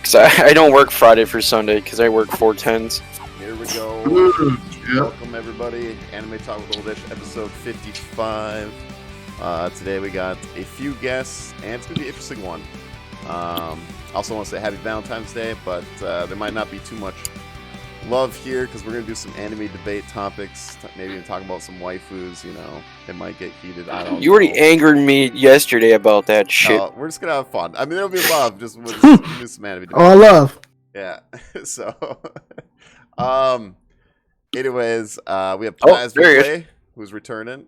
Because I don't work Friday for Sunday because I work 4/10s. Here we go. Yep. Welcome everybody. Anime Talk with Oldish, episode 55. Today we got a few guests, and it's gonna be an interesting one. Also want to say Happy Valentine's Day, but there might not be too much love here because we're gonna do some anime debate topics. Maybe even talk about some waifus. You know, it might get heated. I don't. You already angered me yesterday about that shit. We're just gonna have fun. I mean, there'll be love. Just we'll do some anime debate. Oh, love. Yeah. So, anyways, we have Plasmicway, who's returning.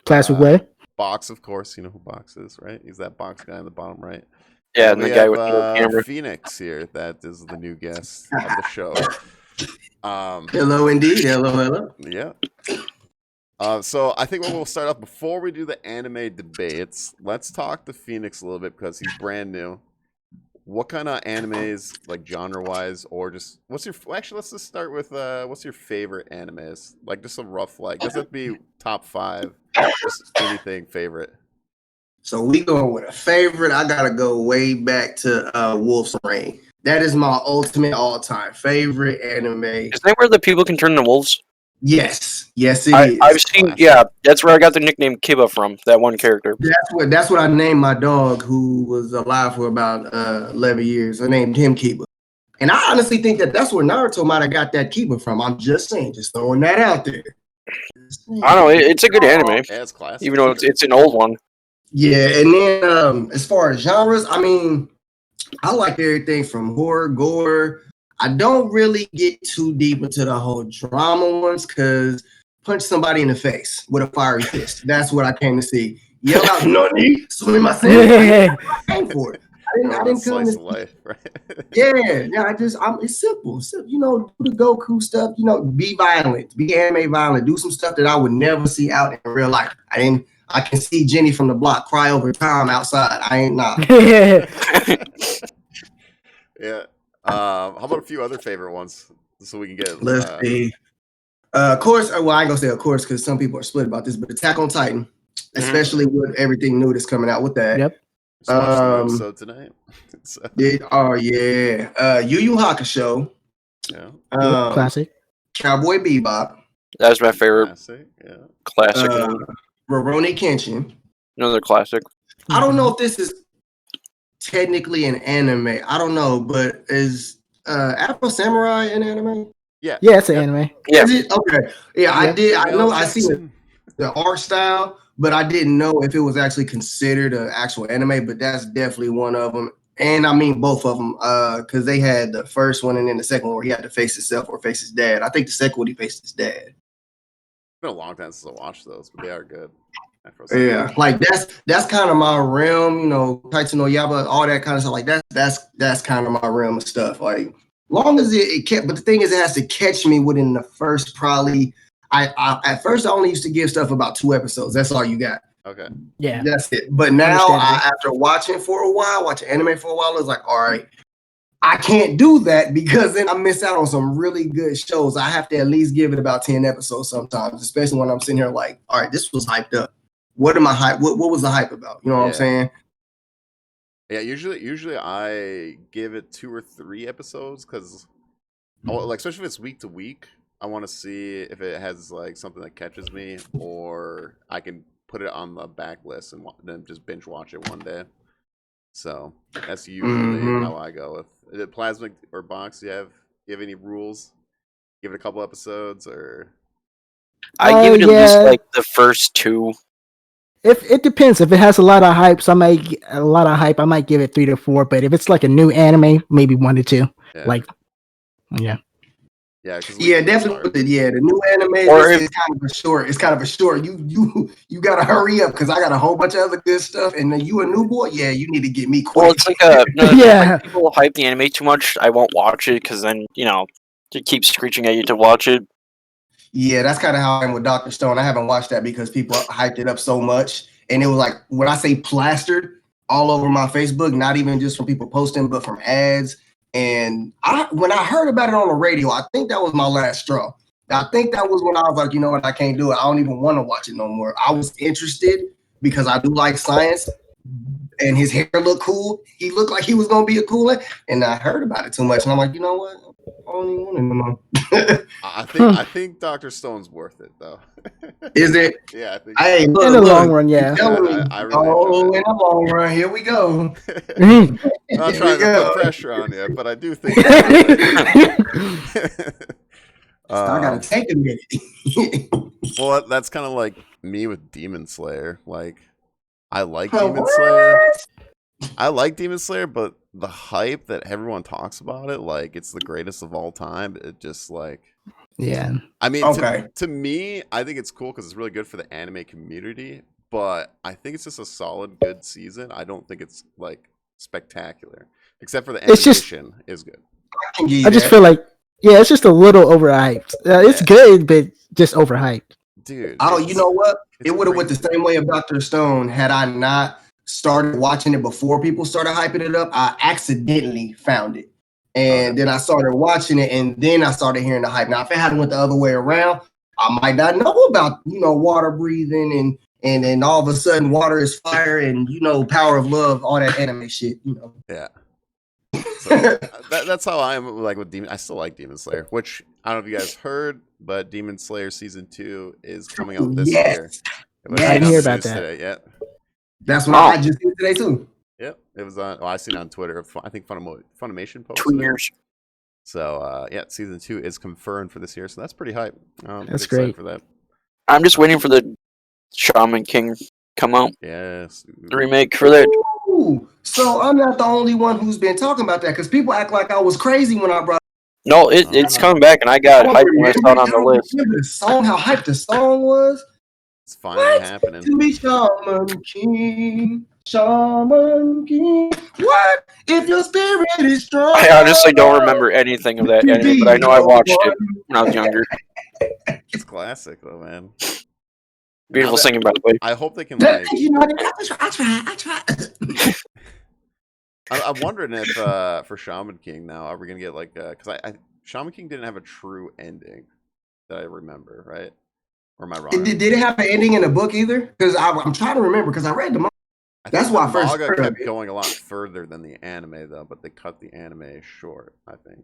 Plasmicway. Box, of course. You know who Box is, right? He's that box guy in the bottom right. Yeah, and the guy with no camera. Phoenix here. That is the new guest of the show. Hello, indeed. Hello. Yeah. So I think we'll start off before we do the anime debates. Let's talk to Phoenix a little bit because he's brand new. What kind of animes, like genre-wise, or just what's your? Well, actually, let's just start with what's your favorite animes? Like just a rough, like doesn't have to be top 5, just anything favorite. So we going with a favorite. I gotta go way back to Wolf's Rain. That is my ultimate all-time favorite anime. Is that where the people can turn into wolves? Yes, it is. I've seen. Yeah, that's where I got the nickname Kiba from. That one character. That's what I named my dog, who was alive for about 11 years. I named him Kiba, and I honestly think that's where Naruto might have got that Kiba from. I'm just saying, just throwing that out there. I don't know. It's a good anime, Yeah, it's classic. even though it's an old one. Yeah, and then as far as genres, I mean, I like everything from horror, gore. I don't really get too deep into the whole drama ones because punch somebody in the face with a fiery fist. That's what I came to see. Yell out, "Nani!" Swim my sin. I came for it. I didn't come to life, right? Yeah. It's simple. You know, do the Goku stuff. You know, be violent, be anime violent. Do some stuff that I would never see out in real life. I can see Jenny from the block cry over Tom outside. I ain't not. Yeah. How about a few other favorite ones so we can get? Let's see. Of course, well, I ain't gonna say of course because some people are split about this, but Attack on Titan, especially with everything new that's coming out with that. Yep. So tonight. Yu Yu Hakusho. Yeah. Classic. Cowboy Bebop. That was my favorite. Classic. Yeah. Classic. Rurouni Kenshin. Another classic. I don't know if this is technically an anime. I don't know, but is Afro Samurai an anime? Yeah. Yeah, it's an anime. Yeah. Is it? Okay. Yeah, I did. I know I seen the art style, but I didn't know if it was actually considered an actual anime, but that's definitely one of them. And I mean both of them, because they had the first one and then the second one where he had to face himself or face his dad. I think the second one he faced his dad. It's been a long time since I watched those, but they are good. Yeah, like that's kind of my realm, you know, Titan no Yaba, all that kind of stuff. Like that's kind of my realm of stuff. Like long as it kept, but the thing is, it has to catch me within the first probably. I at first I only used to give stuff about 2 episodes. That's all you got. Okay. Yeah. That's it. But now after watching anime for a while, it's like, all right, I can't do that because then I miss out on some really good shows. I have to at least give it about 10 episodes sometimes, especially when I'm sitting here like, all right, this was hyped up. What am I hype? What was the hype about? You know what I'm saying? Yeah, usually I give it 2 or 3 episodes because, like, especially if it's week to week, I want to see if it has like something that catches me, or I can put it on the back list and then just binge watch it one day. So that's usually how I go. Is it Plasmic or Box? Do you have any rules? Give it a couple episodes, or I give it at least like the first 2. If it depends, if it has a lot of hype, I might give it 3 to 4. But if it's like a new anime, maybe 1 to 2. Yeah. Like, yeah. Yeah, definitely. Yeah, the new anime is kind of a short. It's kind of a short. You gotta hurry up because I got a whole bunch of other good stuff. And then you a new boy, yeah, you need to get me quick. Well, it's like like people hype the anime too much. I won't watch it because then it keeps screeching at you to watch it. Yeah, that's kind of how I am with Dr. Stone. I haven't watched that because people hyped it up so much, and it was like when I say plastered all over my Facebook, not even just from people posting, but from ads. And when I heard about it on the radio, I think that was my last straw. I think that was when I was like, you know what, I can't do it. I don't even want to watch it no more. I was interested because I do like science, and his hair looked cool. He looked like he was gonna be a cool. And I heard about it too much, and I'm like, you know what? I don't even want it no more. I think Dr. Stone's worth it though. Is it? Yeah, I think. Hey, In the long run, yeah. Telling me, I really enjoy in the long run, here we go. I'm not trying to put pressure on you, but I do think. I gotta take a minute. Well, that's kind of like me with Demon Slayer. Like, I like Demon Slayer. I like Demon Slayer, but the hype that everyone talks about it, like it's the greatest of all time, it just like. Yeah. I mean, okay. to me, I think it's cool because it's really good for the anime community. But I think it's just a solid, good season. I don't think it's like spectacular, except for the animation is good. I just feel like, yeah, it's just a little overhyped. It's good, but just overhyped. Dude. Oh, you know what? It would have went the same way of Dr. Stone had I not started watching it before people started hyping it up. I accidentally found it. And then I started watching it, and then I started hearing the hype. Now, if it hadn't went the other way around, I might not know about, water breathing and then all of a sudden water is fire and, power of love, all that anime shit, Yeah. So that's how I am like with Demon. I still like Demon Slayer, which I don't know if you guys heard, but Demon Slayer season 2 is coming out this year. I didn't hear about that. Today, yeah. That's what I just did today too. Yep, it was on. I seen it on Twitter. I think Funimation posted 2 years. it. So yeah, season 2 is confirmed for this year. So that's pretty hype. That's great for that. I'm just waiting for the Shaman King come out. Yes, the remake for that. Ooh, so I'm not the only one who's been talking about that because people act like I was crazy when I brought. No, it's coming back, and I got hyped when I saw it on the list. The song, how hyped the song was. It's finally happening. To be Shaman King. What if your spirit is strong? I honestly don't remember anything of that anime, but I know I watched it when I was younger. It's classic though, man. Beautiful singing, by the way. I hope they can like. I try. I'm wondering if for Shaman King now, are we gonna get like because I Shaman King didn't have a true ending that I remember, right? Or am I wrong? Did it have an ending in the book either? Because I'm trying to remember because I read the manga. That's why I first heard kept of it. Going a lot further than the anime though, but they cut the anime short, I think.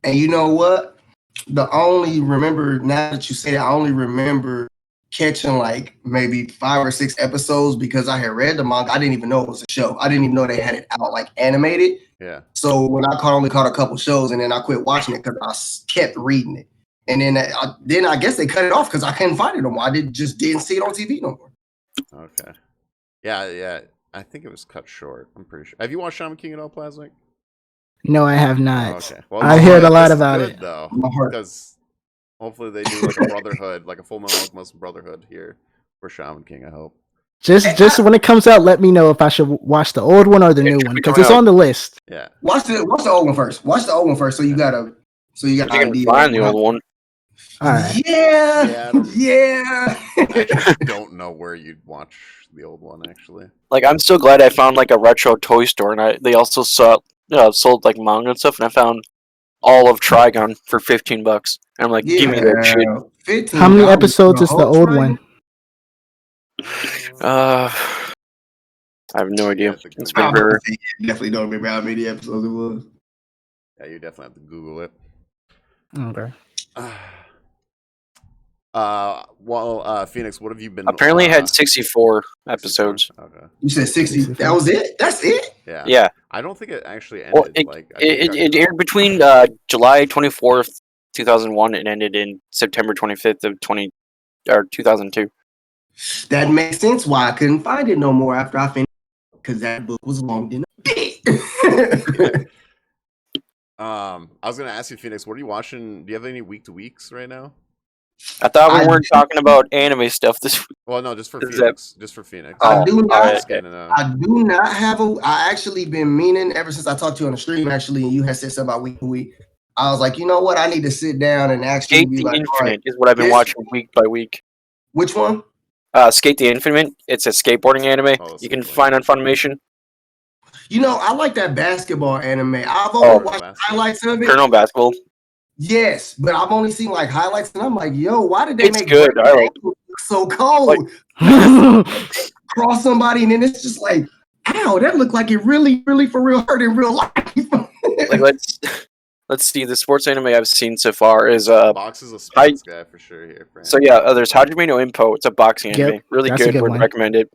And you know what? Now that you say that, I only remember catching like maybe 5 or 6 episodes because I had read the manga. I didn't even know it was a show. I didn't even know they had it out like animated. Yeah. So when I only caught a couple shows and then I quit watching it because I kept reading it. And then I guess they cut it off because I couldn't find it no more. I didn't see it on TV no more. Okay. Yeah. I think it was cut short. I'm pretty sure. Have you watched Shaman King at all, Plasmic? No, I have not. Okay. Well, I heard a lot about it though, because hopefully they do like a brotherhood, like a Full Metal Alchemist brotherhood here for Shaman King. I hope. Just when it comes out, let me know if I should watch the old one or the new one because it's on the list. Yeah. Watch the old one first. Watch the old one first, so you got an idea. Find the old one. All right. Yeah. I don't know where you'd watch the old one actually. Like, I'm so glad I found like a retro toy store, and they also sold like manga and stuff, and I found all of Trigon for $15, and I'm like, give me that shit. How many episodes is the old one? I have no idea. It's been forever. Definitely don't remember how many episodes it was. Yeah, you definitely have to Google it. Okay. Phoenix, what have you been? Apparently, it had 64 episodes. Okay. You said 60. That was it. That's it. Yeah. I don't think it actually ended. Well, it aired between July 24th, 2001, and ended in September 25th of 2002. That makes sense. Why I couldn't find it no more after I finished because that book was long than a bit. I was gonna ask you, Phoenix, what are you watching? Do you have any week to weeks right now? I thought we weren't talking about anime stuff this week. Well, no, just for Phoenix. Just for Phoenix. I do not. I do not have a. I actually been meaning ever since I talked to you on the stream. Actually, and you had said something about week to week. I was like, you know what? I need to sit down and actually Skate be the like, Infinite right, is what I've been watching week by week. Which one? Skate the Infinite. It's a skateboarding anime. You can find on Funimation. You know, I like that basketball anime. I've only watched highlights of it. Colonel Basketball. Yes, but I've only seen like highlights, and I'm like, yo, why did they make good? I like look so cold? Cross somebody, and then it's just like Ow, that looked like it really, really for real hurt in real life. Like let's see. The sports anime I've seen so far is Box is a sports guy for sure here. So yeah, there's Hajime no Ippo. It's a boxing anime, Yep, really that's a good. good Would one. recommend it.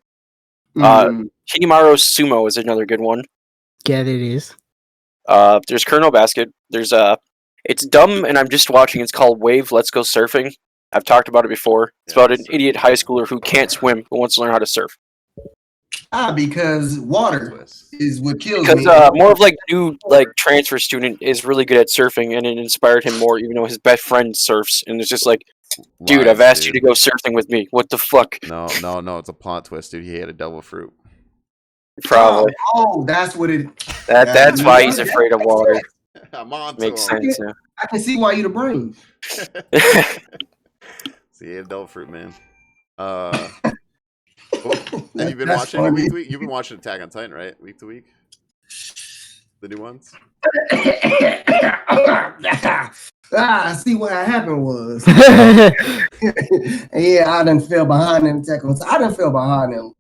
Mm. Kimaru Sumo is another good one. Yeah, it is. There's Colonel Basket. There's it's dumb, and I'm just watching. It's called Wave. Let's Go Surfing. I've talked about it before. It's about an idiot high schooler who can't swim but wants to learn how to surf. Because water is what kills me. Because more of like new like transfer student is really good at surfing, and it inspired him more. Even though his best friend surfs, and it's just like, dude, I've asked you to go surfing with me. What the fuck? No, it's a plot twist, dude. He ate a devil fruit. Probably. Oh, that's what it. That's why he's afraid of water. I'm on. Makes sense. Yeah. I can see why you're the brain. See, he ate a devil fruit, man. Have you been watching it week to week? You've been watching Attack on Titan, right? Week to week? The new ones? See what happened was. Yeah, I done fell behind in Attack on Titan. I done fell behind them.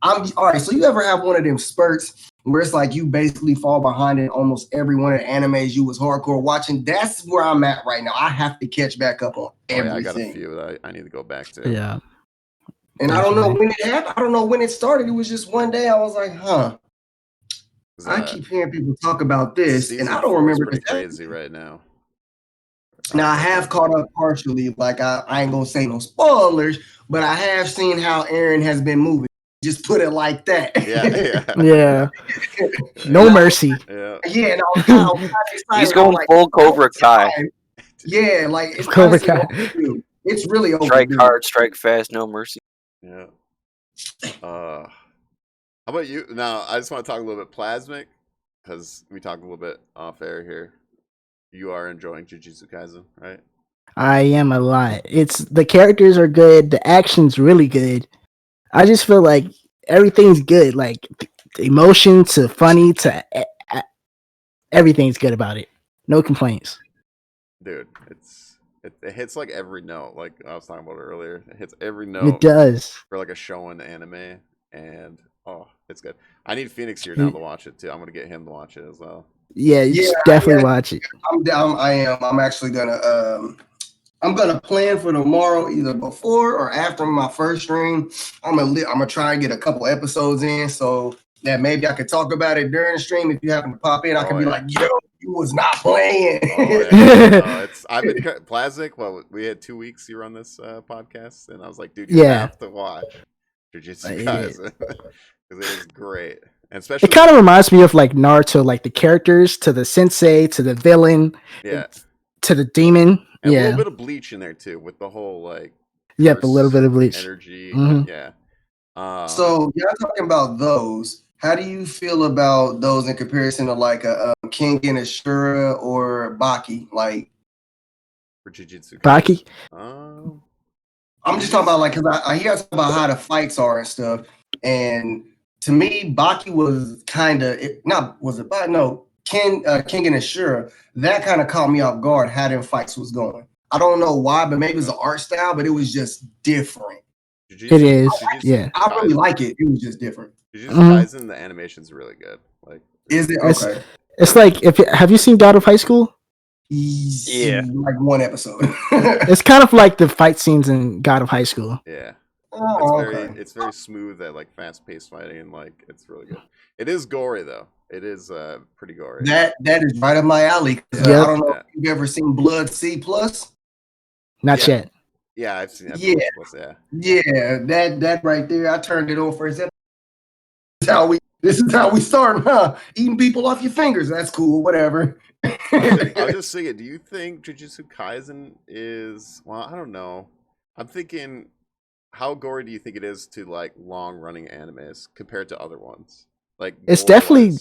All right, so you ever have one of them spurts where it's like you basically fall behind in almost every one of the animes you was hardcore watching? That's where I'm at right now. I have to catch back up on everything. I got a few that I need to go back to. Yeah. And I don't know when it happened. I don't know when it started. It was just one day I was like, I keep hearing people talk about this, and I don't remember. It's pretty crazy right now. Now I have caught up partially. Like I ain't gonna say no spoilers, but I have seen how Aaron has been moving. Just put it like that. Yeah. No mercy. Yeah. No, he's going like, full Cobra Kai. Yeah, like it's Cobra Kai. It's really overdue. Strike hard, strike fast, no mercy. Yeah. How about you? Now, I just want to talk a little bit Plasmic, because we talked a little bit off air here. You are enjoying Jujutsu Kaisen, right? I am a lot. It's the characters are good, the action's really good. I just feel like everything's good. Like the emotion to funny to everything's good about it. No complaints. Dude, it hits like every note, like I was talking about earlier. It hits every note. It does. For like a shonen anime, and it's good. I need Phoenix here now to watch it too. I'm gonna get him to watch it as well. Yeah, you should definitely watch it. I'm down. I am. I'm actually gonna I'm gonna plan for tomorrow, either before or after my first stream. I'm gonna try and get a couple episodes in, so that maybe I could talk about it during the stream. If you happen to pop in, I can be like, "Yo, you was not playing." I've been Plasmic. Well, we had 2 weeks you were on this podcast, and I was like, "Dude, you have to watch Jujutsu Kaisen because it is great." And especially, it kind of reminds me of like Naruto, like the characters to the sensei to the villain, to the demon. And a little bit of Bleach in there too, with the whole like a little bit of Bleach energy. So y'all talking about those. How do you feel about those in comparison to like a King and Ashura or Baki? Like for Jujutsu Baki? I'm just talking about like, because I hear talk about how the fights are and stuff. And to me, Baki was kind of King and Ashura. That kind of caught me off guard how them fights was going. I don't know why, but maybe it was the art style, but it was just different. It is, yeah. I really like it. It was just different. Jujutsu Kaisen, the animation's really good. Like, is it okay? It's like have you seen God of High School? Yeah, like one episode. It's kind of like the fight scenes in God of High School. Yeah. Oh, it's very smooth at like fast paced fighting, and like it's really good. It is gory though. It is pretty gory. That is right up my alley. I don't know if you've ever seen Blood C+. Not yet. Yeah, I've seen that. Yeah, that right there. I turned it on for a second. This is how we start, huh? Eating people off your fingers. That's cool. Whatever. I was just thinking, do you think Jujutsu Kaisen is? Well, I don't know. I'm thinking, how gory do you think it is to like long running animes compared to other ones? Like, it's definitely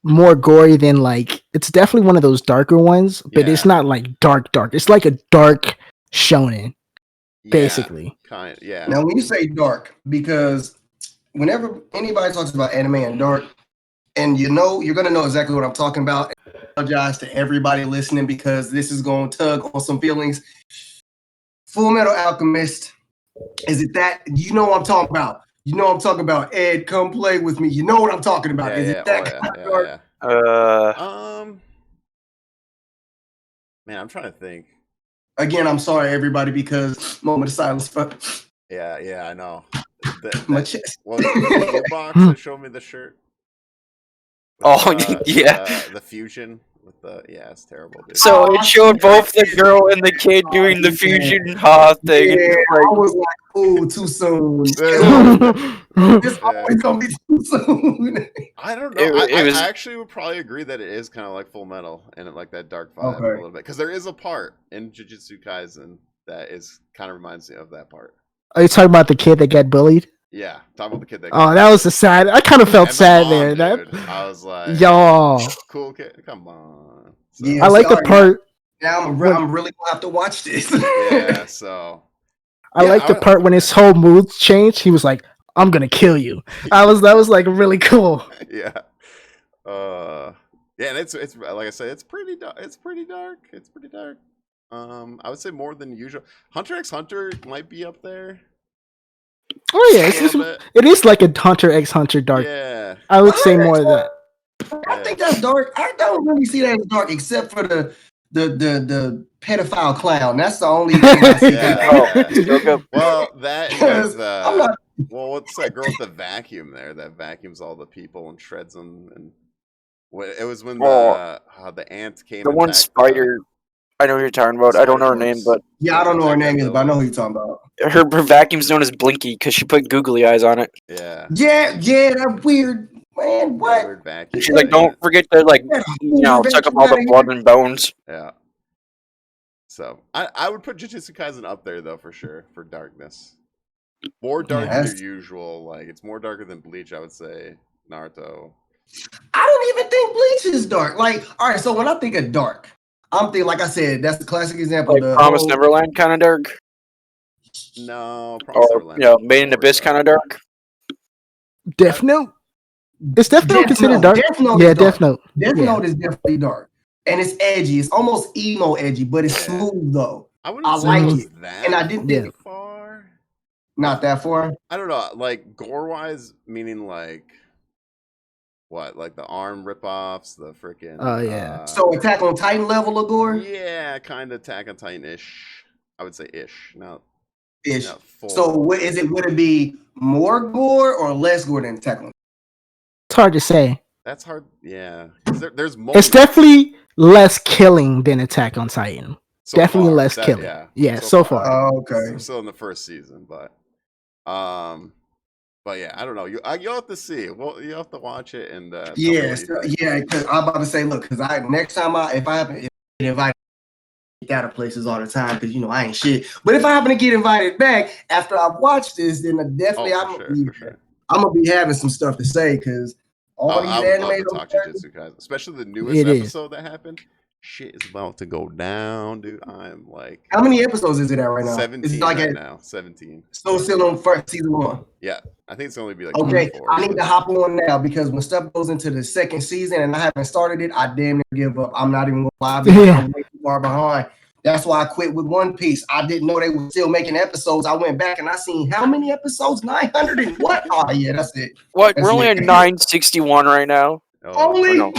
more gory than like. It's definitely one of those darker ones, but it's not like dark. It's like a dark shonen, basically. Now, when you say dark, because whenever anybody talks about anime and dark, and you're gonna know exactly what I'm talking about. I apologize to everybody listening because this is going to tug on some feelings. Full Metal Alchemist, is it that? You know what I'm talking about. You know what I'm talking about. Ed, come play with me. You know what I'm talking about. Is it that kind of dark? Man, I'm trying to think. Again, I'm sorry, everybody, because moment of silence. Yeah, I know. My chest. What was the box that showed me the shirt? The fusion with the it's terrible, dude. So it showed both the girl and the kid doing the fusion thing. Yeah, And I was like, "Ooh, too soon." It's always gonna be too soon. I don't know. I actually would probably agree that it is kind of like Full Metal and like that dark vibe a little bit, because there is a part in Jujutsu Kaisen that is kind of reminds me of that part. Are you talking about the kid that got bullied? Yeah, talking about the kid that. Oh, that was a sad. I kind of felt sad there. Dude, I was like, y'all, cool kid, come on. So, yeah, I like the part. Now I'm really gonna have to watch this. Yeah, so. I like the part when his whole mood changed. He was like, "I'm gonna kill you." That was like really cool. Yeah. Yeah, and it's like I said, it's pretty dark. It's pretty dark. I would say more than usual. Hunter x Hunter might be up there. Oh yeah, it is like a Hunter x Hunter dark. Yeah, I would say more of that. I think that's dark. I don't really see that as dark, except for the pedophile clown. That's the only thing I see. Well, that is what's that girl with the vacuum there? That vacuums all the people and shreds them. And it was when the ant came. The one spider. I know who you're talking about. I don't know her name, but I don't know her name, but I know who you're talking about. Her vacuum's known as Blinky because she put googly eyes on it. Yeah. That weird man. What? Weird vacuum. She's like, don't forget to suck up all the blood and bones. Yeah. So I would put Jujutsu Kaisen up there though, for sure, for darkness. More dark than usual. Like, it's more darker than Bleach, I would say. Naruto. I don't even think Bleach is dark. Like, all right, so when I think of dark, I'm thinking, like I said, that's the classic example. Like Promised Neverland kind of dark. No, Promised Neverland. Yeah, Made in Abyss kind of dark. Death Note. Is Death Note considered dark? Death Note. Death Note is definitely dark, and it's edgy. It's almost emo edgy, but it's smooth though. I like it, and I didn't think far. Not that far. I don't know, like gore wise, meaning like. What, like the arm ripoffs, the freaking. Oh yeah. So Attack on Titan level of gore. Yeah, kind of Attack on Titan ish. I would say ish. Not ish. Not full. So what is it? Would it be more gore or less gore than Attack on? It's hard to say. That's hard. Yeah, there's more. It's definitely less killing than Attack on Titan. So definitely far, less killing. Yeah. So far. Oh, okay. We're still in the first season, but yeah, I don't know. You'll have to see. Well, you have to watch it and because I'm about to say, look, because next time if I happen to get invited out of places all the time, because I ain't shit. But if I happen to get invited back after I've watched this, then definitely I'm gonna be having some stuff to say, because all these animes talk to Jujutsu Kaisen, especially the newest episode that happened. Shit is about to go down, dude. I'm like, how many episodes is it at right now? 17 now. 17. Still on first season 1. Yeah, I think it's only be like. Okay, I need to hop on now, because when stuff goes into the second season and I haven't started it, I damn near give up. I'm not even gonna lie, I'm way too far behind. That's why I quit with One Piece. I didn't know they were still making episodes. I went back and I seen how many episodes? 900 and what? Oh yeah, that's it. What? We're only at 961 right now. Only.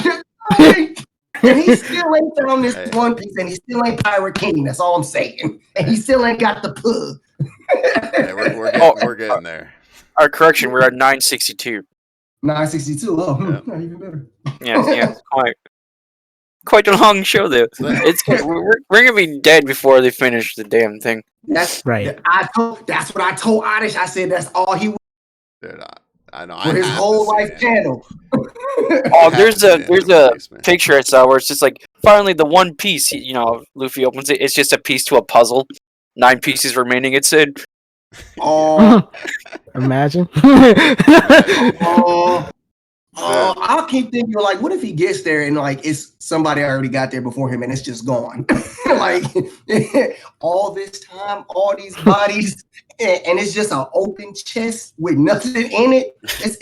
And he still ain't found this One Piece, and he still ain't Pirate King. That's all I'm saying. And he still ain't got the pug. We're getting there. Our correction, we're at 962. 962. Oh, even better. Yeah, quite a long show though. We're gonna be dead before they finish the damn thing. That's right. That's what I told Oddish. I said that's all he. Dude, I know. For his whole life channel. There's a picture I saw where it's just like, finally the one piece. Luffy opens it. It's just a piece to a puzzle. 9 pieces remaining. It said. Oh, imagine. I keep thinking, like, what if he gets there and like it's somebody already got there before him and it's just gone? Like all this time, all these bodies, and it's just an open chest with nothing in it. It's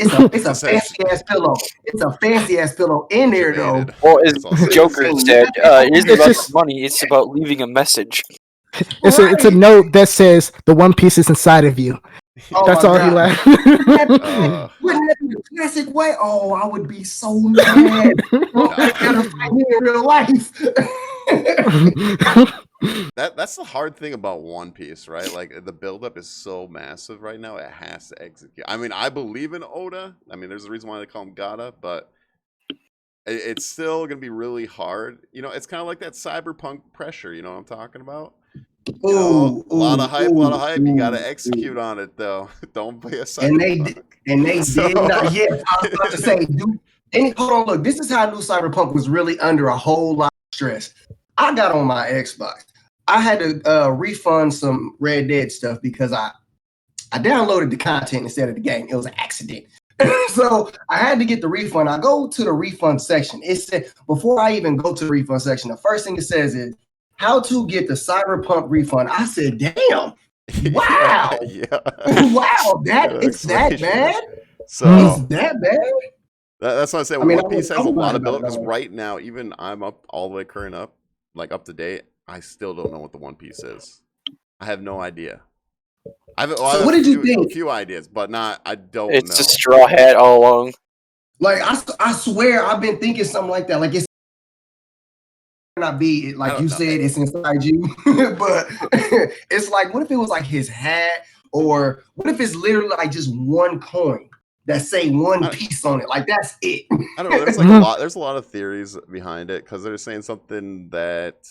a fancy ass pillow. It's a fancy ass pillow in there though. Well, as Joker said, it isn't about money. It's about leaving a message. It's a note that says the One Piece is inside of you. Oh That's my all he God. laughed. Wouldn't that be the classic way? Oh, I would be so mad. Gotta fight me in real life. That's the hard thing about One Piece, right? Like the buildup is so massive right now; it has to execute. I mean, I believe in Oda. I mean, there's a reason why they call him Gata, but it's still gonna be really hard. You know, it's kind of like that cyberpunk pressure. You know what I'm talking about? You know, a lot of hype, a lot of hype. You got to execute on it, though. Don't be a cyberpunk. And they did not. Yeah, I was about to say, dude. Hold on, look. This is how I knew Cyberpunk was really under a whole lot of stress. I got on my Xbox. I had to refund some Red Dead stuff because I downloaded the content instead of the game. It was an accident. So I had to get the refund. I go to the refund section. It said, before I even go to the refund section, the first thing it says is how to get the Cyberpunk refund. I said, damn. Wow. Yeah. Wow. It's that bad? So it's that bad? That's what I'm saying. I mean, One Piece has a lot of build about it, because right now, even I'm up all the way current up, like up to date. I still don't know what the One Piece is. I have no idea. So what did you think? A few ideas, but not. I don't know. It's a straw hat all along. Like I swear, I've been thinking something like that. Like it's not be like you said, it's inside you, but it's like, what if it was like his hat, or what if it's literally like just one coin that say One Piece on it? Like that's it. I don't know. There's like a lot. There's a lot of theories behind it because they're saying something that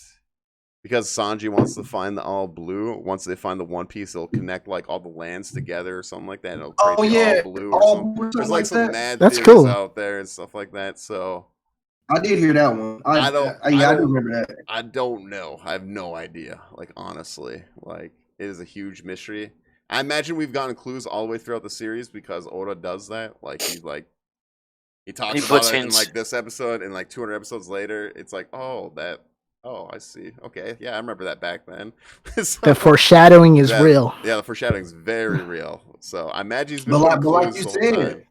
because Sanji wants to find the all blue. Once they find the One Piece, it'll connect like all the lands together or something like that. And it'll create all blue or something. There's like some mad theories out there and stuff like that. So I did hear that one. I do remember that. I don't know. I have no idea. Like honestly, like it is a huge mystery. I imagine we've gotten clues all the way throughout the series because Oda does that. Like he talks about it in like this episode, and like 200 episodes later, it's like, oh, I see. Okay, yeah, I remember that back then. So, the foreshadowing is real. Yeah, the foreshadowing is very real. So I imagine he's been putting clues the whole time.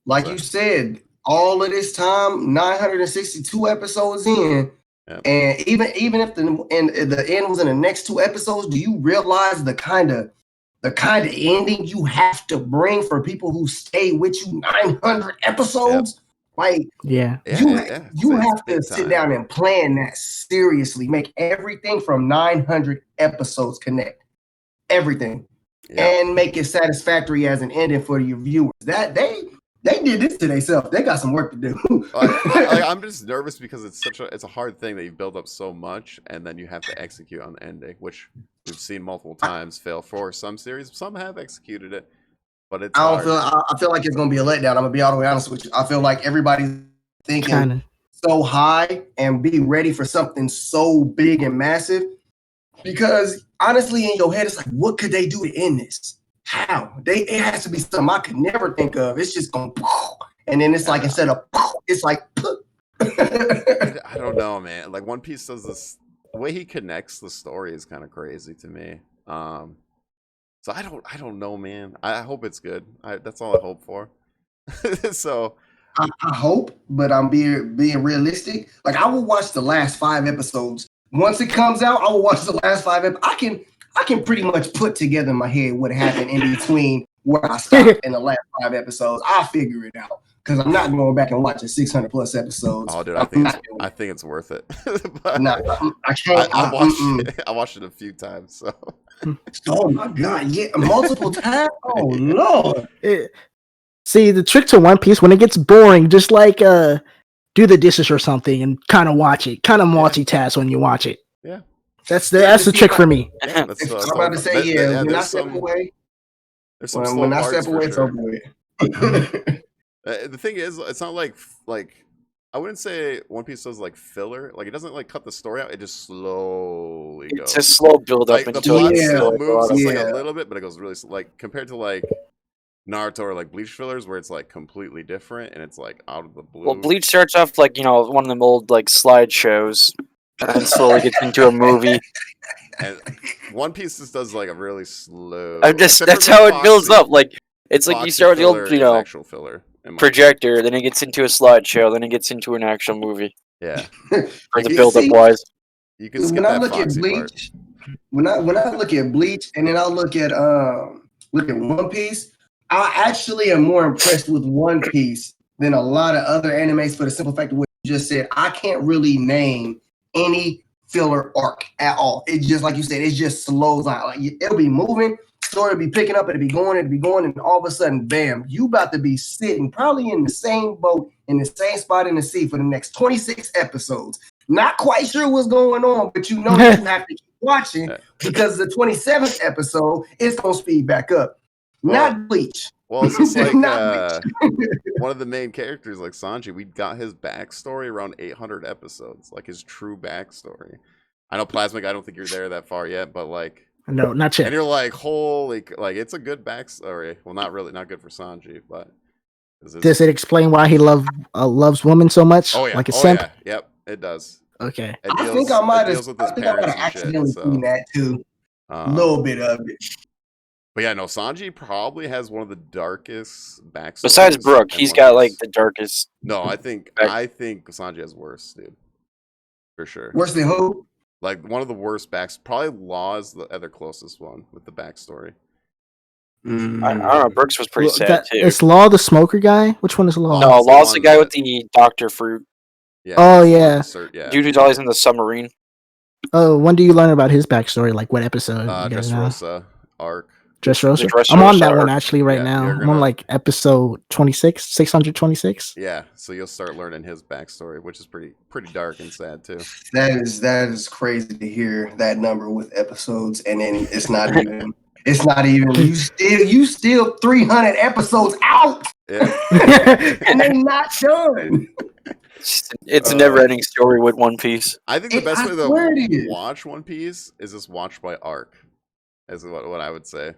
Like you said, all of this time, 962 episodes in, and even if the end was in the next 2 episodes, do you realize the kind of ending you have to bring for people who stay with you 900 episodes? Yep. Like, you have to sit down and plan that seriously. Make everything from 900 episodes connect. Everything. And make it satisfactory as an ending for your viewers. That they did this to themselves. They got some work to do. I'm just nervous because it's a hard thing that you build up so much and then you have to execute on the ending, which we've seen multiple times fail for some series. Some have executed it, but it's hard. I feel like it's gonna be a letdown. I'm gonna be all the way honest with you. I feel like everybody's thinking so high and be ready for something so big and massive. Because honestly, in your head, it's like, what could they do to end this? How? It has to be something I could never think of. It's just going, and then it's like instead of, it's like. I don't know, man. Like One Piece does this. The way he connects the story is kind of crazy to me. So I don't know, man. I hope it's good. That's all I hope for. So I hope, but I'm being realistic. Like I will watch the last 5 episodes. Once it comes out, I will watch the last 5 episodes. I can pretty much put together in my head what happened in between where I stopped in the last 5 episodes. I'll figure it out because I'm not going back and watching 600 plus episodes. Oh, dude, I think it's worth it. I can't. I watched it a few times. So. Oh my god, yeah, multiple times. Oh Lord. See, the trick to One Piece when it gets boring, just like do the dishes or something and kind of watch it, kind of multitask when you watch it. Yeah. That's the trick for me. I'm about to say, when I step away, there's some slow parts it's over with. The thing is, it's not like I wouldn't say One Piece does like filler. Like it doesn't like cut the story out. It just slowly goes. It's a slow build up like, the plot still moves just like a little bit, but it goes really slow. Like compared to like Naruto or like Bleach fillers, where it's like completely different and it's like out of the blue. Well, Bleach starts off like one of them old like slideshows. And slowly gets into a movie. And One Piece just does like a really slow. That's how it builds up. Like it's like you start with the old, actual filler projector, then it gets into a slideshow, then it gets into an actual movie. Yeah. For the build up wise. You can skip that Foxy part. When I look at Bleach, and then I'll look at look at One Piece. I actually am more impressed with One Piece than a lot of other animes for the simple fact of what you just said. I can't really name any filler arc at all. It just, like you said, it just slows down. Like it'll be moving, story will be picking up, it'll be going, and all of a sudden, bam, you about to be sitting probably in the same boat in the same spot in the sea for the next 26 episodes. Not quite sure what's going on, but you know that you have to keep watching because the 27th episode is gonna speed back up. Not Bleach. Well, it's just like one of the main characters, like Sanji, we got his backstory around 800 episodes, like his true backstory. I know Plasmic, I don't think you're there that far yet, but like, no, not yet. And you're like, holy, like it's a good backstory. Well, not really, not good for Sanji, but does it explain why he loves women so much? Oh yeah, like a simp? Yeah. Yep, it does. Okay, I think I might have accidentally seen that too. A little bit of it. But yeah, no, Sanji probably has one of the darkest backstories. Besides Brook, he's got like the darkest. No, I think Sanji has worse, dude. For sure. Worse than who? Like one of the worst backs. Probably Law is the other closest one with the backstory. I don't know. Brooks was pretty sad too. Is Law the smoker guy? Which one is Law? No, Law's the guy with the Dr. Fruit. Yeah, oh yeah. Dude who's always in the submarine. Oh, when do you learn about his backstory? Like what episode? Dressrosa arc. Dressrosa? I'm on that one actually right now. I'm on like episode 26, 626. Yeah, so you'll start learning his backstory, which is pretty dark and sad too. That is crazy to hear that number with episodes, and then it's not even. It's not even. You still 300 episodes out, and they're not done. It's a never-ending story with One Piece. I think the best way to watch One Piece is just watch by arc. Is what I would say.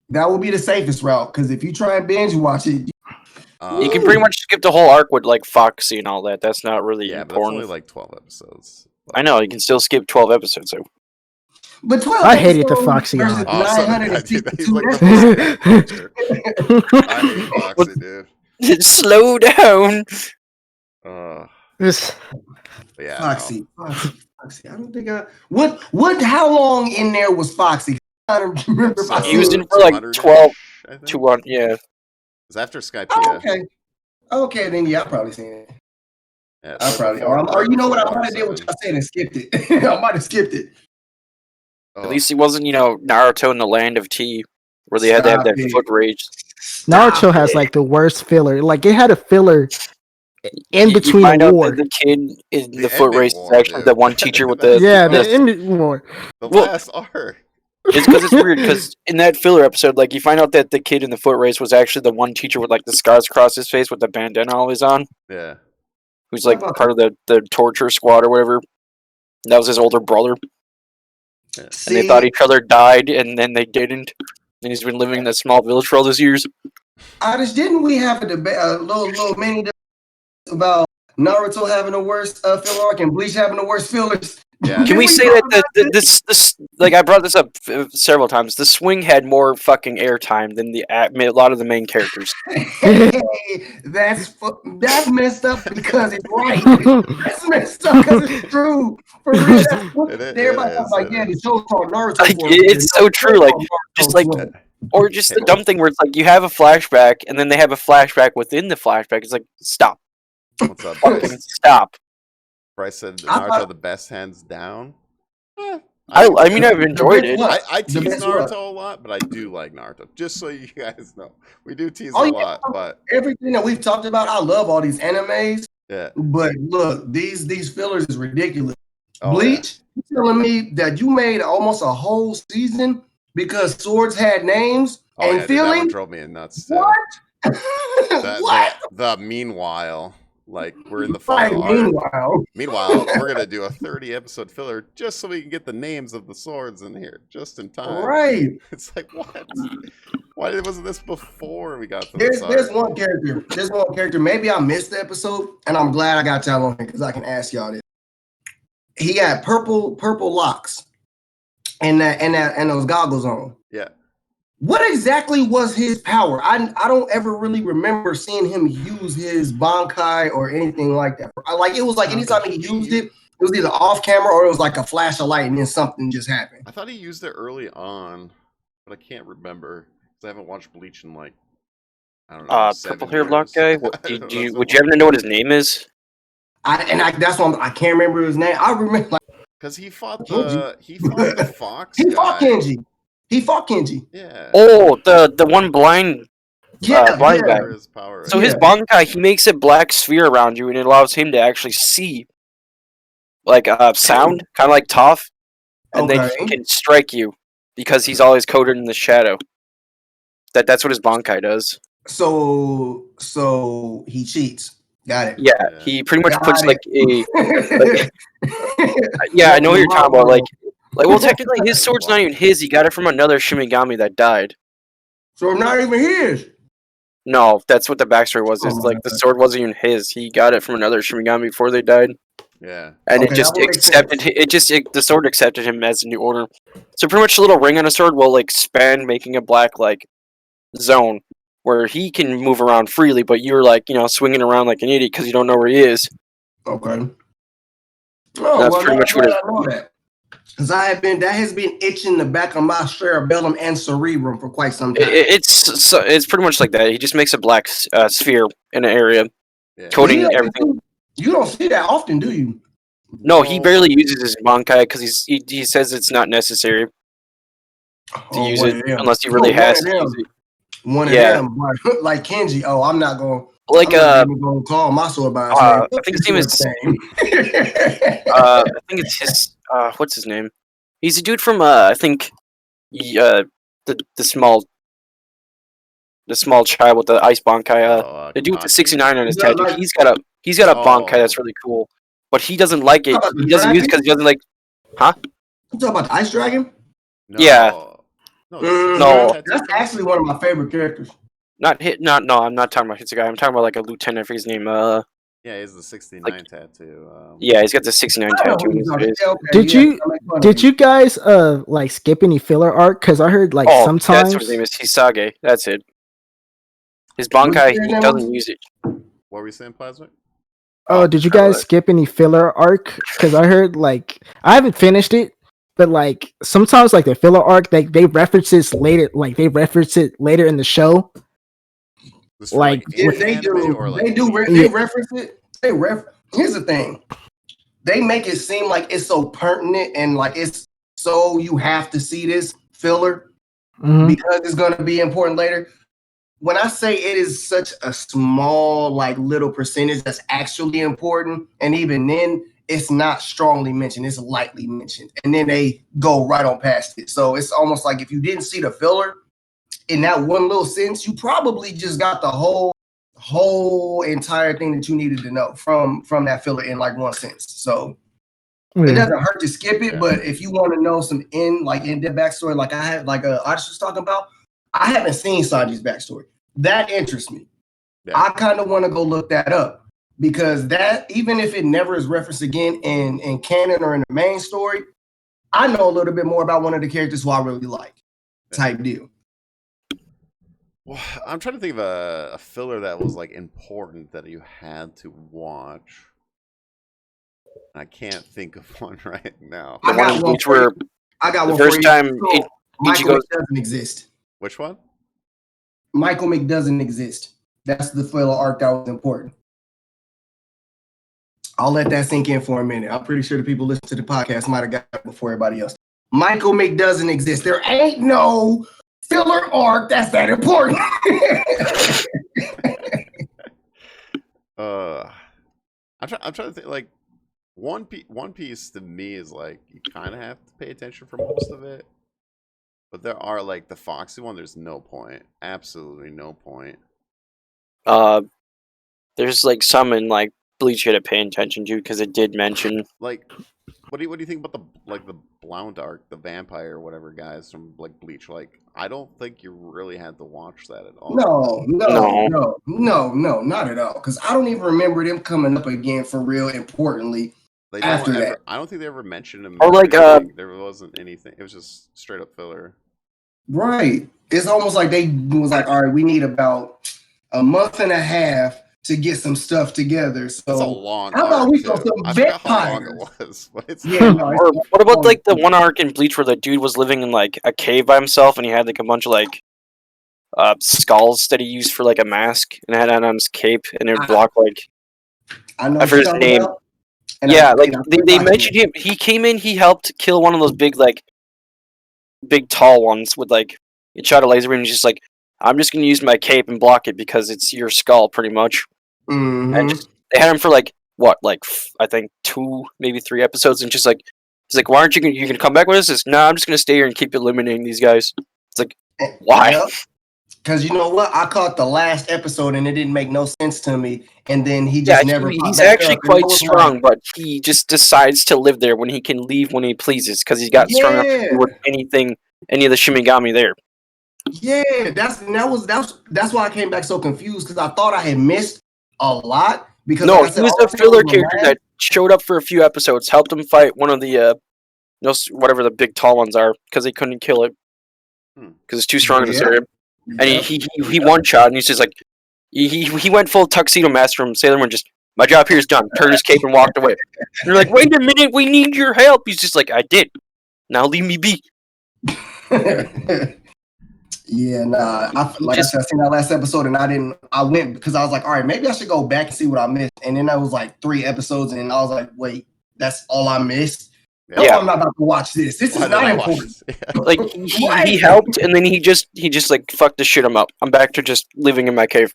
That would be the safest route, because if you try and binge watch it, you can pretty much skip the whole arc with like Foxy and all that. That's not really important. But it's only like 12 episodes. I know you can still skip 12 episodes. So. But 12 I hated the Foxy arc. 962 I hate Foxy, dude. Slow down. Yeah. Foxy. I don't think what? How long in there was Foxy? I don't remember. He was in for like 12 to 1. Yeah. It was after Skypiea. Oh, okay, then yeah, I probably seen it. Yeah, I probably, or you know what? I might have did what I said and skipped it. I might have skipped it. At least he wasn't, Naruto in the land of tea, where they had to have that foot rage. Naruto has like the worst filler. Like it had a filler in between the war. The kid in the foot race is actually the one teacher with the the war. The last arc. It's because it's weird. Because in that filler episode, like you find out that the kid in the foot race was actually the one teacher with like the scars across his face with the bandana always on. Yeah. Who's like part of the torture squad or whatever. And that was his older brother. Yeah. And they thought each other died, and then they didn't. And he's been living in that small village for all those years. Didn't we have a debate, a little mini debate about Naruto having the worst filler arc and Bleach having the worst fillers? Yeah. Can we say that this like I brought this up several times? The swing had more fucking airtime than a lot of the main characters. Hey, that's messed up because it's right. That's messed up because it's true. For real, everybody's like, yeah, the show's called Naruto. Like, it's so true. Like, just like, or just the dumb thing where it's like you have a flashback and then they have a flashback within the flashback. It's like, stop. What's up, fucking stop. Bryce said Naruto the best, hands down. I mean, I've enjoyed it. I tease Naruto a lot, but I do like Naruto. Just so you guys know, we do tease a lot. But everything that we've talked about, I love all these animes. Yeah. But look, these fillers is ridiculous. Bleach, you telling me that you made almost a whole season because swords had names and feelings? That one drove me nuts. What? What? The meanwhile. Like, we're in the final arc. Meanwhile, we're going to do a 30-episode filler just so we can get the names of the swords in here just in time. Right. It's like, what? Why wasn't this before we got to this arc? There's one character. Maybe I missed the episode, and I'm glad I got y'all on here because I can ask y'all this. He had purple locks and those goggles on. Yeah. What exactly was his power? I don't ever really remember seeing him use his Bankai or anything like that. It was like anytime he used it, it was either off camera or it was like a flash of light and then something just happened. I thought he used it early on, but I can't remember. I haven't watched Bleach in like I don't know, 7 purple hair block years. guy. Would you happen to know what his name is? That's what I can't remember his name. I remember like Because he fought Kenji. the Fox he guy. fought Kenji. He fought Kenji. Yeah. Oh, the one blind blind guy. His power, So his Bankai, he makes a black sphere around you, and it allows him to actually see, like sound, kind of like Toph, and then he can strike you because he's always coated in the shadow. That's what his Bankai does. So he cheats. Got it. Yeah, he pretty much puts like a. Like, Yeah, I know what you're talking about. Like, well, technically, his sword's not even his. He got it from another Shinigami that died. So not even his. No, that's what the backstory was. It's like the sword wasn't even his. He got it from another Shinigami before they died. Yeah. And it just accepted. The sword accepted him as a new order. So pretty much, a little ring on a sword will like expand, making a black like zone where he can move around freely, but you're like swinging around like an idiot because you don't know where he is. Okay. Oh, that's pretty much what it is. I know that. Because that has been itching the back of my cerebellum and cerebrum for quite some time. It's pretty much like that. He just makes a black sphere in an area, coating everything. You don't see that often, do you? No, he barely uses his Bankai because he says it's not necessary to use it unless he really has to use it. One of them, like Kenji. Oh, I'm not going. Like I'm not going to call my sword by his name. I think his name is. I think it's his. What's his name? He's a dude from I think, the small child with the ice Bankai. The dude with the 69 on his tattoo. He's got a Bankai that's really cool, but he doesn't like it. He doesn't use it because he doesn't like. Huh? You talking about the Ice Dragon? No. Yeah. No, that's actually one of my favorite characters. No, I'm not talking about Hitsugai. I'm talking about like a lieutenant. For his name. Yeah, he has the 69 tattoo. Yeah, he's got the 69 tattoo in his face. Did you guys like skip any filler arc? Because I heard like sometimes. That's what his name is. Hisage. That's it. His Bankai, he doesn't use it. What were we saying, Plasmic? Oh, did you guys skip any filler arc? Because I heard like I haven't finished it, but like sometimes like the filler arc, they reference it later. Like they reference it later in the show. Like they reference it. Here's the thing. They make it seem like it's so pertinent and like it's so you have to see this filler because it's going to be important later. When I say it is such a small, like little percentage that's actually important, and even then, it's not strongly mentioned, it's lightly mentioned, and then they go right on past it. So it's almost like if you didn't see the filler in that one little sentence, you probably just got the whole entire thing that you needed to know from that filler in like one sentence. So it doesn't hurt to skip it, but if you want to know some in-depth backstory, like I had, like Artis was talking about, I haven't seen Sanji's backstory. That interests me. Yeah. I kind of want to go look that up because that, even if it never is referenced again in canon or in the main story, I know a little bit more about one of the characters who I really like. Type deal. Well, I'm trying to think of a filler that was like important that you had to watch. I can't think of one right now. I got one for you. First time Michael doesn't exist. Which one? Michael Mick doesn't exist. That's the filler arc that was important. I'll let that sink in for a minute. I'm pretty sure the people listening to the podcast might have got it before everybody else. Michael Mick doesn't exist. There ain't no filler arc that's that important. I'm trying to think. Like One Piece to me is like you kind of have to pay attention for most of it. But there are like the Foxy one. There's no point. Absolutely no point. There's like some in like Bleach you had to pay attention to because it did mention. Like, what do you think about the Blount arc, the vampire or whatever guys from like Bleach? Like, I don't think you really had to watch that at all. No, not at all. Because I don't even remember them coming up again for real. Importantly. After that, I don't think they ever mentioned him. Or like there wasn't anything. It was just straight up filler. Right. It's almost like they was like, all right, we need about a month and a half to get some stuff together. So it's a long. How about we go some vampires? How long it was, but it's or what about like the one arc in Bleach where the dude was living in like a cave by himself and he had like a bunch of like skulls that he used for like a mask, and had on his cape, and it would block like I know I forget his name. about, Yeah, like they mentioned him. He came in. He helped kill one of those big tall ones with like he shot a laser beam. And he's just like, I'm just gonna use my cape and block it because it's your skull, pretty much. And just they had him for like what, like I think 2, maybe 3 episodes, and just like he's like, why aren't you gonna come back with us? No, I'm just gonna stay here and keep eliminating these guys. It's like, why? Because you know what, I caught the last episode and it didn't make no sense to me, and then he just never. He's actually quite strong, but he just decides to live there when he can leave when he pleases because he's got strong enough to do with anything, any of the Shimigami there. Yeah, that's why I came back so confused, because I thought I had missed a lot. Because no, like I said, he was a filler character that showed up for a few episodes, helped him fight one of the whatever the big tall ones are, because they couldn't kill it because it's too strong in this area. And he one shot, and he's just like he went full tuxedo mask from Sailor Moon. Just, my job here is done. Turned his cape and walked away. And they're like, wait a minute, we need your help. He's just like, I did. Now leave me be. Yeah, nah. I said, I seen that last episode, and I went because I was like, all right, maybe I should go back and see what I missed. And then that was like 3 episodes, and I was like, wait, that's all I missed. No, I'm not about to watch this. This is not important. Like he helped, and then he just like fucked the shit him up. I'm back to just living in my cave.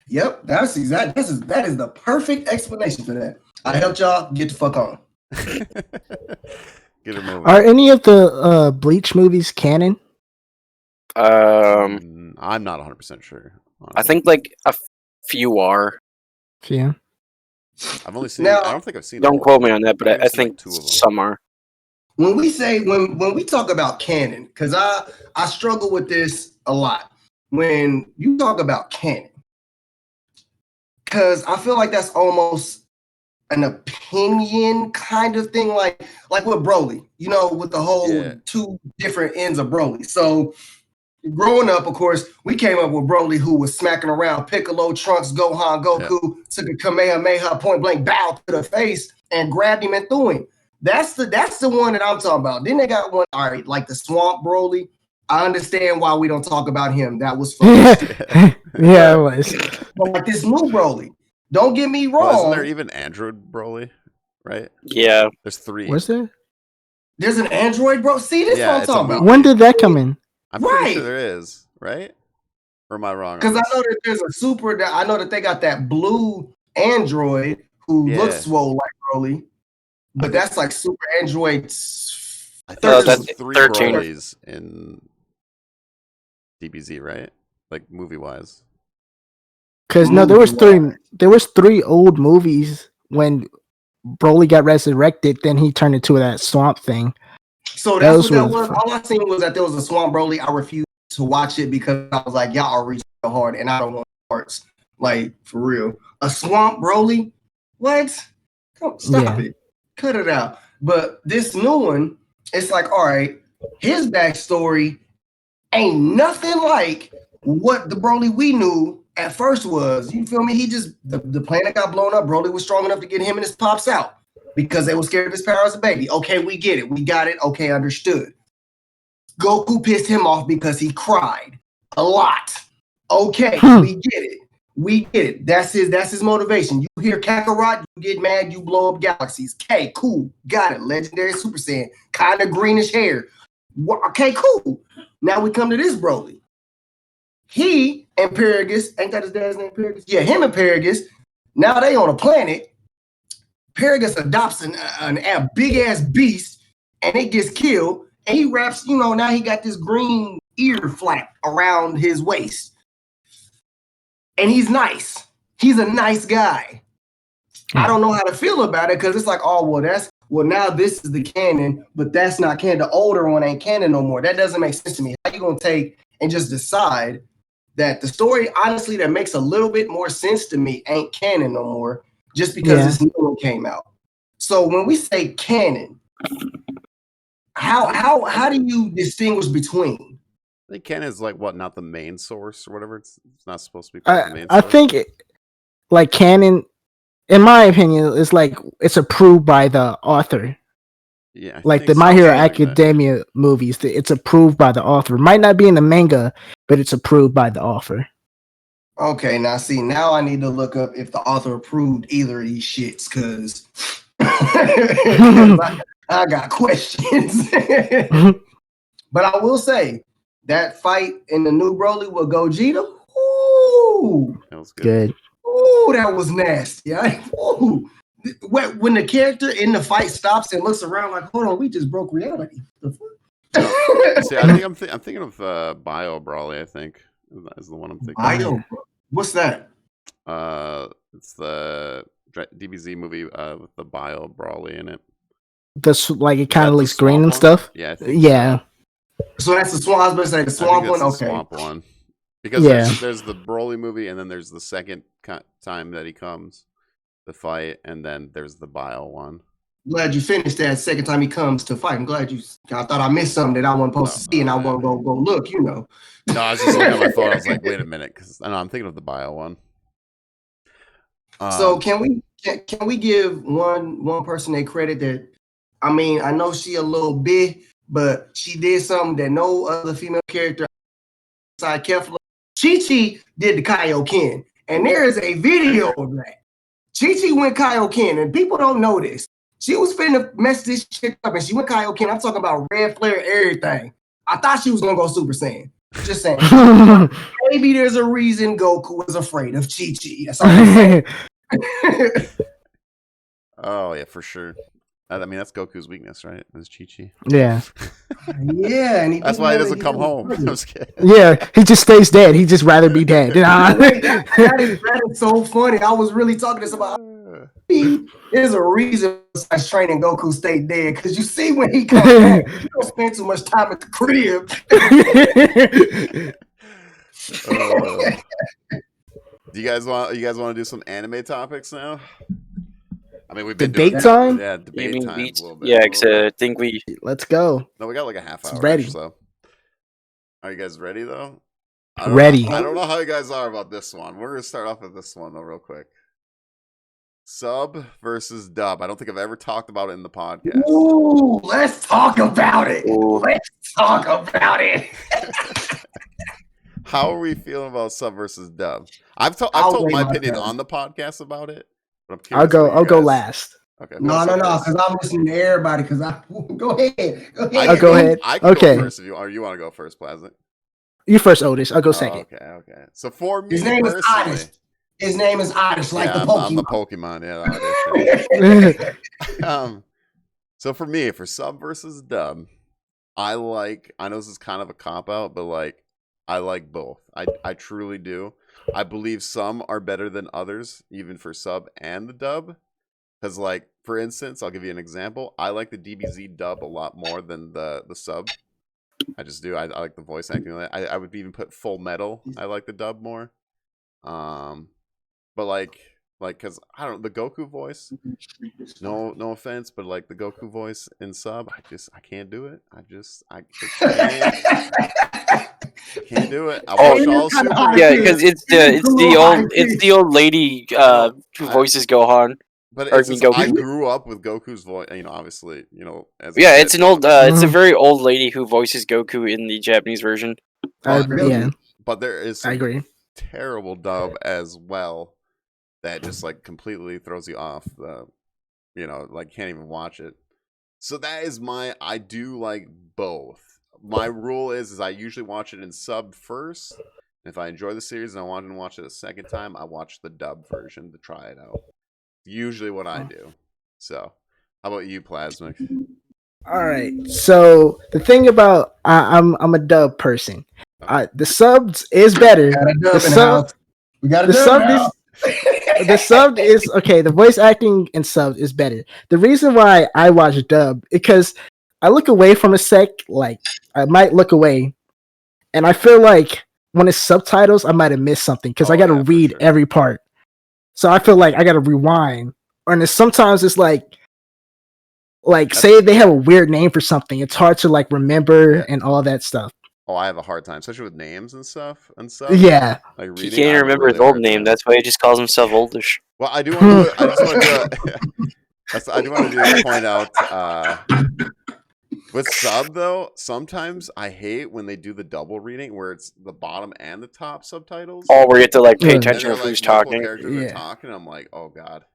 Yep, that is the perfect explanation for that. I helped y'all get the fuck on. Get a movie. Are any of the Bleach movies canon? I'm not 100% sure. Honestly. I think like a few are. Yeah. I've only seen. I don't think I've seen. Don't quote me on that, but I think like 2 of them. some are. When we say when we talk about canon, because I struggle with this a lot. When you talk about canon, because I feel like that's almost an opinion kind of thing, like with Broly, with the whole 2 different ends of Broly. So growing up, of course, we came up with Broly, who was smacking around Piccolo, Trunks, Gohan, Goku, took a Kamehameha point blank bow to the face and grabbed him and threw him. That's the one that I'm talking about. Then they got one, all right, like the Swamp Broly. I understand why we don't talk about him. That was fun. Yeah, it was. But like this new Broly, don't get me wrong. Isn't there even Android Broly? Right? Yeah. There's 3. Was there? There's an Android Bro. See, this is what I'm talking about. When did that come in? I'm pretty sure there is, right? Or am I wrong? Because I know that there's a super. I know that they got that blue Android who looks swole like Broly, but that's like Super Android. I think there's 3 13. Brolys in DBZ, right? Like movie wise. Because no, there was 3. There was 3 old movies when Broly got resurrected. Then he turned into that swamp thing. So that's what that was. All I seen was that there was a Swamp Broly. I refused to watch it because I was like, y'all are reaching so hard, and I don't want parts. Like, for real. A Swamp Broly? What? Stop it. Cut it out. But this new one, it's like, all right, his backstory ain't nothing like what the Broly we knew at first was. You feel me? He just, the planet got blown up. Broly was strong enough to get him and his pops out because they were scared of his power as a baby. Okay, we get it. We got it. Okay, understood. Goku pissed him off because he cried a lot. Okay, we get it. We get it. That's his motivation. You hear Kakarot, you get mad, you blow up galaxies. Okay, cool. Got it. Legendary Super Saiyan. Kind of greenish hair. Okay, cool. Now we come to this Broly. He and Paragus, ain't that his dad's name, Paragus? Yeah, him and Paragus, now they on a planet. Paragus adopts a big-ass beast, and it gets killed, and he wraps, now he got this green ear flap around his waist. And he's nice. He's a nice guy. I don't know how to feel about it, because it's like, now this is the canon, but that's not canon. The older one ain't canon no more. That doesn't make sense to me. How you gonna take and just decide that the story, honestly, that makes a little bit more sense to me ain't canon no more, just because this new one came out? So when we say canon, how do you distinguish between? I think canon is like what, not the main source or whatever. It's not supposed to be the main source. I think like canon, in my opinion, is like it's approved by the author. Yeah, Like the My Hero Academia movies, it's approved by the author. Might not be in the manga, but it's approved by the author. Okay, now I need to look up if the author approved either of these shits, because I got questions. But I will say that fight in the new Broly with Gogeta, ooh, that was good. Ooh, that was nasty. Ooh. When the character in the fight stops and looks around like, hold on, we just broke reality. The fuck? See, I think I'm thinking of Bio Brawly. I think is the one I'm thinking. Bio, what's that? It's the DBZ movie with the Bio Brawly in it. Like it kind of looks green and stuff. Yeah, I think yeah. So that's the swamp. I was going to say the swamp one. Okay, swamp one. Because there's the Broly movie, and then there's the second time that he comes, the fight, and then there's the Bio one. Glad you finished that second time he comes to fight. I'm glad you. I thought I missed something that I wasn't supposed to see, and I want to go look. You know. No, I was just looking at my phone. I was like, wait a minute, because I'm thinking of the Bio one. So can we give one person a credit that? I mean, I know she a little bit, but she did something that no other female character outside Kefla. Chi-Chi did the Kaioken, and there is a video of that. Chi-Chi went Kaioken, and people don't know this. She was finna mess this chick up, and she went Kaioken. I'm talking about red flare, everything. I thought she was gonna go Super Saiyan. Just saying. Maybe there's a reason Goku was afraid of Chi-Chi. That's all I'm saying. Oh yeah, for sure. I mean, that's Goku's weakness, right? Is Chi-Chi. Yeah. Yeah, and that's why he doesn't come home. I'm just kidding. Yeah, he just stays dead. He'd just rather be dead. that is so funny. I was really talking this about. There's a reason I training Goku stay dead, because you see when he comes back, you don't spend too much time at the crib. Do you guys want to do some anime topics now? I mean, we've been debate time. Yeah, debate time. Yeah, because I think we. Let's go. No, we got like a half hour. Ready? So, are you guys ready though? Ready. I don't know how you guys are about this one. We're gonna start off with this one though, real quick. Sub versus dub. I don't think I've ever talked about it in the podcast. Ooh, let's talk about it. Let's talk about it. How are we feeling about sub versus dub? I've told my opinion on the podcast about it. But I'll go last. Okay. No, because I'm listening to everybody. Because go ahead. I'll go ahead. I can go first if you want to go first, Plasmic. You first, Otis. I'll go second. Okay. So for me, his name is Oddish. His name is Oddish, like the Pokemon. I'm the Pokemon. Yeah. So for me, for sub versus dub, I know this is kind of a cop out, but like I like both. I truly do. I believe some are better than others, even for sub and the dub. Because, like, for instance, I'll give you an example. I like the DBZ dub a lot more than the sub. I just do. I like the voice acting. I would even put Full Metal. I like the dub more. But like, because I don't the Goku voice. No offense, but like the Goku voice in sub, I can't do it. I can't do it. Yeah, because it's the old lady who voices Gohan. But I grew up with Goku's voice. Obviously, it's an old. It's a very old lady who voices Goku in the Japanese version. Yeah, but there is some I agree. Terrible dub as well that just like completely throws you off. Like can't even watch it. So that is I do like both. My rule is I usually watch it in sub first. If I enjoy the series and I want to watch it a second time, I watch the dub version to try it out. Usually what I do. So how about you, Plasmic? All right. So the thing about I'm a dub person. The subs is better. The sub is okay. The voice acting and sub is better. The reason why I watch dub because I look away from a sec. Like I might look away, and I feel like when it's subtitles, I might have missed something because I got to read every part. So I feel like I got to rewind. And sometimes it's like say they have a weird name for something. It's hard to like remember and all that stuff. Oh, I have a hard time, especially with names and stuff. Yeah. Like reading, he can't even remember his old name. That's why he just calls himself Oldish. Well, I do want to do it. I just want to do it. I do want to point out with sub though. Sometimes I hate when they do the double reading where it's the bottom and the top subtitles. Oh, where you have to like pay Yeah. attention And to they're, who's like, multiple talking. characters Yeah. are talking. I'm like, oh god,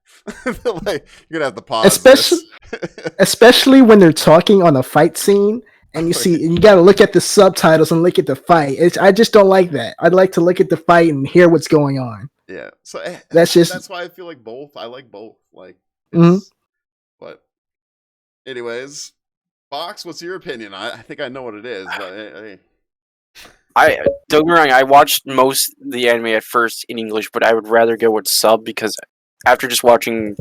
like, you're gonna have to pause Especially- this. Especially when they're talking on a fight scene, and you see, and you got to look at the subtitles and look at the fight. I just don't like that. I'd like to look at the fight and hear what's going on. Yeah, so That's why I feel like both. I like both. Like, Mhm. but anyways, Fox, what's your opinion? I think I know what it is, but hey. Don't get me wrong, I watched most of the anime at first in English, but I would rather go with sub because after just watching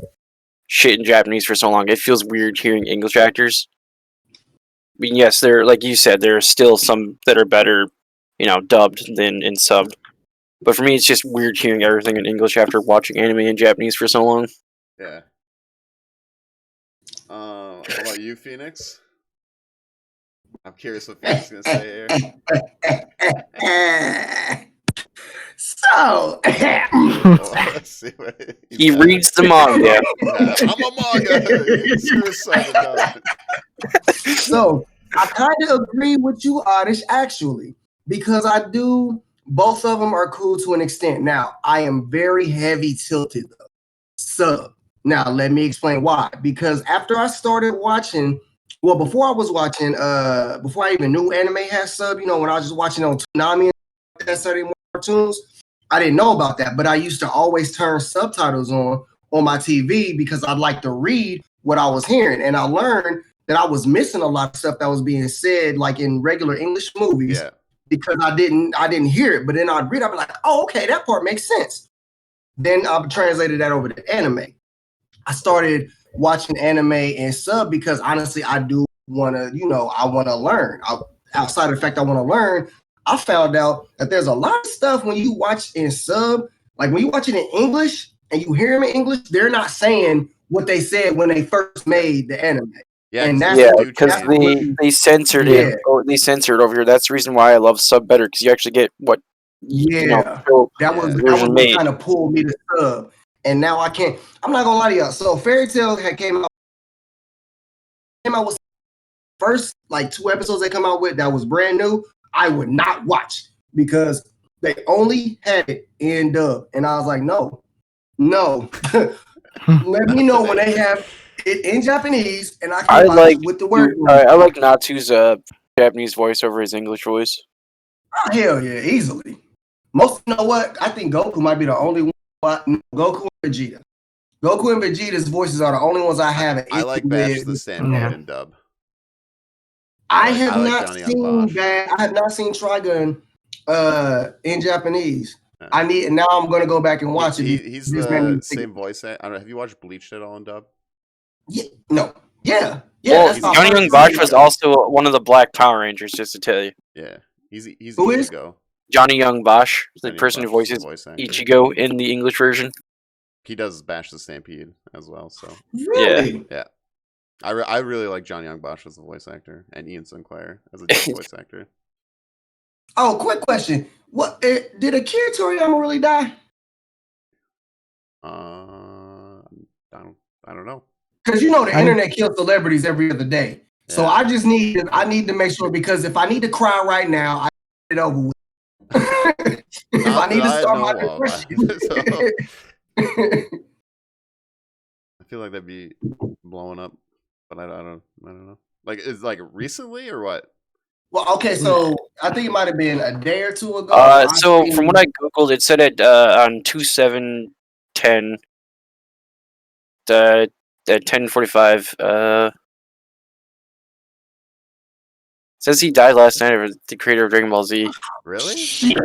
shit in Japanese for so long, it feels weird hearing English actors. I mean, yes, there, like you said, there are still some that are better, dubbed than in subbed. But for me, it's just weird hearing everything in English after watching anime in Japanese for so long. Yeah. How about you, Phoenix? I'm curious what Phoenix is gonna say here. So, He reads the manga. I'm a manga. Screw sub and dub. so I kind of agree with you, Oddish, actually, because I do. Both of them are cool to an extent. Now, I am very heavy tilted though. Sub. Now, let me explain why. Because after I started watching, well, before I even knew anime had sub, when I was just watching on Toonami and that Saturday morning cartoons, I didn't know about that. But I used to always turn subtitles on my TV because I'd like to read what I was hearing. And I learned that I was missing a lot of stuff that was being said, like in regular English movies. Yeah. Because I didn't hear it, but then I'd read. I'd be like, "Oh, okay, that part makes sense." Then I translated that over to anime. I started watching anime and sub because honestly, I do want to, I want to learn. Outside of the fact I want to learn, I found out that there's a lot of stuff when you watch in sub, like when you watch it in English and you hear them in English, they're not saying what they said when they first made the anime. Yeah, And that's Yeah, what- because that's what- they censored Yeah. it. Oh, they censored it over here. That's the reason why I love sub better because you actually get what. So that was version what made. kind of pulled me to sub. And now I can't. I'm not gonna lie to y'all. So Fairy Tail came out with first like 2 episodes they come out with that was brand new. I would not watch because they only had it in dub, and I was like, no. Let me know when they have it in Japanese, and I can watch with the word. I like Natsu's Japanese voice over his English voice. Oh, hell yeah, easily. You know what? I think Goku might be the only one. Goku and Vegeta. Goku and Vegeta's voices are the only ones I have. I like Bash the Stampede in dub. I have like not Johnny seen Bosch. that. I have not seen Trigun in Japanese. Now I'm gonna go back and watch it. He's the same voice. I don't know. Have you watched Bleach at all in dub? Yeah. No. Yeah. Well, Johnny Young Bosch was also one of the Black Power Rangers, just to tell you. Yeah. He's Who is? Ichigo. Johnny Young Bosch, the Johnny person who Bosch is the voices voice actor. Ichigo in the English version. He does Bash the Stampede as well. So Really? yeah. I really like Johnny Young Bosch as a voice actor and Ian Sinclair as a voice actor. Oh, quick question. What did Akira Toriyama really die? I don't know. Because the internet kills celebrities every other day. Yeah. So I need to make sure, because if I need to cry right now, I get it over with. If I need to start my depression. I feel like that'd be blowing up, but I don't know. Like, is like recently or what? Well, okay, so I think it might have been a day or two ago. So from what I googled, it said it on 2/7/10, at 10:45. Says he died last night. The creator of Dragon Ball Z. Really? Shit.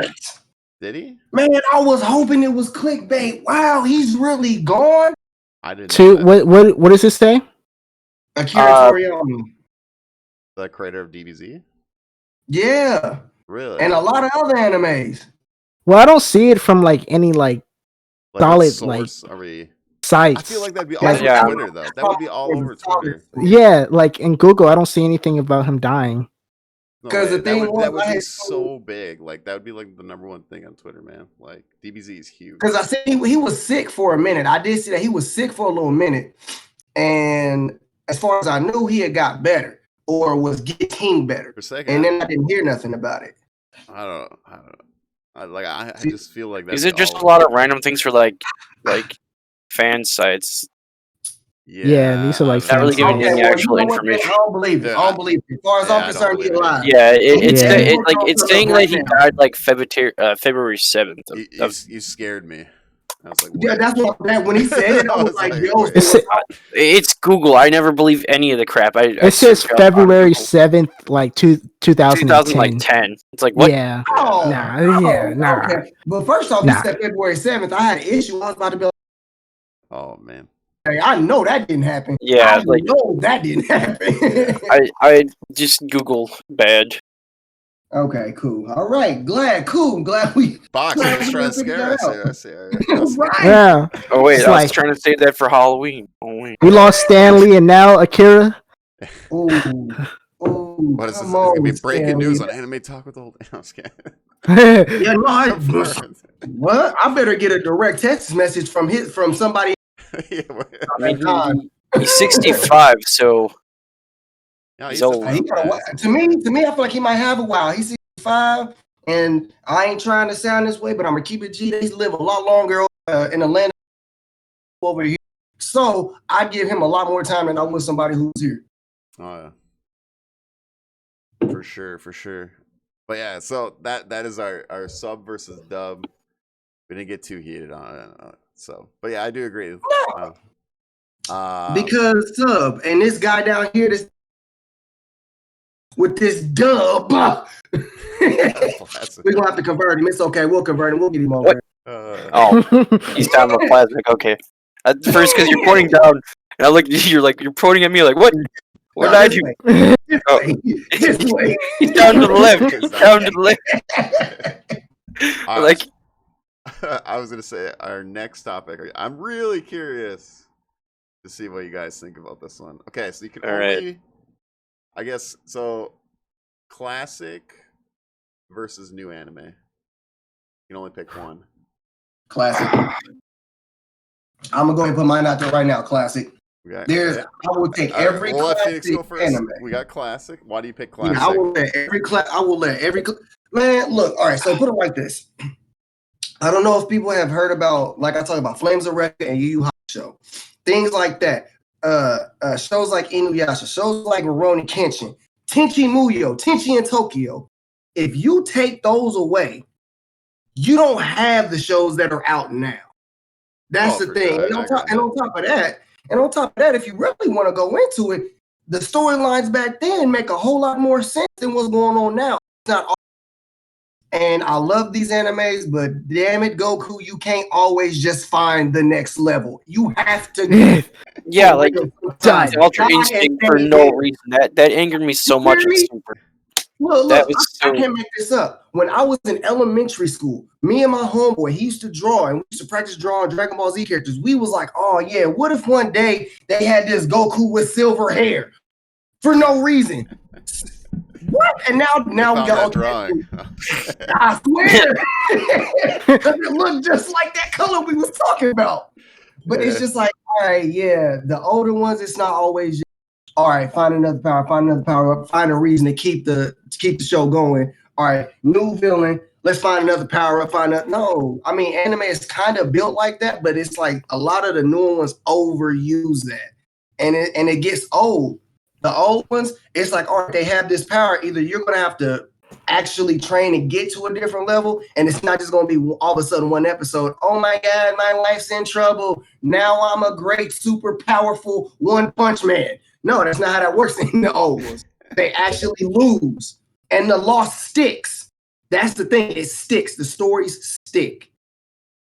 Did he? Man, I was hoping it was clickbait. Wow, he's really gone. I didn't. What does it say? Akira Toriyama. The creator of DBZ? Yeah. Really? And a lot of other animes. Well, I don't see it from like any like solid source are we? sites. I feel like that'd be all over Twitter though. That would be all over Twitter. Yeah, like in Google, I don't see anything about him dying. Because the thing that would be so big. Like that would be like the #1 thing on Twitter, man. Like DBZ is huge. Because I said he was sick for a minute. I did see that he was sick for a little minute, and as far as I knew, he had got better or was getting better. For a second, And then I didn't hear nothing about it. I don't know. I just feel like that's Is it just a lot of random things for like fan sites? Yeah, these are like Not really giving any actual you know what, man? information. I don't believe it. I don't believe it. As far as I'm concerned, he's alive. Yeah, it's Yeah. it's saying that he died like February 7th. You scared me. I was like, Yeah, that's what when he said it, I was like, yo, it's Google. I never believe any of the crap. It says February 7th, like 2010. It's like, what? Yeah. Oh, Nah. Okay. But first off, you said February 7th. I had an issue. I was about to be like, oh man. Hey, I know that didn't happen. Yeah, I know that didn't happen. I just Google bad. Okay, cool. All right, glad we. Box, I was trying to scare us. Right. Yeah. Oh wait, It's I was like- trying to say that for Halloween. Oh wait. We lost Stanley and now Akira. Ooh. What is this? It's gonna be breaking news on Anime Talk with Old. I'm scared. Yeah, no, what? I better get a direct text message from somebody. Yeah, I mean, he's 65, so no, he's old. To me, I feel like he might have a while. He's 65, and I ain't trying to sound this way, but I'm gonna keep it G. They live a lot longer in Atlanta over here, so I'd give him a lot more time than I would somebody who's here. Oh yeah, for sure. But yeah, so that is our sub versus dub. We didn't get too heated on it, so. But yeah, I do agree. Because sub and this guy down here, with this dub, we're gonna have to convert him. It's okay, we'll convert him. We'll get him over. He's down with plasmic. Okay. At first, because you're pointing down, and I look, you're pointing at me like, what? What did I do? This way. He's down to the left. Down to the left. Like, I was gonna say our next topic. I'm really curious to see what you guys think about this one. Okay, so you can only, I guess, so classic versus new anime. You can only pick one. Classic. I'm gonna go ahead and put mine out there right now. Classic. I will take every classic anime. We got classic. Why do you pick classic? Yeah, I will let every man look. All right, so put it like this. I don't know if people have heard about, like I talked about, Flames of Record and Yu Yu Hakusho, things like that. Shows like Inuyasha, shows like Rurouni Kenshin, Tenchi Muyo, Tenchi in Tokyo. If you take those away, you don't have the shows that are out now. That's the thing. And on top of that, if you really want to go into it, the storylines back then make a whole lot more sense than what's going on now. It's not all. And I love these animes, but damn it, Goku, you can't always just find the next level. You have to. Yeah, like Ultra Instinct for no reason. That angered me so much. Look, I can't make this up. When I was in elementary school, me and my homeboy, he used to draw, and we used to practice drawing Dragon Ball Z characters. We was like, oh yeah, what if one day they had this Goku with silver hair for no reason? What? And now we got drawing. I swear, it looked just like that color we was talking about. But it's just like, all right, yeah, the older ones, it's not always just, all right, find another power up, find a reason to keep the show going. All right, new villain, let's find another power up, no. I mean, anime is kind of built like that, but it's like a lot of the newer ones overuse that. And it gets old. The old ones, it's like, all right, they have this power. Either you're gonna have to actually train and get to a different level, and it's not just gonna be all of a sudden one episode. Oh my God, my life's in trouble. Now I'm a great, super powerful One Punch Man. No, that's not how that works in the old ones. They actually lose, and the loss sticks. That's the thing; it sticks. The stories stick.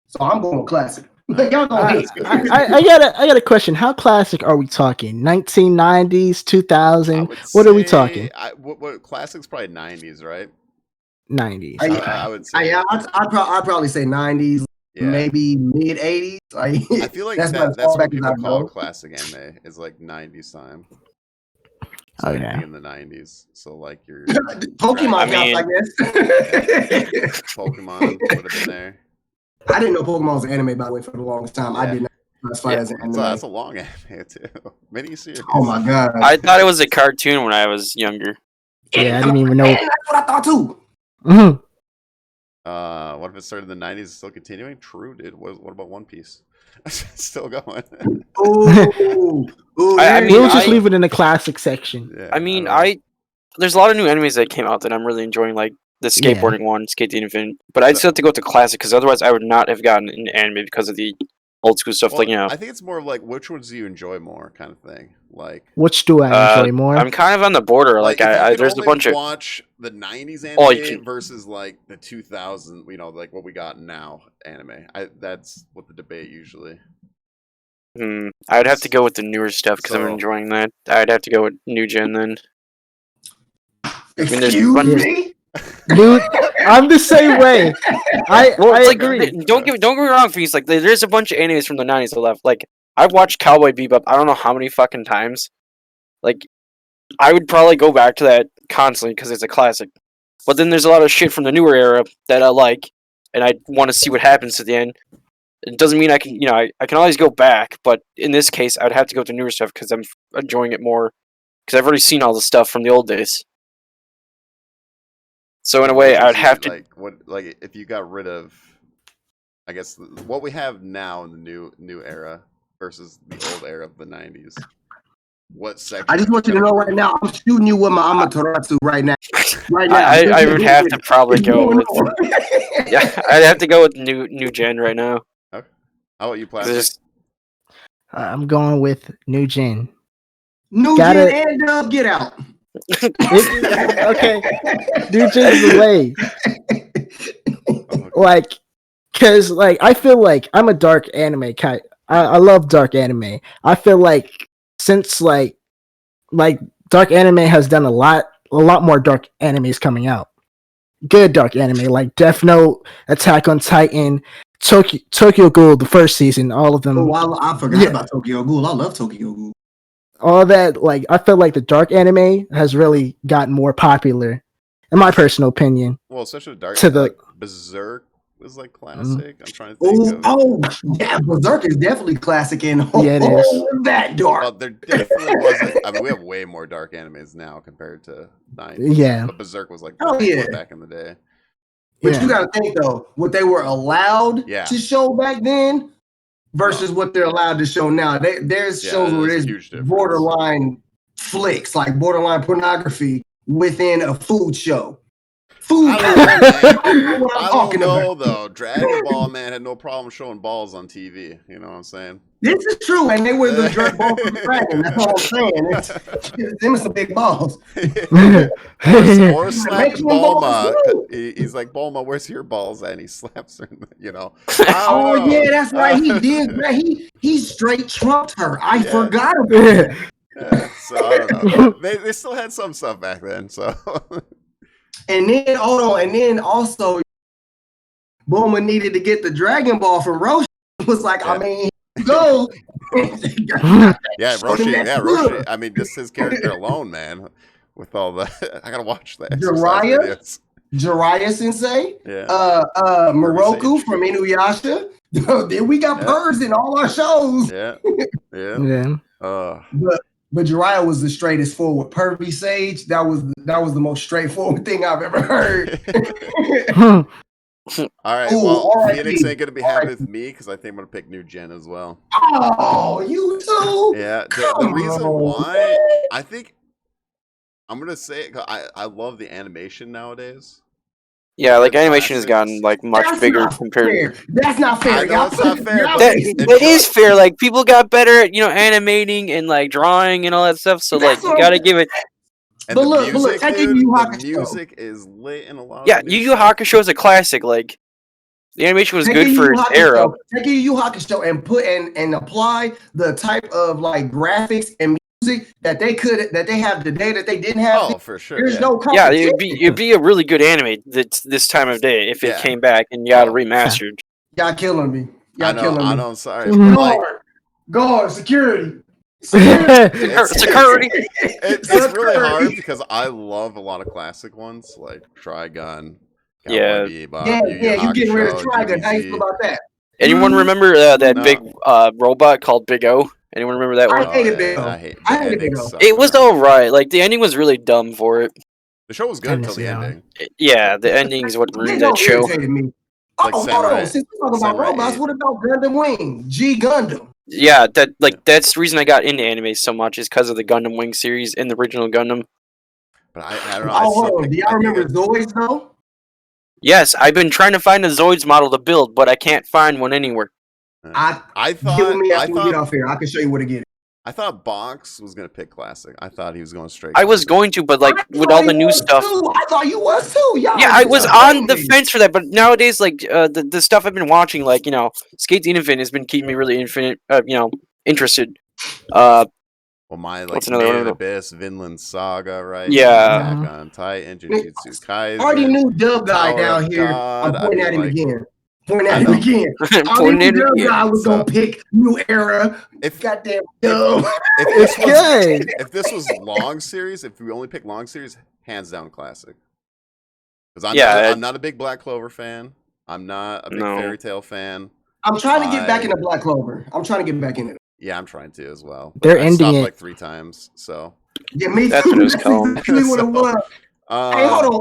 So I'm going classic. Y'all gonna hate. I got a question. How classic are we talking? 1990s, 2000? What are we talking? What classic's probably 90s, right? 90s. I would say. I'd probably say 90s, maybe mid 80s. I feel like that's what people call classic anime is like 90s time. So okay. In the 90s, so like your Pokemon counts, I guess. Pokemon would have been there. I didn't know Pokemon was an anime, by the way, for the longest time. Yeah. I did not. classify Yeah. as an anime. That's a long anime too. Mini series. Oh my god! I thought it was a cartoon when I was younger. Yeah, I didn't even know. And that's what I thought too. Mhm. What if it started in the 90s? Still continuing? True, dude. What about One Piece? Still going. Ooh, ooh. I mean, We'll just leave it in the classic section. Yeah, I mean, don't know. there's a lot of new animes that came out that I'm really enjoying, like the Yeah. skateboarding one, Skate the Infinite. But I'd still have to go with the classic because otherwise I would not have gotten into anime because of the old school stuff. Well, Like I think it's more of like which ones do you enjoy more, kind of thing. Like, Which do I enjoy more? I'm kind of on the border. Like, if you could there's a only bunch of watch the '90s anime Oh, you can- versus like the 2000, like what we got now anime. That's what the debate usually. I'd have to go with the newer stuff because I'm So- enjoying that. I'd have to go with new gen then. there's a Excuse bunch- me. Dude, I'm the same way. I It's like, agree. don't get me wrong, Feast. Like, there's a bunch of animes from the '90s that left. Like, I've watched Cowboy Bebop. I don't know how many fucking times. Like, I would probably go back to that constantly because it's a classic. But then there's a lot of shit from the newer era that I like, and I want to see what happens at the end. It doesn't mean I can, I can always go back. But in this case, I'd have to go to newer stuff because I'm enjoying it more. Because I've already seen all the stuff from the old days. So in a way, Which I'd is have to. like if you got rid of, I guess what we have now in the new era versus the old era of the '90s. What section? I just want you to know right now, I'm shooting you with my Amaterasu right now. Right now. I would have to probably go with. Yeah, I'd have to go with new gen right now. Okay. How about you, 'Cause Plastic? it's- I'm going with new gen. New Gotta- Gen and Dub, get out. Okay, new gen's the way. Like, cause like I feel like I'm a dark anime kind. I love dark anime. I feel like since like dark anime has done a lot more dark animes coming out. Good dark anime like Death Note, Attack on Titan, Tokyo Ghoul, the first season, all of them. Oh, I forgot about Tokyo Ghoul. I love Tokyo Ghoul. All that, like, I feel like the dark anime has really gotten more popular, in my personal opinion. Well, especially dark. To the- like Berserk was like classic. I'm trying to think Oh, of. yeah, Berserk is definitely classic and Yeah, it is. that dark. Well, there definitely wasn't. I mean, we have way more dark animes now compared to '90s. Yeah. But Berserk was like Oh, the big yeah. one back in the day. But Yeah. you got to think though, what they were allowed Yeah. to show back then versus what they're allowed to show now. There's Yeah, shows where there's a there's huge difference. borderline flicks, like borderline pornography within a food show. Food. I don't know, man. What I'm I talking don't know about. though. Dragon Ball man had no problem showing balls on TV. You know what I'm saying? This is true, and they were the jerk balls of the dragon. That's all I'm saying. Them are some big balls. or slapping Make your balls Bulma. blue. He's like, Bulma, where's your balls? And he slaps her. Oh yeah, that's right. He did. He straight trumped her. I Yeah. forgot about that. Yeah, so I don't know. They still had some stuff back then. So And then hold on, and then also, Bulma needed to get the Dragon Ball from Roshi. Was like, Yeah. I mean, go. yeah, Show them Roshi. that Yeah, good. Roshi. I mean, just his character alone, man. With all the, I gotta watch the Jiraiya? exercise videos. Jiraiya Sensei, Yeah. Moroku Sage. from Inuyasha. Then we got Yeah. Purrs in all our shows. Yeah. Yeah. Yeah. But Jiraiya was the straightest forward. Pervy Sage, that was the most straightforward thing I've ever heard. All right. Ooh, Well, R.I.P. Phoenix ain't gonna be happy R.I.P. with me because I think I'm gonna pick New Gen as well. Oh, you too? Yeah. The Come reason on, why man. I think I'm gonna say it, 'cause I love the animation nowadays. Yeah, like The animation has gotten classics. like much That's bigger not compared. fair. That's not fair. I know Y'all it's not put- fair, y'all- but That is fair. Like people got better at animating and like drawing and all that stuff. So like That's you what gotta I'm- give it. And But the look, music, take dude, Yu Yu the Hakusho. music is lit in a lot Yeah, of the Yu new Yu stuff. Hakusho is a classic. Like the animation was Take good Yu for Yu its Hakusho, era. Take Yu Yu Hakusho and put and apply the type of like graphics and music that they have today that they didn't have. Oh, for sure. There's Yeah. no Yeah, competition. it'd be a really good anime this time of day if it Yeah. came back and got Oh. remastered. Y'all killing me. Y'all I know. killing me. I know. I'm sorry. Mhm. Like, Guard, security. Security. it's really hard because I love a lot of classic ones like Trigun, Yeah. Cowboy Bebop, Yeah, Yu Yu yeah, you getting rid of Hakusho, Trigon. How you DBZ. feel about that? Anyone remember that big robot called Big O? Anyone remember that one? I hated Big O. I hate I the hated ending. Big O. Sucked It was on it. alright. Like the ending was really dumb for it. The show was good until the Yeah. ending. Yeah, the ending is what ruined Big O that show. irritated me. Like Hold Samurai- on. Since we're talking about Samurai robots, 8. what about Gundam Wing? G Gundam. Yeah, that's the reason I got into anime so much is because of the Gundam Wing series and the original Gundam. But I don't know. Oh, hold on. Do y'all remember Zoids though? Yes, I've been trying to find a Zoids model to build, but I can't find one anywhere. I Give thought me I after we get thought off here. I can show you where to get it. I thought Box was gonna pick classic. I thought he was going straight. I was classic. going to, but like I with thought all the you new was stuff. too. I thought you was too. Y'all Yeah, I was on the me. fence for that, but nowadays, like the stuff I've been watching, like Skate the Infinite has been keeping me really interested. Well, my like What's another Made one? in Abyss, Vinland Saga, right? Yeah. Attack on Titan, Jujutsu Kaisen. Already knew Dub Guy Tower down of here. God. I'm I pointing mean, at him like, again. Pointing I at him know. again. I Pointing knew at it Dub again. Guy was So- gonna pick New Era. If Goddamn Dub. if It's this was good. if this was long series, if we only pick long series, hands down classic. Because I'm not a big Black Clover fan. I'm not a big No. Fairy Tail fan. I'm trying to get back into Black Clover. I'm trying to get back in it. Yeah, I'm trying to as well. But They're I ending stopped it. like 3 times. So Yeah, me That's too. what it was That's called. exactly what it was. Hey, hold um, on,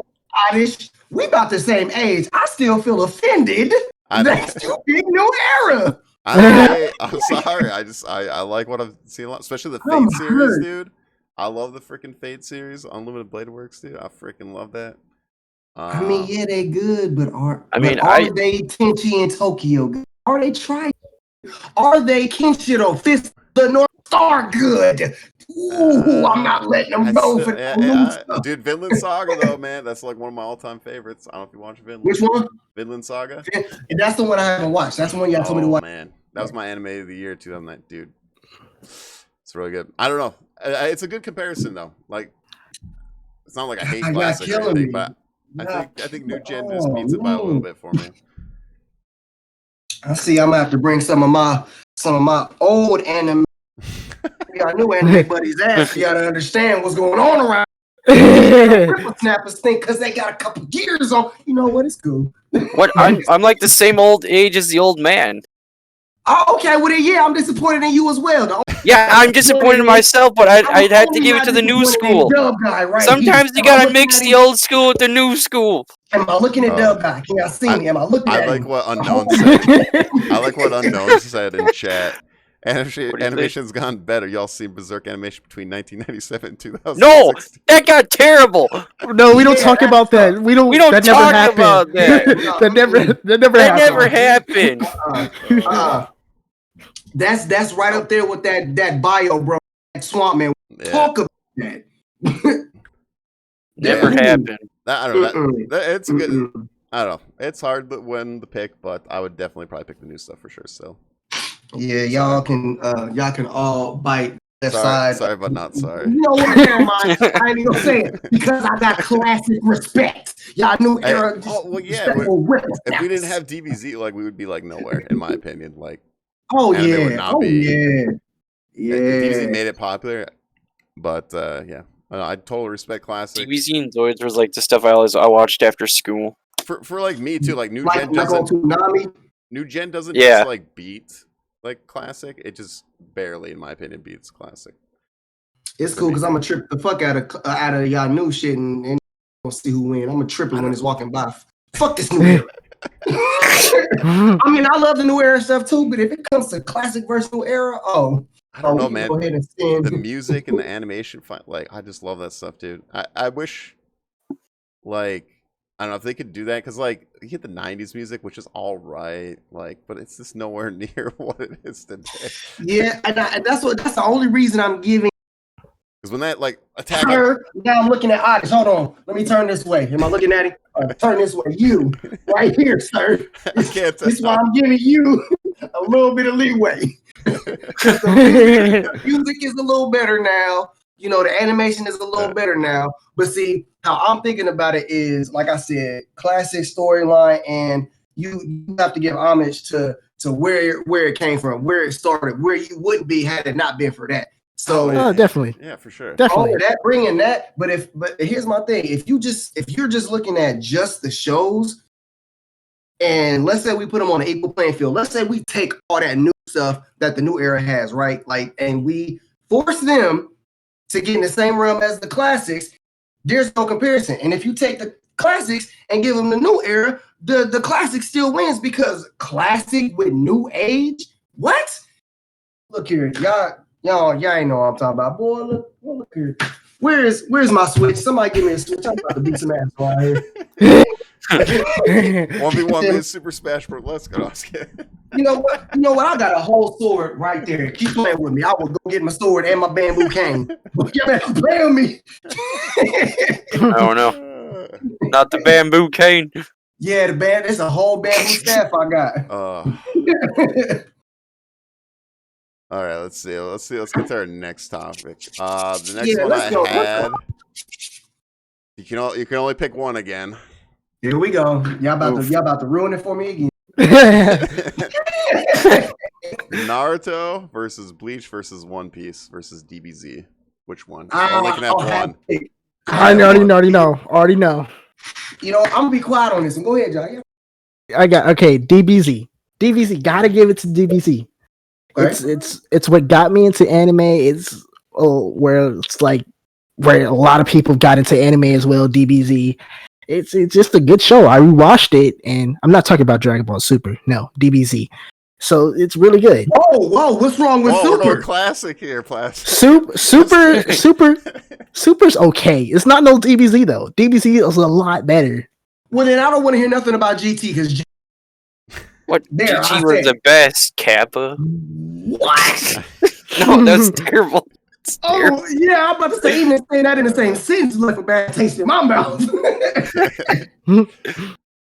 Oddish. We about the same age. I still feel offended I know. that you pick New Era. I'm sorry. I like what I've seen a lot, especially the Fate I'm series, hurt. dude. I love the freaking Fate series, Unlimited Blade Works, dude. I freaking love that. I mean, yeah, they good, but are they Tenchi and Tokyo good? Are they trying? Are they Kenshiro Fist the North Star good? Ooh, I'm not letting them go for the new stuff. Dude, Vinland Saga though, man, that's like one of my all-time favorites. I don't know if you watch Vinland. Which one? Vinland Saga. That's the one I haven't watched. That's the one y'all told me to watch. Man, that was my anime of the year, 2009, dude. It's really good. I don't know. It's a good comparison though. Like, it's not like I hate classic or anything, but I think New Gen just beats it by a little bit for me. I see. I'm gonna have to bring some of my old anime. Y'all new anime buddies ass. You gotta understand what's going on around. Whippersnappers think because they got a couple gears on. You know what? It's cool. What I'm like the same old age as the old man. Oh, okay. Well, then, yeah, I'm disappointed in you as well. Yeah, I'm disappointed in myself, but I'd have to give it to the new school. Sometimes you gotta mix the old school with the new school. Am I looking at Dub Guy? Can y'all see me? Am I looking at I like him? what Unknown said. I like what Unknown said in chat. Animation's gone better. Y'all seen Berserk animation between 1997 and 2016? No, that got terrible. No, we don't talk about that. We don't That talk never about that. that never happened. That's right up there with that bio, bro. That Swamp Man. Yeah. Talk about that. Never happened. I don't know. It's a good. I don't know. It's hard when to pick, but I would definitely probably pick the new stuff for sure. Still. Yeah, y'all can all bite left side. Sorry, but not sorry. You know what? Never mind. I ain't even gonna say it because I got classic respect. Y'all new era. Well, yeah. If we didn't have DBZ, like we would be like nowhere, in my opinion. Like, anime would not be. Yeah. DBZ made it popular, but yeah, I totally respect classic. DBZ and Zoids was like the stuff I watched after school. For like me too. Like New Gen doesn't Yeah. just like beat like classic. It just barely, in my opinion, beats classic. It's cool because I'm gonna trip the fuck out of y'all new shit and gonna see who win. I'm gonna trip it when it's walking by. Fuck this new era. I mean, I love the new era stuff too, but if it comes to classic versus new era, I don't know, man. Go ahead and send. The music and the animation, like I just love that stuff, dude. I wish, like, I don't know if they could do that because, like, you get the '90s music, which is all right, like, but it's just nowhere near what it is today. Yeah, and that's the only reason I'm giving. Because when that like attack, now I'm looking at Otis. Hold on, let me turn this way. Am I looking at him? Turn this way. You right here, sir. I can't tell. This is why I'm giving you a little bit of leeway. The music is a little better now. You know, the animation is a little better now. But see, how I'm thinking about it is, like I said, classic storyline, and you have to give homage to where it came from, where it started, where you wouldn't be had it not been for that. So definitely. Yeah, for sure. Definitely. Bringing that, but here's my thing: if you're just looking at just the shows, and let's say we put them on an equal playing field. Let's say we take all that new stuff that the new era has, right? Like, and we force them to get in the same realm as the classics. There's no comparison. And if you take the classics and give them the new era, the classic still wins because classic with new age. What? Look here, y'all ain't know what I'm talking about. Boy, look here. Where's my switch? Somebody give me a switch. I'm about to beat some ass right here. 1v1 being Super Smash Bros. Let's go. You know what? I got a whole sword right there. Keep playing with me. I will go get my sword and my bamboo cane. You better play with me. Oh no, not the bamboo cane. Yeah, it's a whole bamboo staff I got. All right, let's see. Let's get to our next topic. The next one I had. You can only pick one again. Here we go. Y'all about to ruin it for me again. Naruto versus Bleach versus One Piece versus DBZ. Which one? Only can have one. I already know. You know, I'm gonna be quiet on this one. Go ahead, John. DBZ. DBZ. Gotta give it to DBZ. Okay. It's what got me into anime. It's where a lot of people got into anime as well. DBZ. It's just a good show. I rewatched it, and I'm not talking about Dragon Ball Super. No, DBZ. So it's really good. Whoa! What's wrong with Super? We're classic here, plastic. Super's okay. It's not no DBZ though. DBZ is a lot better. Well, then I don't want to hear nothing about GT because GT were the best, Kappa. What? No, that's terrible. Oh yeah, I'm about to say even saying that in the same sentence left a bad taste in my mouth.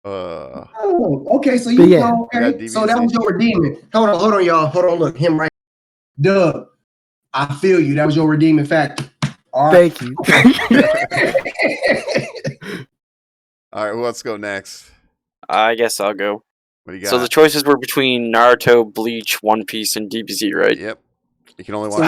Okay, so you know, okay. So that was your redeeming. Hold on, y'all. Hold on, look, him right. Dub, I feel you. That was your redeeming factor. All right. Thank you. All right, well, let's go next. I guess I'll go. What do you got? So the choices were between Naruto, Bleach, One Piece, and DBZ, right? Yep. You can only watch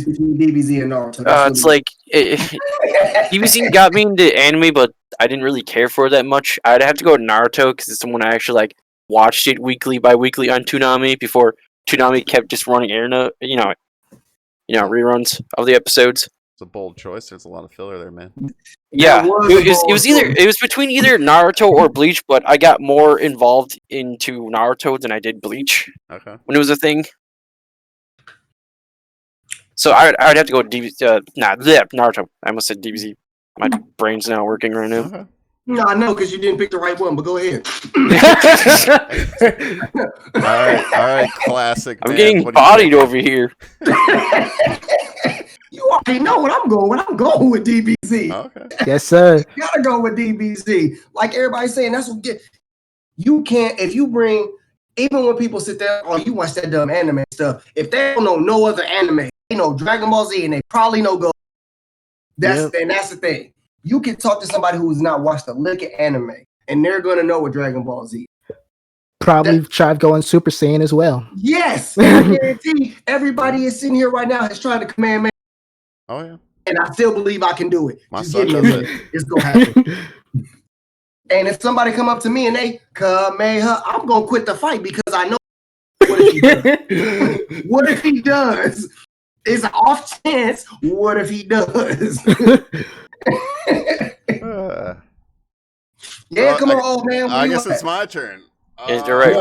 between DBZ and Naruto. It's like DBZ got me into anime, but I didn't really care for it that much. I'd have to go with Naruto because it's the one I actually watched it weekly by weekly on Toonami before Toonami kept just running reruns of the episodes. It's a bold choice. There's a lot of filler there, man. Yeah, it was between either Naruto or Bleach, but I got more involved into Naruto than I did Bleach. Okay. When it was a thing. So I would have to go with Naruto. I almost said DBZ. My brain's not working right now. Okay. No, I know because you didn't pick the right one, but go ahead. All right, classic. I'm getting bodied over here. You already know what I'm going with. I'm going with DBZ. Okay. Yes, sir. You gotta go with DBZ. Like everybody's saying, that's what you can't, if you bring, even when people sit there, you watch that dumb anime stuff, if they don't know no other anime, they know Dragon Ball Z and they probably know Go. And that's the thing. You can talk to somebody who's not watched a lick of anime, and they're gonna know what Dragon Ball Z is. Probably tried going Super Saiyan as well. Yes, I guarantee everybody is sitting here right now has tried to command me. Oh yeah, and I still believe I can do it. My Just son give me does a minute. It's gonna happen. And if somebody come up to me and they Kamehameha, I'm gonna quit the fight because I know what if he does. What if he does? It's an off chance. What if he does? Yeah, come on, old man. I guess it's my turn. You're right.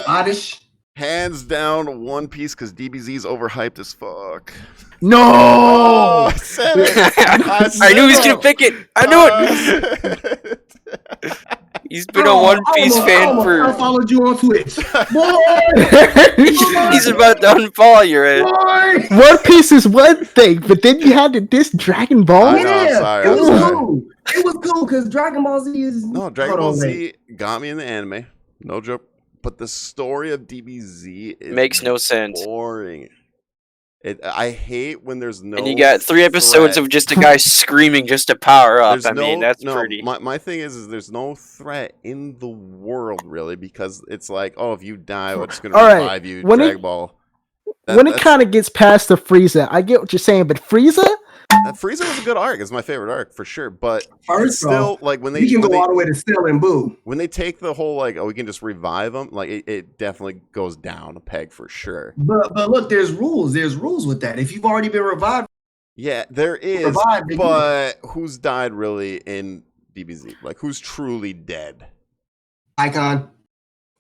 Oddish. Hands down, One Piece because DBZ's overhyped as fuck. No! Oh, I said it. I knew he was gonna pick it. I knew it. He's been a One Piece fan for. I followed you on Twitch. Boy! He's about to unfollow your head. One Piece is one thing, but then you had to diss Dragon Ball. Sorry, it was cool. It was cool because Dragon Ball Z is. No, Dragon Ball Z got me in the anime. No joke. But the story of DBZ makes no sense. Boring. I hate when there's no. And you got 3 episodes of just a guy screaming just to power up. That's pretty. My thing is there's no threat in the world really because it's like, oh, if you die, we're just gonna revive you. Dragon Ball. When it kind of gets past the Frieza, I get what you're saying, but Frieza, Frieza was a good arc. It's my favorite arc for sure. But First still, off, like when we can go all the way to Cell and Boo. when they take the whole like, oh, we can just revive them. Like it definitely goes down a peg for sure. But look, there's rules. There's rules with that. If you've already been revived, Yeah, there is. revived, then But who's died really in DBZ? Like who's truly dead? Icon,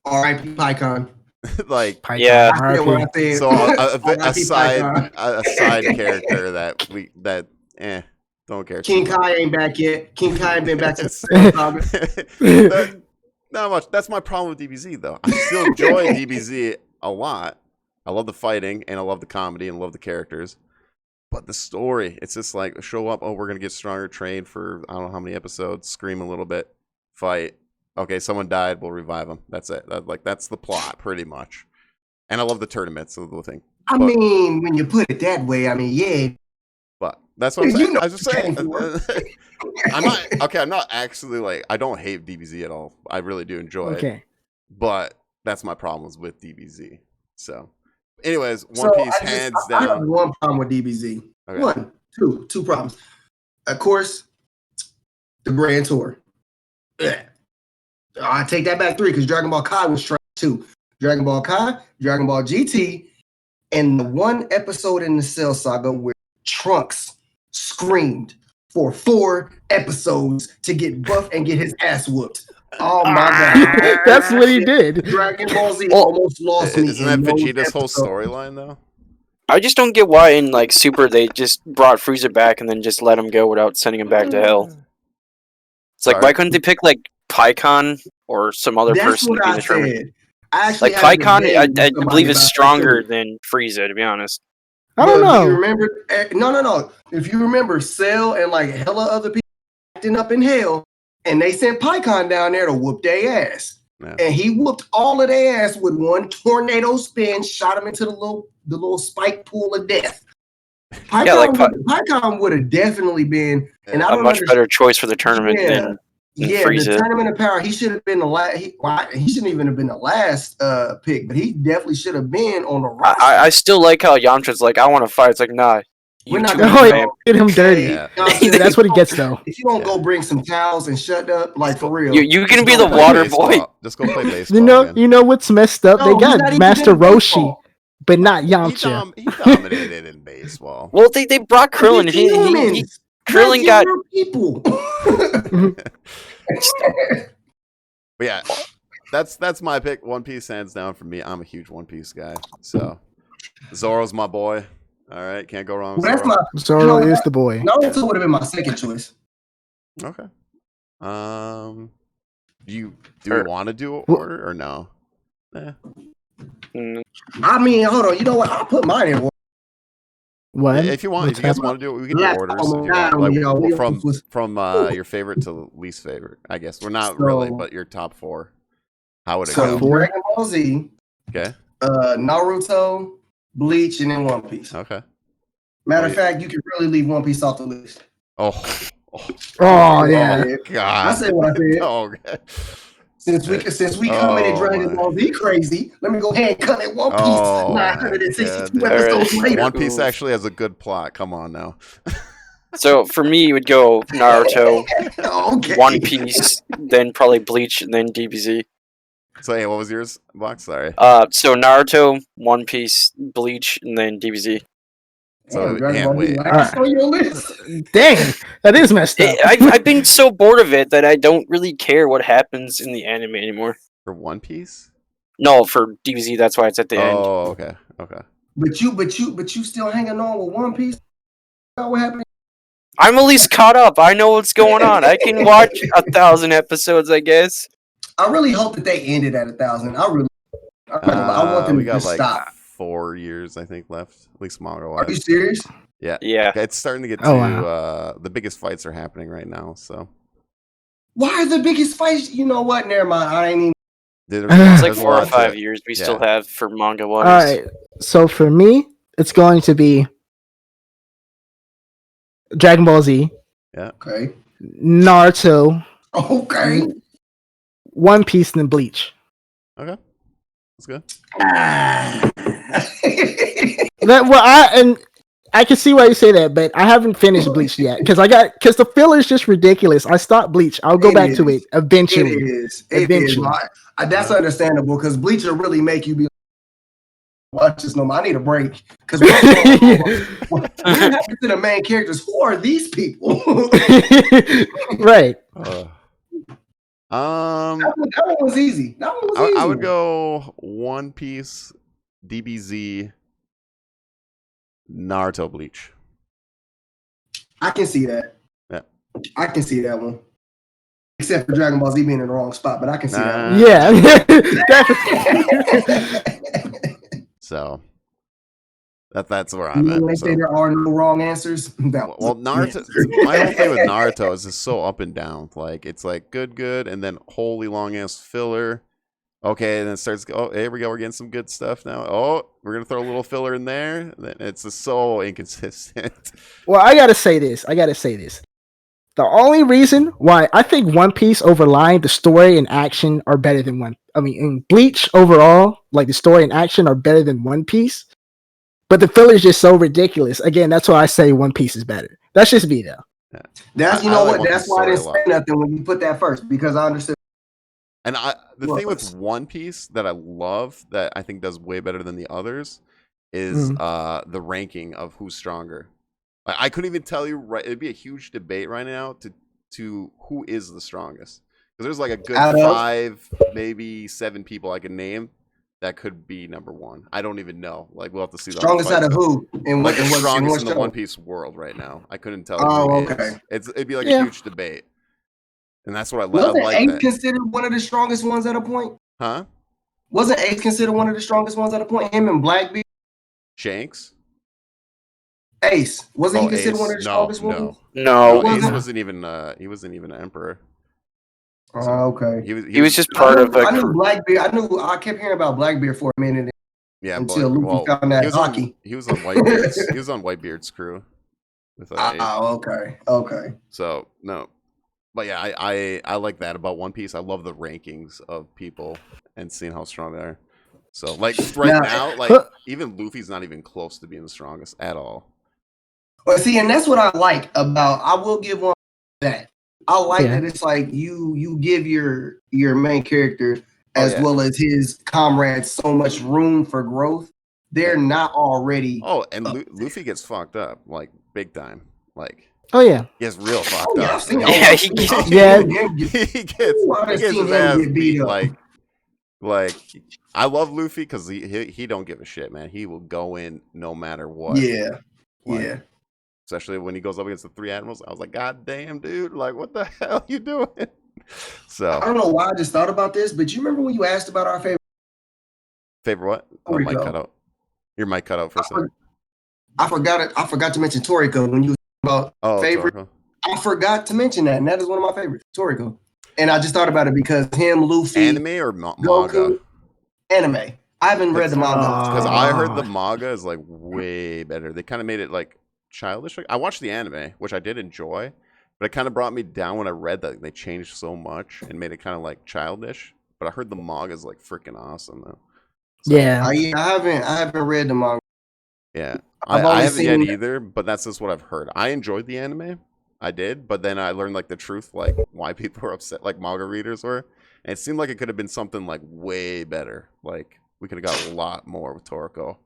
R.I.P. Pycon. Like Yeah. I said what I said. so a R.I.P. side Pycon. a side character that don't care. King Kai ain't back yet. King Kai ain't been back since Not much. That's my problem with DBZ though. I still enjoy DBZ a lot. I love the fighting and I love the comedy and love the characters. But the story, it's just like show up, oh, we're gonna get stronger, train for I don't know how many episodes, scream a little bit, fight. Okay, someone died, we'll revive them. That's it. That's the plot, pretty much. And I love the tournaments, the little thing. I mean, when you put it that way, I mean, yeah. But that's what I'm saying. I was just saying. Okay. I'm not actually like I don't hate DBZ at all. I really do enjoy it. But that's my problems with DBZ. So, anyways, One Piece hands down. I have one problem with DBZ. Okay. Two problems. Of course, the Grand Tour. I take that back 3 because Dragon Ball Kai was trash too. Dragon Ball Kai, Dragon Ball GT, and the one episode in the Cell Saga where Trunks screamed for 4 episodes to get buff and get his ass whooped. Oh my god. That's what he did. Dragon Ball Z almost lost me. Isn't that Vegeta's whole storyline though? I just don't get why in like Super they just brought Frieza back and then just let him go without sending him back to hell. It's like why couldn't they pick like Pycon or some other person to be the tournament? Like Pycon, I believe is stronger than Frieza, to be honest. I don't know. You remember? No. If you remember, Cell and like hella other people acting up in hell, and they sent Pycon down there to whoop their ass, and he whooped all of their ass with one tornado spin, shot him into the little spike pool of death. Pycon would have definitely been a much better choice for the tournament than Frieza. The tournament of power. He should have been the last. He shouldn't even have been the last pick, but he definitely should have been on the roster. I still like how Yamcha's like, I want to fight. It's like, nah. We're not gonna get him dirty. Yeah. That's what he gets though. If you don't go bring some towels and shut up, like for real, you can be the water boy. Just go play baseball. You know what's messed up? They got Master Roshi, but not Yamcha. He dominated in baseball. Well, they brought Krillin. Krillin got people. But yeah, that's my pick. One Piece hands down for me. I'm a huge One Piece guy. So Zoro's my boy. All right, can't go wrong. Zoro is the boy. Naruto would have been my second choice. Okay. Do you want to do an order or no? I mean, hold on. You know what? I'll put mine in order. What? If you want, if you guys want to do it, we can do orders. If you want. Like, from your favorite to least favorite, I guess. We're not really, but your top 4. How would it go? Dragon Ball Z. Okay. Naruto, Bleach, and then One Piece. Okay. Matter of fact, you can really leave One Piece off the list. Oh yeah. God. I said what I said. Oh, okay. Since we come in at Dragon Ball Z crazy, let me go ahead and cut it One Piece 962 episodes later. One Piece actually has a good plot. Come on now. So for me, it would go Naruto, One Piece, then probably Bleach, and then DBZ. So hey, what was yours, Box? Sorry. So Naruto, One Piece, Bleach, and then DBZ. So can't wait. Dang, that is messed up. I've been so bored of it that I don't really care what happens in the anime anymore. For One Piece? No, for DBZ. That's why it's at the end. Oh, okay. But you still hanging on with One Piece? What happened? I'm at least caught up. I know what's going on. I can watch 1,000 episodes, I guess. I really hope that they ended at 1,000. I want them to just stop. 4 years, I think, left, at least manga-wise. Are you serious? Yeah. It's starting to get to the biggest fights are happening right now. So why are the biggest fights? You know what? Never mind. I ain't even. It's like 4 or 5 years we still have for manga-wise. All right. So for me, it's going to be Dragon Ball Z. Yeah. Okay. Naruto. Okay. One Piece and then Bleach. Okay. That's good. I can see why you say that, but I haven't finished Bleach yet because the filler is just ridiculous. I stopped Bleach. I'll go back to it eventually. It is. Eventually. That's understandable because Bleach will really make you be watch this no more. I need a break because what happened to the main characters? Who are these people? Right. That one was easy. I would go One Piece, DBZ, Naruto, Bleach. I can see that. Yeah. I can see that one. Except for Dragon Ball Z being in the wrong spot, but I can see that one. Yeah. Definitely. So that's where I'm at. When they say there are no wrong answers. Well, Naruto. My whole thing with Naruto is just so up and down. Like it's like good, and then holy long ass filler. Okay, and then it starts. Oh, here we go. We're getting some good stuff now. Oh, we're gonna throw a little filler in there. And then it's just so inconsistent. Well, I gotta say this. The only reason why I think One Piece overline, the story and action are better than in Bleach overall, like the story and action are better than One Piece. But the filler is just so ridiculous. Again, that's why I say One Piece is better. That's just me, though. Yeah. That's That's why I didn't say nothing when you put that first because I understood. And the thing with One Piece that I love that I think does way better than the others is the ranking of who's stronger. I couldn't even tell you. Right, it'd be a huge debate right now to who is the strongest because there's like a good 5, maybe 7 people I can name. That could be number one. I don't even know. Like we'll have to see. Strongest out of who? And like the strongest in the One Piece world right now. I couldn't tell you. Oh, okay. It'd be like a huge debate, and that's what I like. Wasn't Ace considered one of the strongest ones at a point? Huh? Wasn't Ace considered one of the strongest ones at a point? Him and Blackbeard. Shanks. Ace wasn't he considered one of the strongest ones? No, Ace wasn't even. He wasn't even an emperor. Oh, okay. He was just part of. I knew Blackbeard. I kept hearing about Blackbeard for a minute. Yeah, until Luffy found that hockey. He was on Whitebeard's. He was on Whitebeard's crew. Okay. So no, but yeah, I like that about One Piece. I love the rankings of people and seeing how strong they are. So like now, like even Luffy's not even close to being the strongest at all. Well, see, and that's what I like about. I will give one that. I like that it's like you give your main character as well as his comrades so much room for growth. They're not already. Oh, and Luffy gets fucked up like big time. Like he gets real fucked up. He gets his ass beat. Like I love Luffy because he don't give a shit, man. He will go in no matter what. Yeah. Especially when he goes up against the 3 admirals. I was like, God damn, dude. Like, what the hell are you doing? So I don't know why I just thought about this, but you remember when you asked about our favorite what? Oh, mic cut out. Your mic cut out for a second. I forgot to mention Toriko when you about favorite. Toriko. I forgot to mention that, and that is one of my favorites, Toriko. And I just thought about it because him, Luffy, anime or manga? Goku, anime. I haven't read the manga because I heard the manga is like way better. They kind of made it like childish. I watched the anime, which I did enjoy, but it kind of brought me down when I read that they changed so much and made it kind of like childish. But I heard the manga is like freaking awesome though. So, I haven't read the manga. Yeah, I haven't yet either. But that's just what I've heard. I enjoyed the anime, I did, but then I learned like the truth, like why people were upset, like manga readers were, and it seemed like it could have been something like way better. Like we could have got a lot more with Toriko.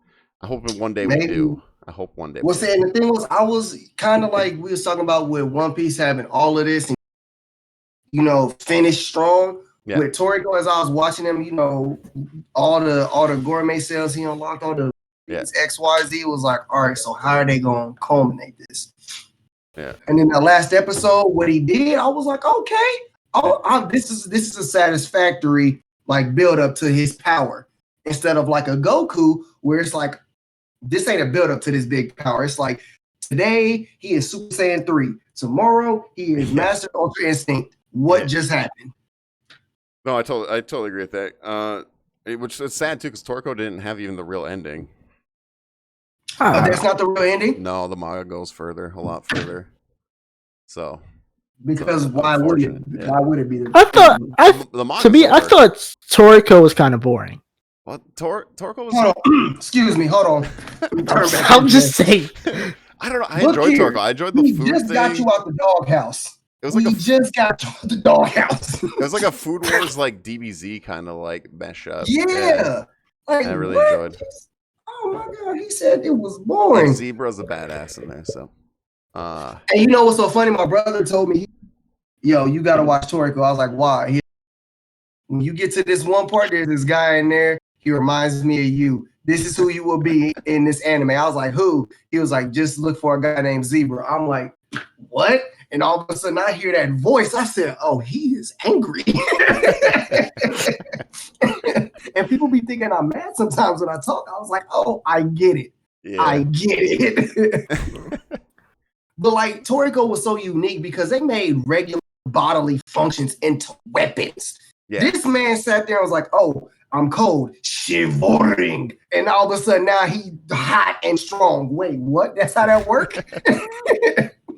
I hope one day we do. I hope one day. Well, and the thing was, I was kind of like we was talking about with One Piece having all of this and finished strong. Yeah. With Toriko, as I was watching him, all the gourmet sales he unlocked, all the XYZ was like, all right, so how are they going to culminate this? Yeah. And then the last episode, what he did, I was like, okay, this is a satisfactory like build up to his power instead of like a Goku where it's like. This ain't a build up to this big power. It's like today he is Super Saiyan 3. Tomorrow he is Master Ultra Instinct. What just happened? No, I totally agree with that. Which is sad too, because Toriko didn't have even the real ending. That's not the real ending? No, the manga goes a lot further. So because why would it? Yeah. Why would it be? I thought Toriko was kind of boring. Well, Torko was. Hold on. Excuse me. Hold on. Turn back I'm to just this. saying. I don't know. I Look enjoyed here. Torko. I enjoyed the We food just thing. got you out the doghouse. It was like We just got you out the doghouse. it was like a Food Wars like DBZ kind of like mesh up. Yeah. Like, I really what? enjoyed. Oh my god, he said it was Like boring. Zebra's a badass in there. So, And you know what's so funny? My brother told me, yo, you gotta watch Toriko. I was like, why? When you get to this one part, there's this guy in there. He reminds me of you. This is who you will be in this anime. I was like, who? He was like, just look for a guy named Zebra. I'm like, what? And all of a sudden I hear that voice. I said, oh, he is angry. And people be thinking I'm mad sometimes when I talk. I was like, oh, I get it. yeah. I get it. But like Toriko was so unique because they made regular bodily functions into weapons. Yeah. This man sat there and was like, oh, I'm cold, shivering. And all of a sudden now he's hot and strong. Wait, what? That's how that works?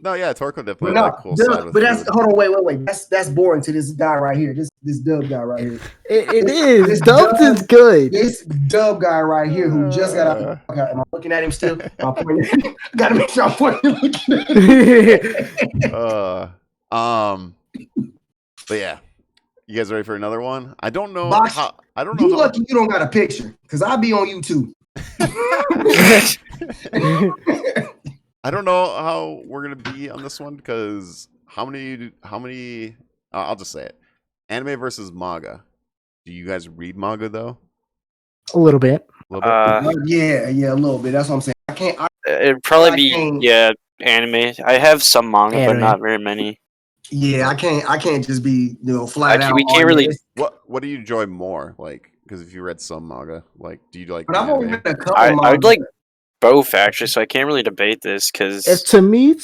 No, yeah, Torko definitely But had that cool side with but that's food. hold on, wait. That's boring to this guy right here. This dub guy right here. It is. This Dubs is good. This dub guy right here who just got out the okay, am I looking at him still? I'm pointing. Gotta make sure I'm pointing looking at him. But yeah, you guys ready for another one? I don't know Box, how. I don't know. You How, lucky you don't got a picture, because I'll be on YouTube. I don't know how we're gonna be on this one because how many? I'll just say it. Anime versus manga. Do you guys read manga though? A little bit. A little bit. Yeah, a little bit. That's what I'm saying. I can't. It'd probably I be can't- anime. I have some manga, Anime. but not very many. Yeah, I can't just be flat out. We can't really. What do you enjoy more? Like, because if you read some manga, like, do you like? But I've only anime? read a couple. I would manga. like both actually, so I can't really debate this If because to me,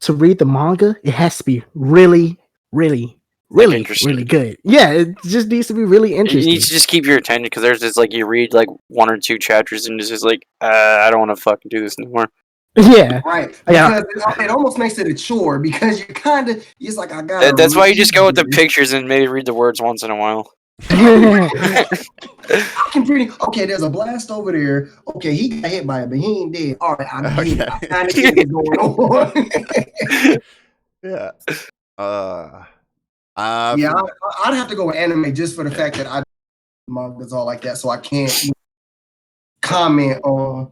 to read the manga, it has to be really, really, really, interesting. really good. Yeah, it just needs to be really you interesting. need to just keep your attention because there's this like you read like 1 or 2 chapters and it's just like I don't want to fucking do this anymore. Yeah, Right. Yeah. Because it almost makes it a chore because you kind of, it's like, I got That's why you just go with the pictures and maybe read the words once in a while. I can pretty, okay, there's a blast over there. Okay, he got hit by it, but he ain't dead. All right, I'm Okay. I kind of get what's going on. Yeah. Yeah, I'd have to go with anime just for the fact that I mangas all like that, so I can't comment on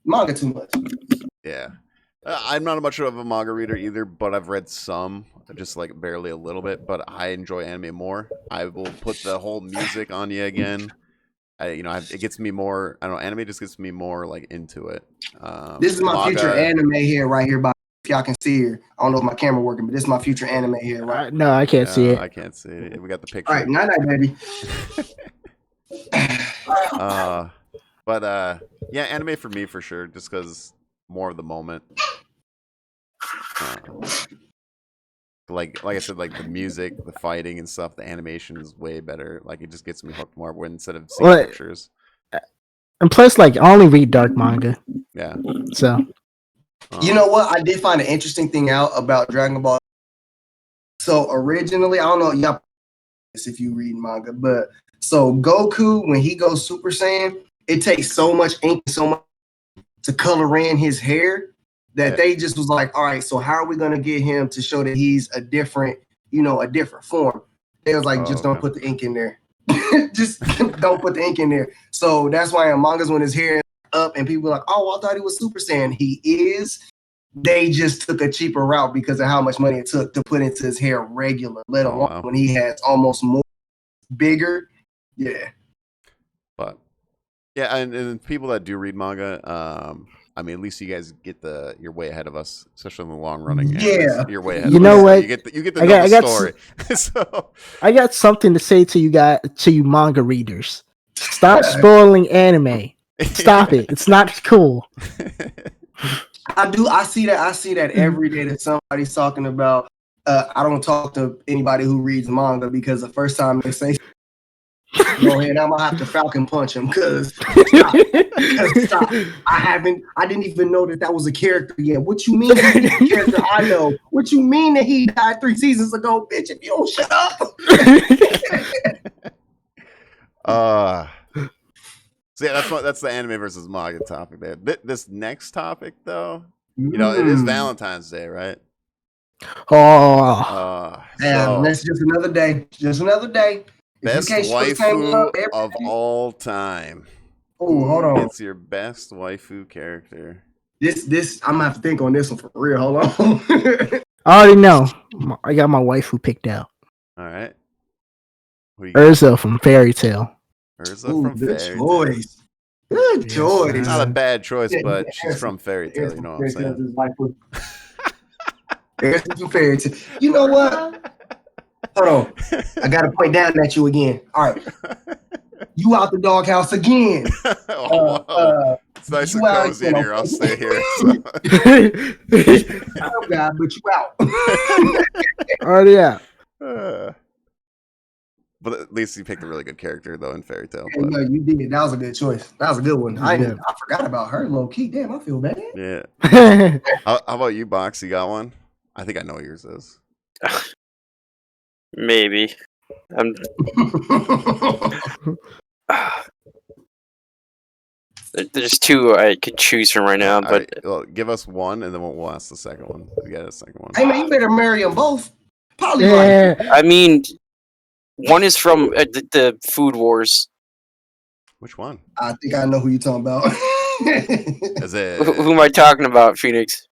manga too much. Yeah. I'm not much of a manga reader either, but I've read some, just like barely a little bit. But I enjoy anime more. I will put the whole music on you again. It gets me more. I don't know. Anime just gets me more like into it. This is my manga- future anime here, right here. By if y'all can see here, I don't know if my camera working, but this is my future anime here, right? No, I can't see it. I can't see it. We got the picture. All right, night, baby. Yeah, anime for me for sure, just because more of the moment. Like I said, like the music, the fighting and stuff, the animation is way better. Like it just gets me hooked more when instead of seeing pictures. And plus, like, I only read dark manga, Yeah. so You know what? I did find an interesting thing out about Dragon Ball. So originally, I don't know y'all if you read manga, but so Goku, when he goes Super Saiyan, it takes so much ink, so much to color in his hair that they just was like, all right, so how are we gonna get him to show that he's a different form? They was like, just don't put the ink in there. Just don't put the ink in there. So that's why in mangas when his hair is up and people are like, oh, I thought he was Super Saiyan. He is. They just took a cheaper route because of how much money it took to put into his hair regular, let alone when he has almost more bigger. Yeah. But yeah, and people that do read manga, I mean, at least you guys you're way ahead of us, especially in the long running. Yeah, you're way ahead. You of know us. what? You get the story. So I got something to say to you manga readers. Stop spoiling anime. Stop it. It's not cool. I see that every day that somebody's talking about. I don't talk to anybody who reads manga because the first time they say, "Go ahead," I'm gonna have to Falcon punch him because stop. I didn't even know that was a character yet. What you mean he's a character I know? What you mean that he died 3 seasons ago, bitch? If you don't shut up. So yeah, that's the anime versus manga topic there. This next topic, though, it is Valentine's Day, right? Oh, that's just another day. Just another day. Best waifu of all time. Oh, hold on. It's your best waifu character. This I'm gonna have to think on this one for real. Hold on. I already know. I got my waifu picked out. All right. Urza from Fairy Tail. Urza from good Fairy choice. Tail. Good choice. It's not a bad choice, Yeah, but she's from Fairy Tail. You know what I'm saying? Urza from Fairy Tail. You know what? Hold on. I gotta point down at you again. All right. You out the doghouse again. It's nice and cozy in here. I'll stay here. Oh God, but you out. Already out. But at least you picked a really good character though in Fairy Tail. Yeah, no, you did. That was a good choice. That was a good one. I Yeah. forgot about her low key. Damn, I feel bad. Yeah. How about you, Box? You got one? I think I know what yours is. Maybe. There's two I could choose from right now, All but right, well, give us one, and then we'll ask the second one. We got a second one. Hey man, you better marry them both. Probably Yeah. I mean, one is from the Food Wars. Which one? I think I know who you're talking about. Is it? Who am I talking about, Phoenix?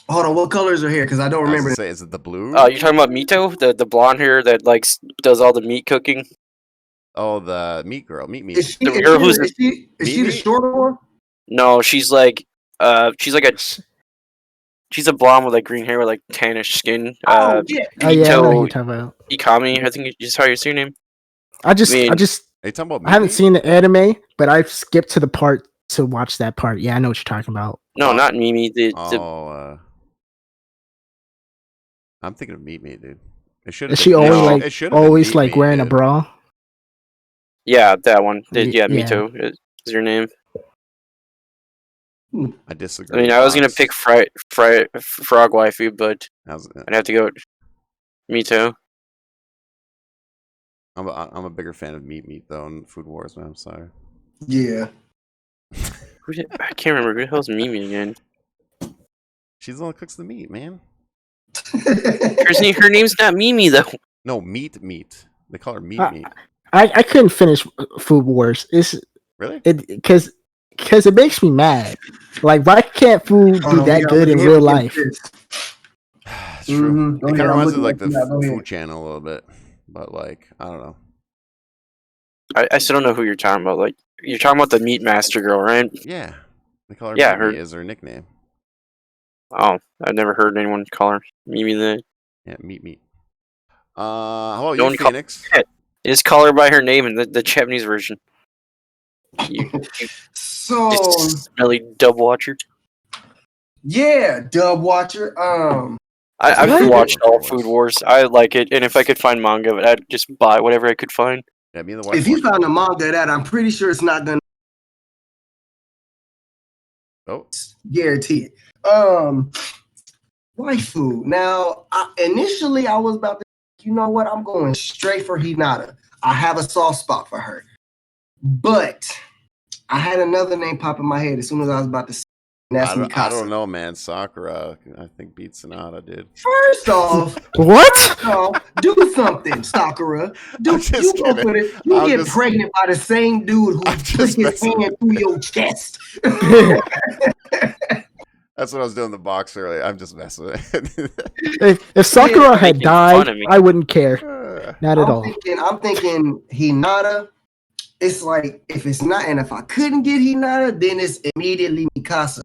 Hold on, what colors are here? Because I don't I was remember. gonna say, is it the blue? You're talking about Mito, the blonde hair that does all the meat cooking. Oh, the meat girl, meat. Is she The girl who's the shorter one? No, she's a blonde with green hair with tannish skin. Oh yeah. Oh yeah, I know who you're Mito talking about. Ikami, I think is how you say her name. I just Are you talking about? I haven't seen the anime, but I've skipped to the part to watch that part. Yeah, I know what you're talking about. No, not Mimi. I'm thinking of Meat, dude. It should. Is she always wearing a bra? Yeah, that one. Yeah. Mito is her name. I disagree. I mean, I was gonna pick Frog Waifu, but I'd have to go with Mito. I'm a bigger fan of Meat though in Food Wars, man. I'm sorry. Yeah. I can't remember who the hell's Mimi again. She's the one that cooks the meat, man. Her name's not Mimi though. No, Meat. They call her Meat. I couldn't finish Food Wars. Really? Because it makes me mad. Like, why can't food be that good in real life? It's true. It kind of reminds me of the Food Channel a little bit, but I don't know. I still don't know who you're talking about. You're talking about the Meat Master girl, right? Yeah, they call her Mimi as her nickname. Oh, I've never heard anyone call her Mimi that. Yeah, Meat. How about you, Phoenix? Just call her by her name in the Japanese version. You so smelly dub watcher. Yeah, dub watcher. I've watched all Food Wars. I like it, and if I could find manga, I'd just buy whatever I could find. Yeah, me and the if you found a manga of that, I'm pretty sure it's not gonna. Oh, guarantee it. Waifu. Now, initially, I was about to. You know what? I'm going straight for Hinata. I have a soft spot for her, but I had another name pop in my head as soon as I was about to say. That's Mikasa. I don't know, man. Sakura, I think beats Sonata, dude. First off, do something, Sakura. You get pregnant by the same dude who put his hand through your chest. That's what I was doing in the box earlier. I'm just messing with it. If Sakura had died, I wouldn't care. Not at all. I'm thinking Hinata. It's like if it's not, and if I couldn't get Hinata, then it's immediately Mikasa.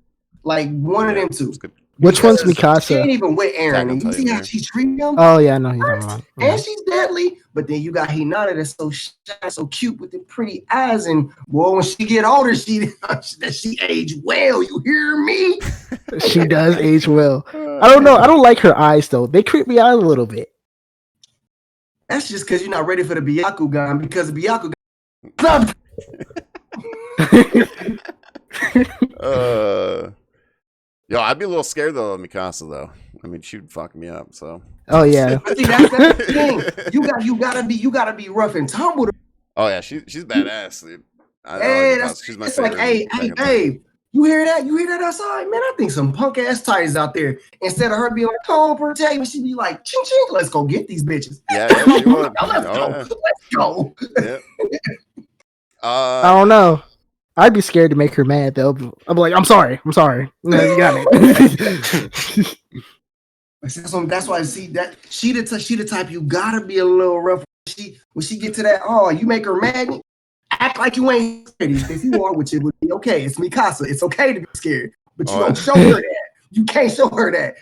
Like one of them two. Which one's Mikasa? She ain't even with Eren. And you see how she treats him? Oh yeah, I know you're talking about. And she's deadly, but then you got Hinata that's so shy, so cute with the pretty eyes, and boy, when she get older, she age well. You hear me? She does age well. I don't know. I don't like her eyes though. They creep me out a little bit. That's just because you're not ready for the Byakugan. Because the Byakugan. Yo, I'd be a little scared though of Mikasa though. I mean, she'd fuck me up. So. Oh yeah. But see, that's the thing. You gotta be rough and tumble. Oh yeah, she's badass, dude. Hey, She's my it's favorite. like, hey, babe, you hear that? You hear that outside? Man, I think some punk ass Titans out there. Instead of her being like, "Oh, protect me," she'd be like, "Ching ching, let's go get these bitches." Yeah, she would. Let's go. Yeah. Let's go. Yeah. I don't know. I'd be scared to make her mad though. I'm like, I'm sorry. No, you got it. That's why I see that she the type you gotta be a little rough. When she get to that, oh, you make her mad. Act like you ain't scared. If you are, which it would be okay. It's Mikasa. It's okay to be scared, but you don't show her that. You can't show her that.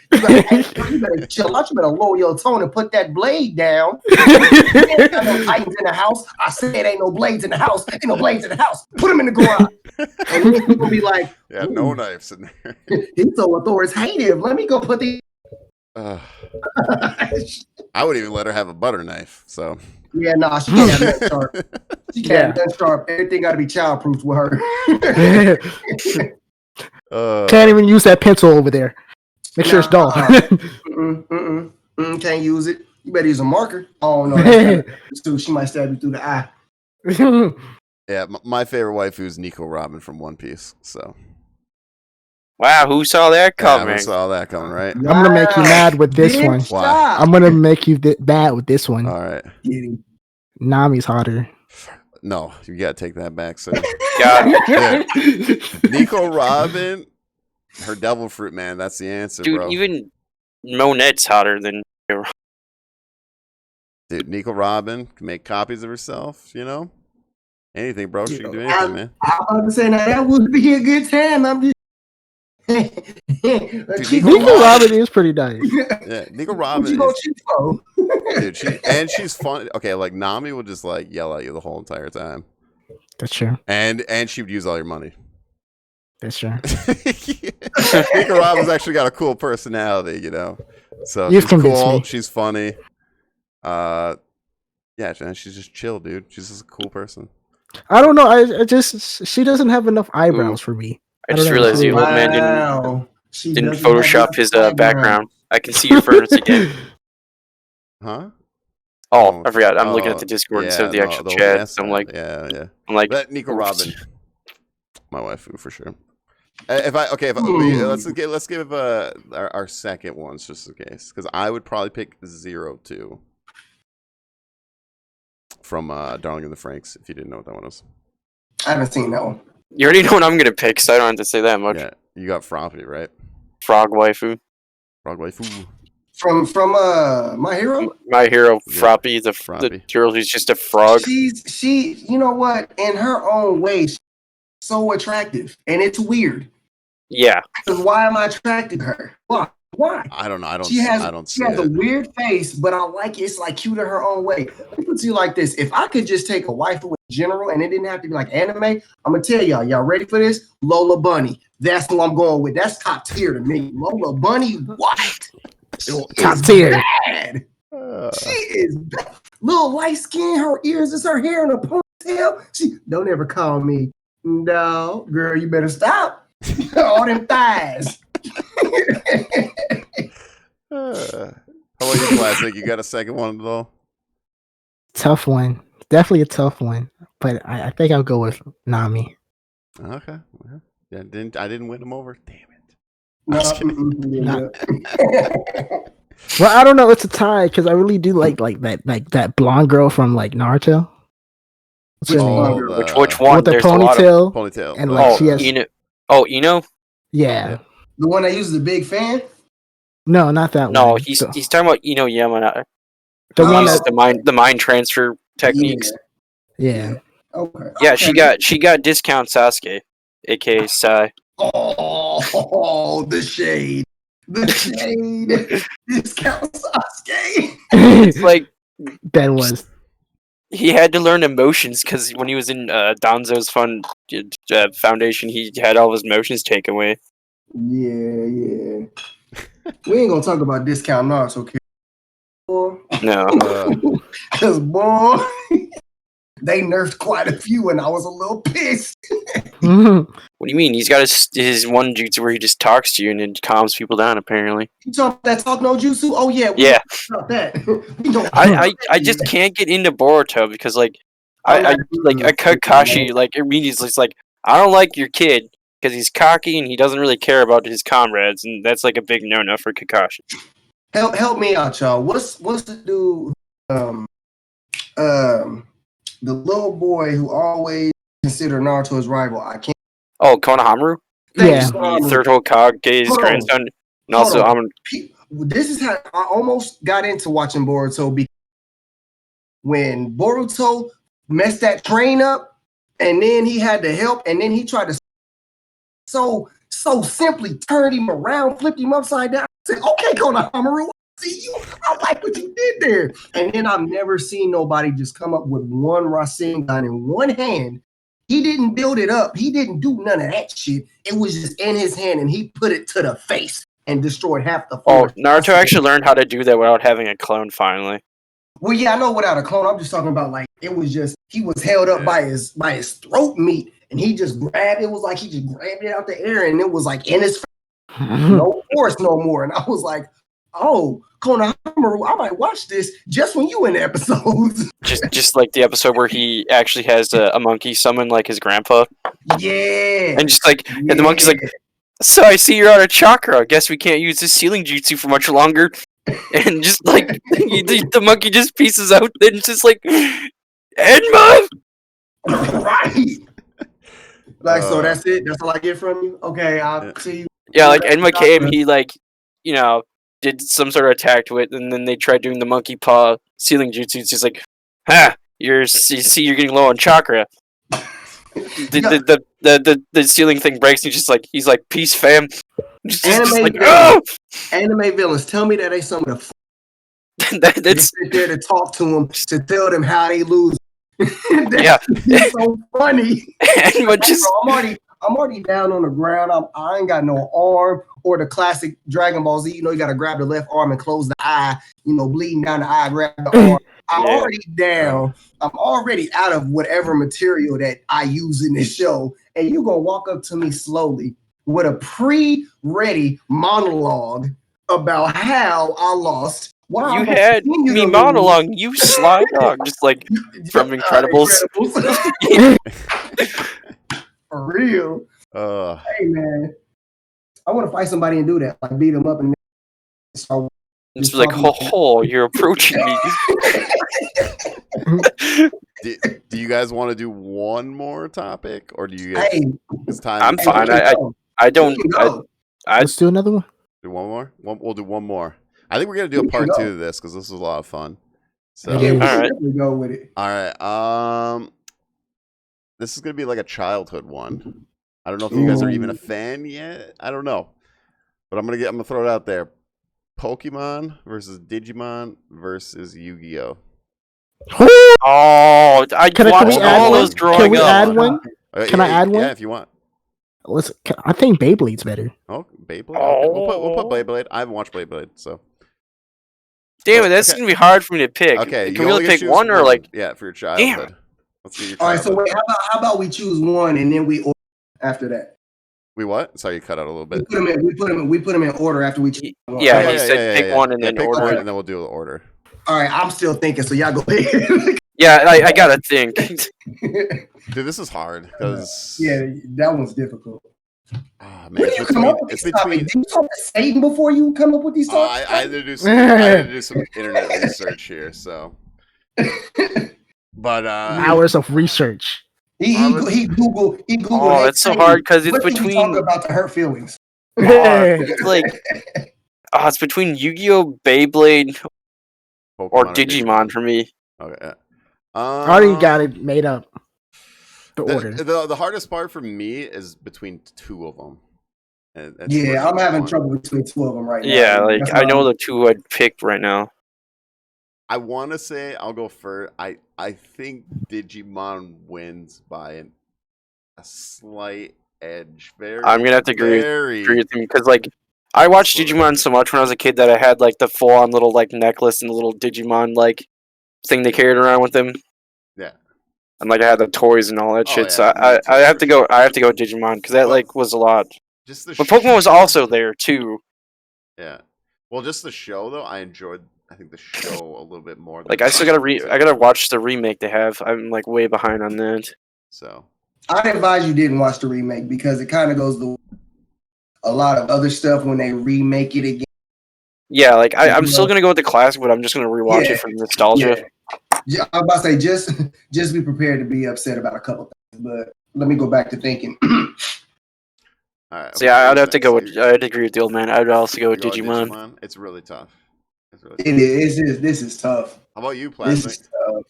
You better chill out. You better lower your tone and put that blade down. Ain't got no Titans in the house. I said ain't no blades in the house. Ain't no blades in the house. Put them in the garage. And then people be like, yeah, no knives in there. He's so authoritative. Let me go put the. I would even let her have a butter knife. So yeah, nah, she can't have that sharp. She can't have that sharp. Everything got to be childproof with her. Can't even use that pencil over there. Make sure it's dull. Can't use it. You better use a marker. Oh no, she might stab you through the eye. yeah, my favorite waifu is Nico Robin from One Piece. So wow, who saw that coming? Yeah, who saw that coming, right? I'm gonna make you mad with this one. Why? I'm gonna make you mad with this one. All right. Nami's hotter. No, you gotta take that back, sir. God. Nico Robin, her devil fruit, man. That's the answer, Dude, bro. even Monet's hotter than. Dude, Nico Robin can make copies of herself. You know, anything, bro. She can do anything, man. I'm about to say now that would be a good time. I'm just. Nico Robin is pretty nice. Yeah, Nico Robin. Dude, she's fun. Okay, like Nami will just like yell at you the whole entire time. That's true. And she would use all your money. That's true. Nico Robin's actually got a cool personality, you know. So You've she's convinced cool. me. She's funny. Yeah, she's just chill, dude. She's just a cool person. I don't know. I just she doesn't have enough eyebrows for me. I just realized the old man didn't Photoshop his background. I can see your furnace again. Huh? Oh, I forgot. I'm looking at the Discord instead of the actual chat. OBS, So I'm like, but Nico Robin, my waifu for sure. Let's give our second ones just in case, because I would probably pick 02 from Darling in the Franxx. If you didn't know what that one was, I haven't seen that one. You already know what I'm gonna pick, so I don't have to say that much. Yeah, you got Froppy, right? Frog waifu. Frog waifu. From My Hero. My Hero, Froppy, the girl who's just a frog. She, you know what? In her own way, she's so attractive, and it's weird. Yeah. Because why am I attracted to her? Why? I don't know. I don't. She has a weird face, but I like it. It's like cute in her own way. Let me put it to you like this: if I could just take a waifu in general, and it didn't have to be like anime, I'm gonna tell y'all ready for this? Lola Bunny. That's who I'm going with. That's top tier to me. Lola Bunny. What? Top tier. Bad. She is bad. Little light skin. Her ears is her hair in a ponytail. She don't ever call me. No, girl, you better stop. All them thighs. How about you, Plastic? You got a second one though? Tough one. Definitely a tough one. But I think I'll go with Nami. Okay. Yeah, I didn't win him over. Damn it. No, well, I don't know. It's a tie because I really do like that blonde girl from like Naruto. Which one? With the ponytail. Ponytail. And like she has. Ino. Yeah. The one that uses the big fan. No, not that one. No, he's talking about Ino Yamana. The one that the mind transfer techniques. Yeah. Okay. Yeah, she got discount Sasuke, aka Sai. Oh, the shade. Discount Sasuke. It's like that was. He had to learn emotions because when he was in Danzo's foundation, he had all of his emotions taken away. Yeah. We ain't gonna talk about discount Naruto, okay? No. Because, boy, they nerfed quite a few and I was a little pissed. What do you mean? He's got his one jutsu where he just talks to you and it calms people down, apparently. You talk that talk no jutsu? Oh, yeah. Yeah. About that. I just can't get into Boruto because, like, I like a Kakashi like immediately is like, I don't like your kid because he's cocky and he doesn't really care about his comrades, and that's like a big no for Kakashi. Help me out, y'all. What's the dude? The little boy who always considered Naruto his rival. I can't. Oh, Konohamaru, Yeah. the third Hokage's Hold on. grandson, and Hold also on. This is how I almost got into watching Boruto because when Boruto messed that train up, and then he had to help, and then he tried to so simply turned him around, flipped him upside down. I said, "Okay, Konohamaru, I see you. I like what you did there." And then I've never seen nobody just come up with one Rasengan in one hand. He didn't build it up. He didn't do none of that shit. It was just in his hand, and he put it to the face and destroyed half the force. Naruto actually learned how to do that without having a clone. Finally, well, yeah, I know without a clone. I'm just talking about like it was just he was held up by his throat meat, and he just grabbed it. Was like he just grabbed it out the air, and it was like in his face. No force no more. And I was like, oh, Konohamaru, I might watch this just when you in the episodes. just like the episode where he actually has a monkey summon like his grandpa, Yeah. and just like and the monkey's like, so I see you're out of chakra. I guess we can't use this sealing jutsu for much longer. And just like the monkey just pieces out, and it's just like, Enma. Right. Like so, that's it. That's all I get from you. Okay, I'll see you. Yeah, like Enma came, he like, you know, did some sort of attack to it, and then they tried doing the monkey paw sealing jutsu. It's just like, you see, you're getting low on chakra. The sealing thing breaks, and he's like, peace, fam. Anime villains, tell me that ain't some of the that's sit there to talk to them to tell them how they lose. Yeah, it's so funny. And I'm already down on the ground. I ain't got no arm or the classic Dragon Ball Z. You know, you got to grab the left arm and close the eye. You know, bleeding down the eye, grab the arm. I'm already down. I'm already out of whatever material that I use in this show, and you're gonna walk up to me slowly with a pre-ready monologue about how I lost. Wow, you had me monologue, you sly dog, just like from Incredibles. For real. Hey man, I want to fight somebody and do that, like beat them up and start. It's like, you're approaching me. Do you guys want to do one more topic, or do you guys? Hey, it's time. I'm fine. I don't. Let's do another one. Do one more. We'll do one more. I think we're gonna do a part 2 of this because this was a lot of fun. So yeah, all right, go with it. All right. This is gonna be like a childhood one. I don't know if you guys are even a fan yet. I don't know, but I'm gonna throw it out there. Pokemon versus Digimon versus Yu-Gi-Oh. Oh, I watched all those growing up. Can we add one? Can I add one? Yeah, if you want. I think Beyblade's better. Oh, Beyblade. Okay. We'll put Beyblade. I haven't watched Beyblade, so. Damn it, that's gonna be hard for me to pick. Okay, can we only pick one or like? Yeah, for your childhood. Damn. Let's get your childhood. All right, so wait, how about we choose one and then we order after that? We what? Sorry, you cut out a little bit. We put them in order after we choose one. Yeah, he said pick one and then order it. And then we'll do the order. All right, I'm still thinking, so y'all go ahead. Yeah, I gotta think. Dude, this is hard because that one's difficult. Oh, man, When did you come up with these topics? Did you talk to Satan before you come up with these topics? I had to do some internet research here, so. But hours of research. He Googled. Oh, it's so hard because it's between. About the hurt feelings. It's like, it's between Yu-Gi-Oh, Beyblade, Pokemon or Digimon for me. Okay. I already got it made up. The hardest part for me is between two of them. I'm having trouble between two of them right now. Yeah, like I know the two I'd pick right now. I want to say I'll go first. I think Digimon wins by a slight edge. I'm gonna have to agree with him because like I watched Digimon so much when I was a kid that I had like the full-on little like necklace and the little Digimon like thing they carried around with them. Yeah. And like I had the toys and all that shit. Yeah, so I have to go. I have to go with Digimon because that like was a lot. But Pokemon was also there too. Yeah. Well, just the show though, I enjoyed I think the show a little bit more. Like I still gotta watch the remake they have. I'm like way behind on that. So I advise you didn't watch the remake because it kind of goes to a lot of other stuff when they remake it again. Yeah, like I'm still gonna go with the classic, but I'm just gonna rewatch it for nostalgia. Yeah, I was about to say just be prepared to be upset about a couple things, but let me go back to thinking. all right. So yeah, I'd have to go with. I'd agree with the old man. I'd also go with Digimon. It's really tough. It's really It is. This is tough. How about you, This Plasmic? is tough.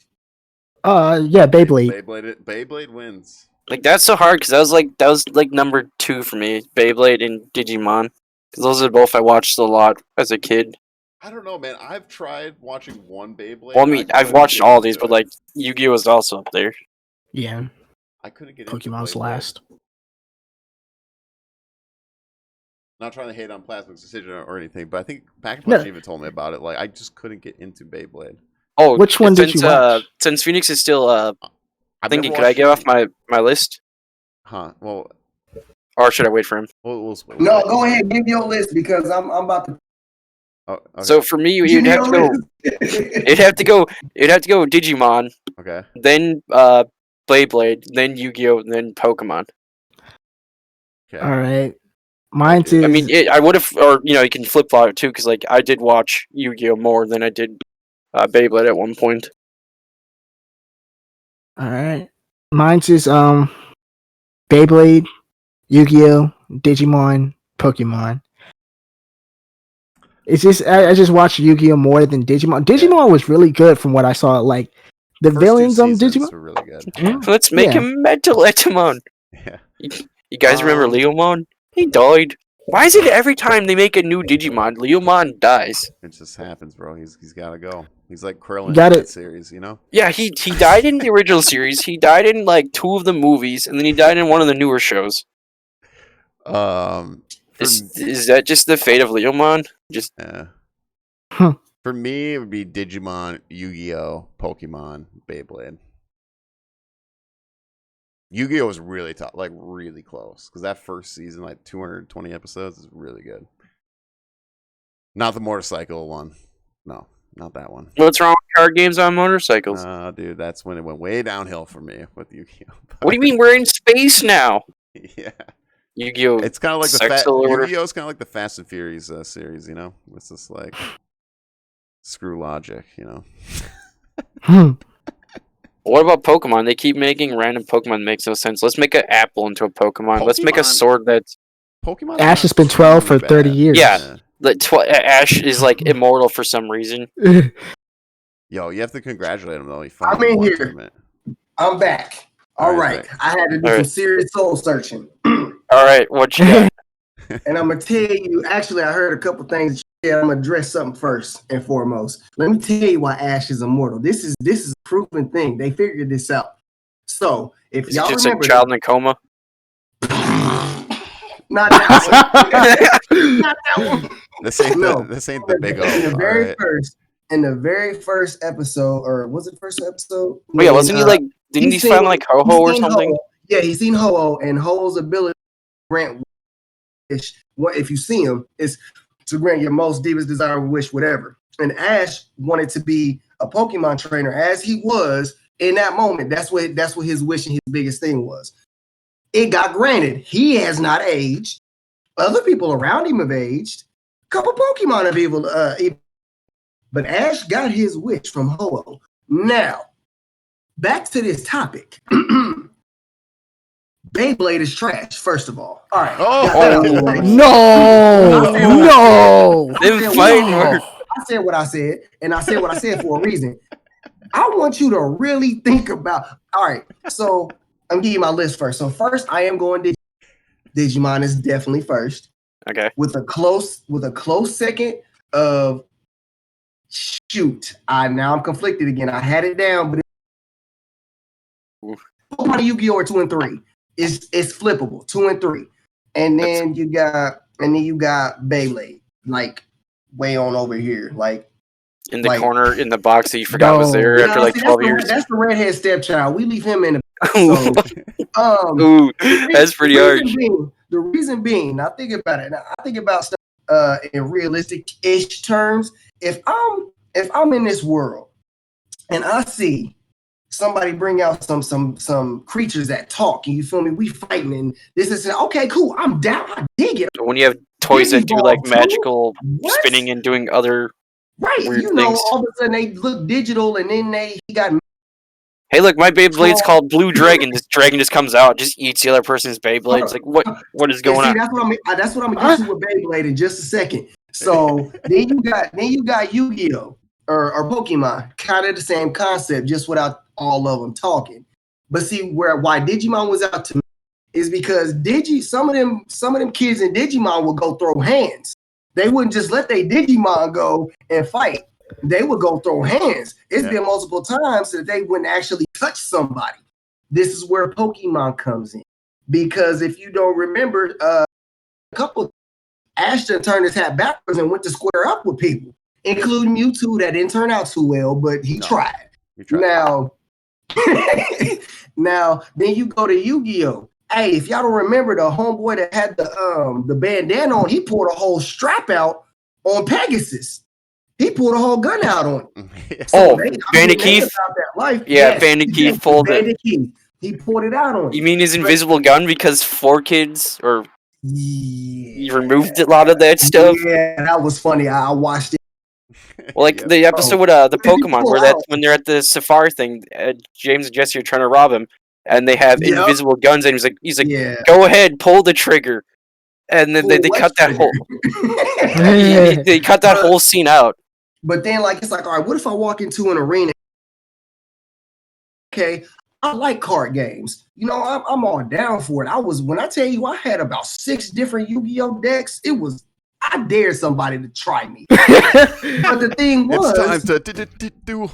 Yeah, Beyblade. Beyblade wins. Like that's so hard because that was like number 2 for me, Beyblade and Digimon, because those are both I watched a lot as a kid. I don't know, man. I've tried watching one Beyblade. Well, I mean, I've watched all these, but like Yu-Gi-Oh was also up there. Yeah, I couldn't get into Pokemon's Beyblade. last. Not trying to hate on Plasmic's decision or anything, but I think Pack Punch even told me about it. Like, I just couldn't get into Beyblade. Oh, Which one did you watch? Since Phoenix is still I've thinking, never could I watched get off my list, Huh? Well, or should I wait for him? we'll No, go ahead, give your list because I'm about to. Oh, okay. So for me, you'd have to go. It'd have to go Digimon, Okay. then Beyblade, then Yu-Gi-Oh, then Pokemon. Okay. All right, mine is. I mean, I would have, or you can flip flop it too, because like I did watch Yu-Gi-Oh more than I did Beyblade at one point. All right, mine's is Beyblade, Yu-Gi-Oh, Digimon, Pokemon. It's just I just watched Yu-Gi-Oh more than Digimon. Digimon was really good from what I saw. Like the First villains two on seasons Digimon. were really good. Yeah. Let's make him mental Etamon. Yeah. You guys remember Leomon? He died. Why is it every time they make a new Digimon, Leomon dies? It just happens, bro. He's got to go. He's like Krillin Got in it. that series, you know? Yeah, he died in the original series. He died in like 2 of the movies, and then he died in one of the newer shows. Is that just the fate of Leomon? Just yeah. Huh. For me, it would be Digimon, Yu-Gi-Oh, Pokemon, Beyblade. Yu-Gi-Oh was really tough, like really close, because that first season, like 220 episodes, is really good. Not the motorcycle one. No, not that one. what's wrong with card games on motorcycles? Dude, that's when it went way downhill for me with Yu-Gi-Oh. What do you mean we're in space now? Yeah. Yu-Gi-Oh! It's kind of like Yu-Gi-Oh! Is kind of like the Fast and Furious series, you know? It's just like screw logic, you know? What about Pokemon? They keep making random Pokemon that makes no sense. Let's make an apple into a Pokemon. Let's make a sword that's... Pokemon Ash has been 12 for 30 years. Yeah. Ash is like immortal for some reason. Yo, you have to congratulate him, though. He I'm in here. tournament. I'm back. All right. I had to do some serious soul searching. All right, what you got? And I'm going to tell you, actually, I heard a couple things. Yeah, I'm going to address something first and foremost. Let me tell you why Ash is immortal. This is a proven thing. They figured this out. So, if Is y'all it just remember... a child in a coma? Not that one. Not that one. This ain't the big O. In the very first episode, or was it first episode? Oh, yeah, wasn't he like... Didn't he find like Ho-Ho or something? Ho-Oh. Yeah, he's seen Ho-Oh, and Ho-Oh's ability to grant wish. What if you see him is to grant your most deepest desire, wish, whatever. And Ash wanted to be a Pokemon trainer, as he was in that moment. That's what his wish and his biggest thing was. It got granted. He has not aged. Other people around him have aged. A couple Pokemon have evil. But Ash got his wish from Ho-Oh. Now, back to this topic. Beyblade is trash, first of all. All right. No. I said what I said, and I said what I said for a reason. I want you to really think about. All right, so I'm giving you my list first. So first, I am going Digimon is definitely first. Okay. With a close second of shoot. Now I'm conflicted again. I had it down, but Pokemon Yu-Gi-Oh! Are 2 and 3. It's flippable, 2 and 3. And then you got Beyblade, like way on over here. Like in the corner in the box that you forgot was there after like 12 years. That's the redhead stepchild. We leave him in the Ooh, that's pretty harsh. The reason being, now think about it. Now I think about stuff in realistic-ish terms. If I'm if I'm in this world and I see somebody bring out some creatures that talk, and you feel me, we fighting, and this is okay, cool. I'm down. I dig it. When you have toys that do like magical What? spinning and doing other Right, weird you know, things. all of a sudden they look digital, and then he got. Hey, look, my Beyblade's called Blue Dragon. This dragon just comes out, just eats the other person's Beyblade. It's like, what is going on? That's what I'm gonna get to with Beyblade in just a second. So then you got Yu-Gi-Oh! Or Pokemon, kind of the same concept, just without all of them talking. But see, why Digimon was out to me is because some of them kids in Digimon would go throw hands. They wouldn't just let their Digimon go and fight. They would go throw hands. It's been multiple times that they wouldn't actually touch somebody. This is where Pokemon comes in. Because if you don't remember, a couple, Ashton turned his hat backwards and went to square up with people, including Mewtwo. That didn't turn out too well, but he tried. Now, then you go to Yu-Gi-Oh! Hey, if y'all don't remember, the homeboy that had the bandana on, he pulled a whole strap out on Pegasus. He pulled a whole gun out on him. So Vandekeith? Yeah, Vandekeith pulled it. He pulled it out on him. You mean his invisible gun because 4Kids or you removed a lot of that stuff? Yeah, that was funny. I watched it. Well, like the episode with the Pokemon where when they're at the safari thing, James and Jesse are trying to rob him, and they have invisible guns, and he's like, go ahead, pull the trigger, and then they cut that whole they cut that whole scene out. But then, like, it's like, all right, what if I walk into an arena? Okay, I like card games. You know, I'm all down for it. When I tell you, I had about 6 different Yu-Gi-Oh decks. I dared somebody to try me. But the thing was, it's time to do.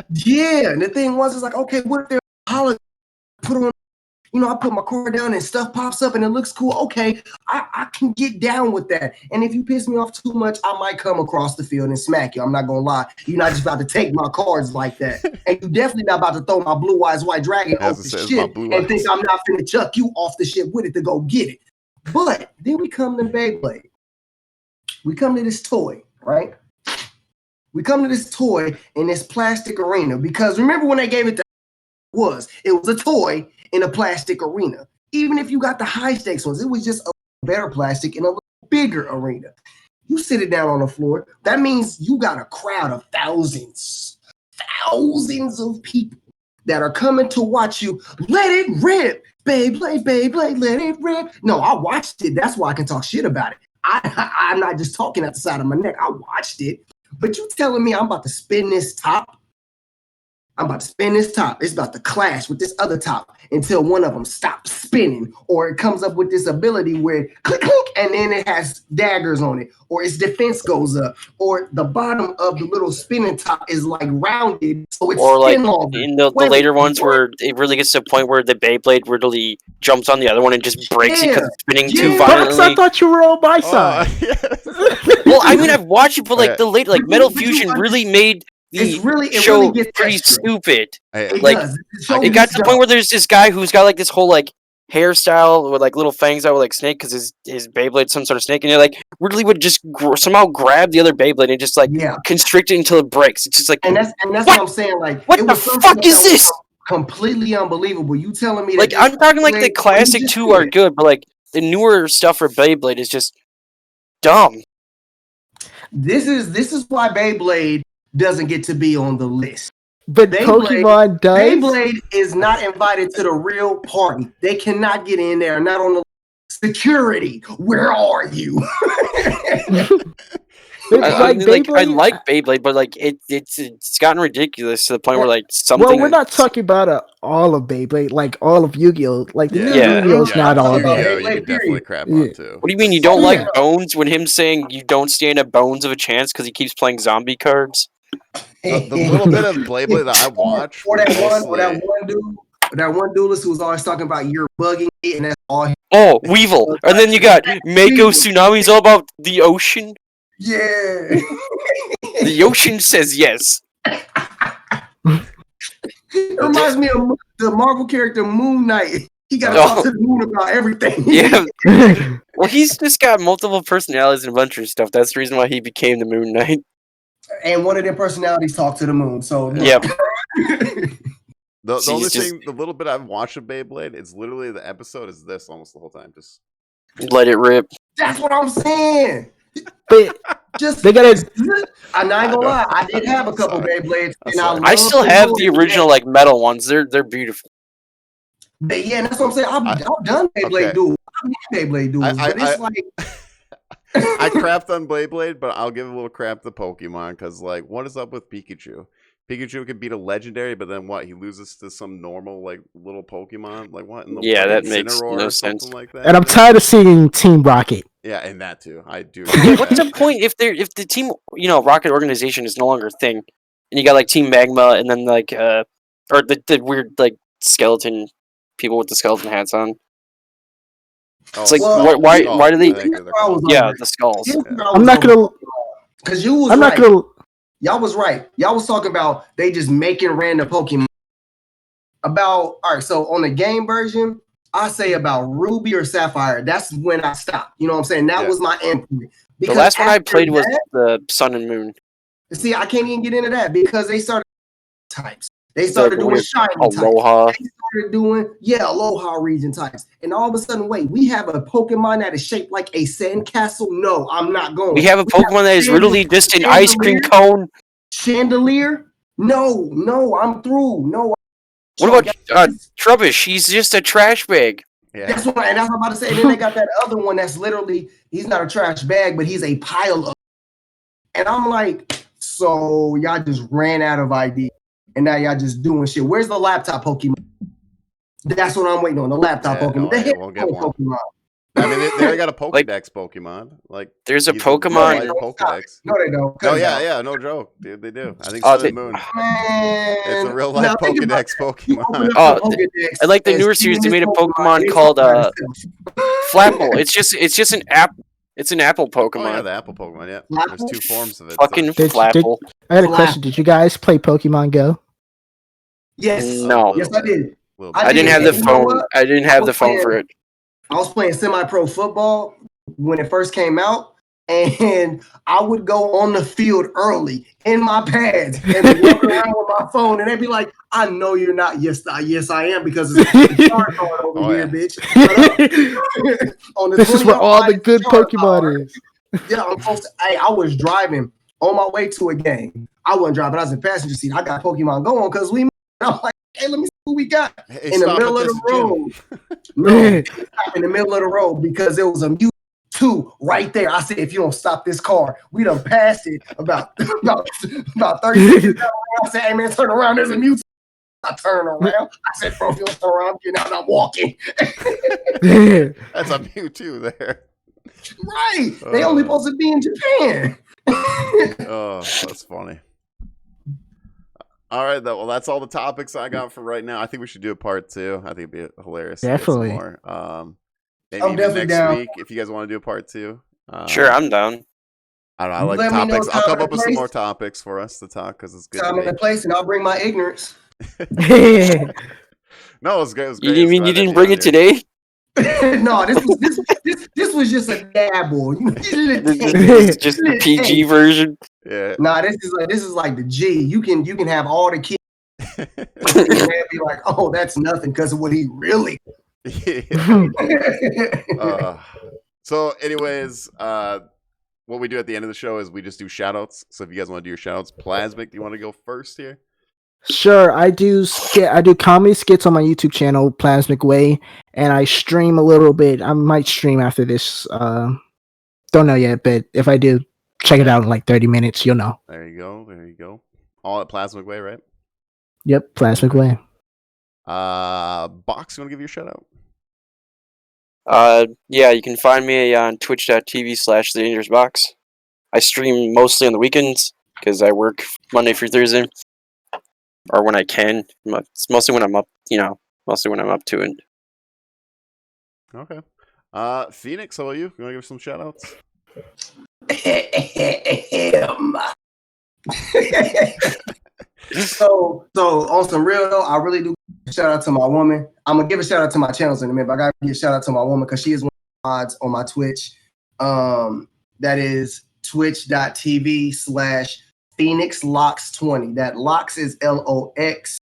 Yeah, and the thing was, it's like, okay, what if they're holiday? Put on. You know, I put my card down and stuff pops up and it looks cool. Okay, I can get down with that. And if you piss me off too much, I might come across the field and smack you. I'm not going to lie. You're not just about to take my cards like that. And you're definitely not about to throw my Blue Eyes White Dragon off the shit and think I'm not finna chuck you off the shit with it to go get it. But then we come to Beyblade. We come to this toy, right? We come to this toy in this plastic arena because remember when they gave it to it was a toy in a plastic arena. Even if you got the high stakes ones, it was just a better plastic in a little bigger arena. You sit it down on the floor. That means you got a crowd of thousands of people that are coming to watch you. Let it rip, Beyblade, let it rip. No, I watched it. That's why I can talk shit about it. I'm not just talking at the side of my neck. I watched it. But you telling me I'm about to spin this top? It's about to clash with this other top until one of them stops spinning, or it comes up with this ability where it click, click, and then it has daggers on it, or its defense goes up, or the bottom of the little spinning top is like rounded, so it's or like in the later ones where it really gets to a point where the Beyblade really jumps on the other one and just breaks it because it's spinning too violently. Bucks, I thought you were on my side. Well, I mean, I've watched it, but like the late, like Metal Fusion really made the show pretty stupid. It got to the point where there's this guy who's got like this whole like hairstyle with like little fangs out with like snake because his Beyblade's some sort of snake, and they like really would just somehow grab the other Beyblade and just like constrict it until it breaks. It's just like, and that's what I'm saying. Like, what the fuck is this? Completely unbelievable. You telling me like I'm talking like the classic 2 are good, but like the newer stuff for Beyblade is just dumb. This is why Beyblade doesn't get to be on the list. But Pokemon does. Beyblade is not invited to the real party. They cannot get in there. Not on the security. Where are you? I like Beyblade, but like it's gotten ridiculous to the point where like something. Well, we're not talking about all of Beyblade, like all of Yu-Gi-Oh. Like the Yu-Gi-Oh's not all of it. You can definitely crap on too. What do you mean you don't like Bones? When him saying you don't stand a bones of a chance because he keeps playing zombie cards. The little bit of Beyblade that I watch, or that one duelist who was always talking about you're bugging me, and that's all. Oh, Weevil, and then you got Mako Tsunami's all about the ocean. Yeah. The ocean says yes. It reminds me of the Marvel character Moon Knight. He got to talk to the moon about everything. Yeah. Well, he's just got multiple personalities and a bunch of stuff. That's the reason why he became the Moon Knight. And one of their personalities talked to the moon. So Yep. The See, only it's just- thing, the little bit I've watched of Beyblade, it's literally the episode is this almost the whole time. Just Let it rip. that's what I'm saying. But Just they gotta. I'm not I gonna know. lie. I did have a couple Sorry. Beyblades, I'm and sorry. I still have the original like metal ones. They're beautiful. But yeah, that's what I'm saying. I've done Beyblade Okay. duels. I've done Beyblade duels, but it's like I crapped on Beyblade, but I'll give a little crap to Pokemon because, like, what is up with Pikachu? Pikachu can beat a legendary, but then what? He loses to some normal, like, little Pokemon? Like, what in the Yeah, world? that makes Incineroar no or something sense. like that? And I'm tired of seeing Team Rocket. Yeah, and that too. I do. Yeah, agree with what's that. the point if the team Rocket organization is no longer a thing, and you got like Team Magma and then like or the weird like skeleton people with the skeleton hats on. It's like Skull, why Skull, do they? I think they're I called. was Yeah, over. the skulls. Here's where I I'm was not over. gonna. Because you was I'm right. not gonna. Y'all was right. Y'all was talking about they just making random Pokemon. All right, so on the game version, I say about Ruby or Sapphire. That's when I stopped. You know what I'm saying? That Yeah. was my endpoint. The last one I after played was that- the Sun and Moon. see, I can't even get into that because they started types. They started doing weird shiny types. Aloha. They started doing Aloha region types. And all of a sudden, wait, we have a Pokemon that is shaped like a sandcastle? No, I'm not going. We have a Pokemon that is literally just an ice cream Chandelier? cone. Chandelier? No, I'm through. No. What about Trubbish? He's just a trash bag. Yeah. That's what I'm about to say. And then they got that other one that's literally, he's not a trash bag, but he's a pile of. And I'm like, so y'all just ran out of ideas. And now y'all just doing shit. Where's the laptop Pokemon? That's what I'm waiting on. The laptop Yeah, Pokemon. oh, The yeah, we'll get one. Pokemon. I mean, they already got a Pokedex Pokemon. Like, There's a he's Pokemon- real-life Pokedex. No, they don't. No, yeah, no joke, dude. They do. I think Oh, Sun and Moon. Man, It's a real life now think about Pokedex it. You open Pokemon. up Oh, the Pokedex I like the and newer see series. They this made a Pokemon it's called talking about itself. Flapple. It's just an app. It's an apple Oh yeah, Pokemon. the Apple Pokemon. Yeah, Flapple? there's two forms of it. Fucking Did- Flapple. I had a question. Did you guys play Pokemon Go? Yes. No. Yes, I did. I didn't have the You know phone. what? I didn't have the phone for it. I was playing semi-pro football when it first came out, and I would go on the field early in my pads and walk around with my phone, and they'd be like, "I know you're not." Yes, I am because it's Charizard over Oh, here, yeah. bitch. But, on the This is where 20 all the yard good Charizard. Pokemon is. Yeah, I was driving on my way to a game. I wasn't driving. I was in passenger seat. I got Pokemon Go on because we. I'm like, hey, let me see what we got Hey, in the stop middle at of this the road. gym. No, stop in the middle of the road because there was a Mewtwo right there. I said, if you don't stop this car, we done passed it about 30 seconds down the road. I said, hey man, turn around. There's a Mewtwo. I turn around. I said, bro, if you don't turn around, I'm getting out and I'm walking. That's a Mewtwo there. Right. They only supposed to be in Japan. Oh, that's funny. All right, though. Well, that's all the topics I got for right now. I think we should do a part 2. I think it'd be hilarious. to get some Definitely. more. Maybe I'm even definitely next down. week if you guys want to do a part 2. Sure, I'm down. I don't know. I like Let me know topics. I'll time come and up with some place. more topics for us to talk because it's good. Time and place, and I'll bring my ignorance. No, it was great. It was You great. mean you didn't bring it today? No, this was just a dabble. This is just the PG version. Yeah. Nah, this is like the G. You can have all the kids and be like, oh, that's nothing because of what he really. So, anyways, what we do at the end of the show is we just do shout outs. So, if you guys want to do your shout outs, Plasmic, do you want to go first here? Sure, I do comedy skits on my YouTube channel, Plasmicway, and I stream a little bit. I might stream after this. Don't know yet, but if I do, check it out in like 30 minutes. You'll know. There you go. There you go. All at Plasmicway, right? Yep, Plasmicway. Box, you want to give your shout out? Yeah, you can find me on twitch.tv/thedangerousbox. I stream mostly on the weekends because I work Monday through Thursday, or when I can. It's mostly when I'm up, mostly when I'm up to it. Okay. Phoenix, how about you? You want to give some shout outs? So on some real though, I really do shout out to my woman. I'm gonna give a shout out to my channels in a minute, but I gotta give a shout out to my woman because she is one of the mods on my Twitch. That is twitch.tv/phoenix Phoenix Locks 20. That Locks is LOX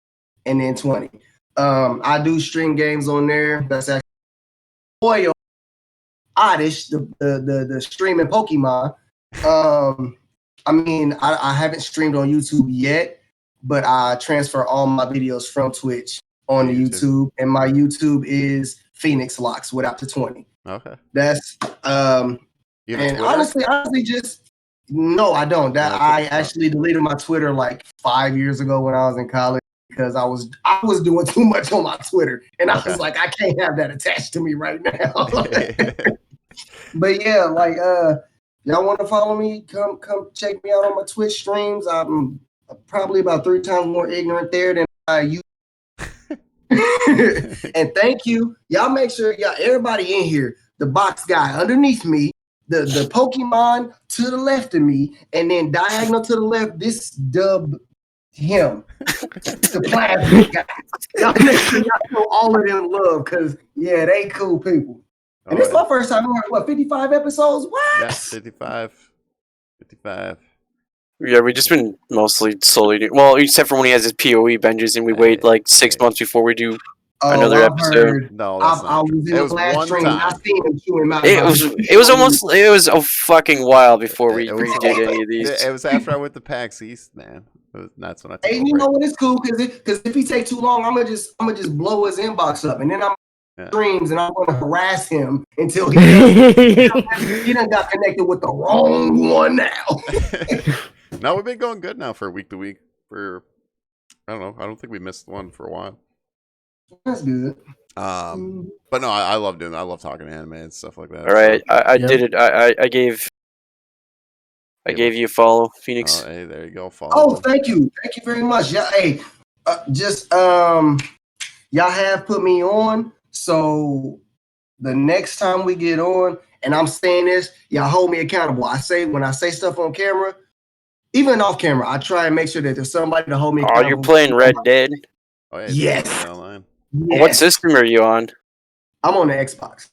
and then 20. I do stream games on there. That's actually oldish, the streaming Pokemon. I mean, I haven't streamed on YouTube yet, but I transfer all my videos from Twitch on the YouTube, and my YouTube is Phoenix Locks without the 20. Okay. That's and honestly, just no, I don't. That I actually deleted my Twitter like 5 years ago when I was in college because I was doing too much on my Twitter, and I was like, I can't have that attached to me right now. But yeah, like y'all want to follow me? Come check me out on my Twitch streams. I'm probably about 3 times more ignorant there than you. And thank you. Y'all make sure everybody in here, the box guy underneath me, the Pokemon to the left of me, and then diagonal to the left, this dub him. The plastic guy. Y'all make sure y'all show all of them love because they cool people. And this is my first time doing 55 episodes? What? Yeah, 55. Yeah, we've just been mostly slowly doing, well, except for when he has his PoE benches and we wait like 6 months before we do another episode. No, that's I was in the last stream. I seen him chewing my it was a fucking while before we did any of these. It was after I went to PAX East, man. That's when I took Hey, you know what? It's cool because if he take too long, I'm gonna just blow his inbox up, and then I'm streams and I'm gonna harass him until he done got connected with the wrong one now. No, we've been going good now for week to week. I don't know. I don't think we missed one for a while. That's good. But no, I love doing that. I love talking anime and stuff like that. All right, I did it. I gave you a follow, Phoenix. Oh, hey, there you go. Follow. Oh, thank you very much. Yeah, hey, y'all have put me on, so the next time we get on, and I'm saying this, y'all hold me accountable. When I say stuff on camera, even off camera, I try and make sure that there's somebody to hold me accountable. Oh, you're playing Red Dead? Oh, yeah, yes. Online. Yes. What system are you on? I'm on the Xbox.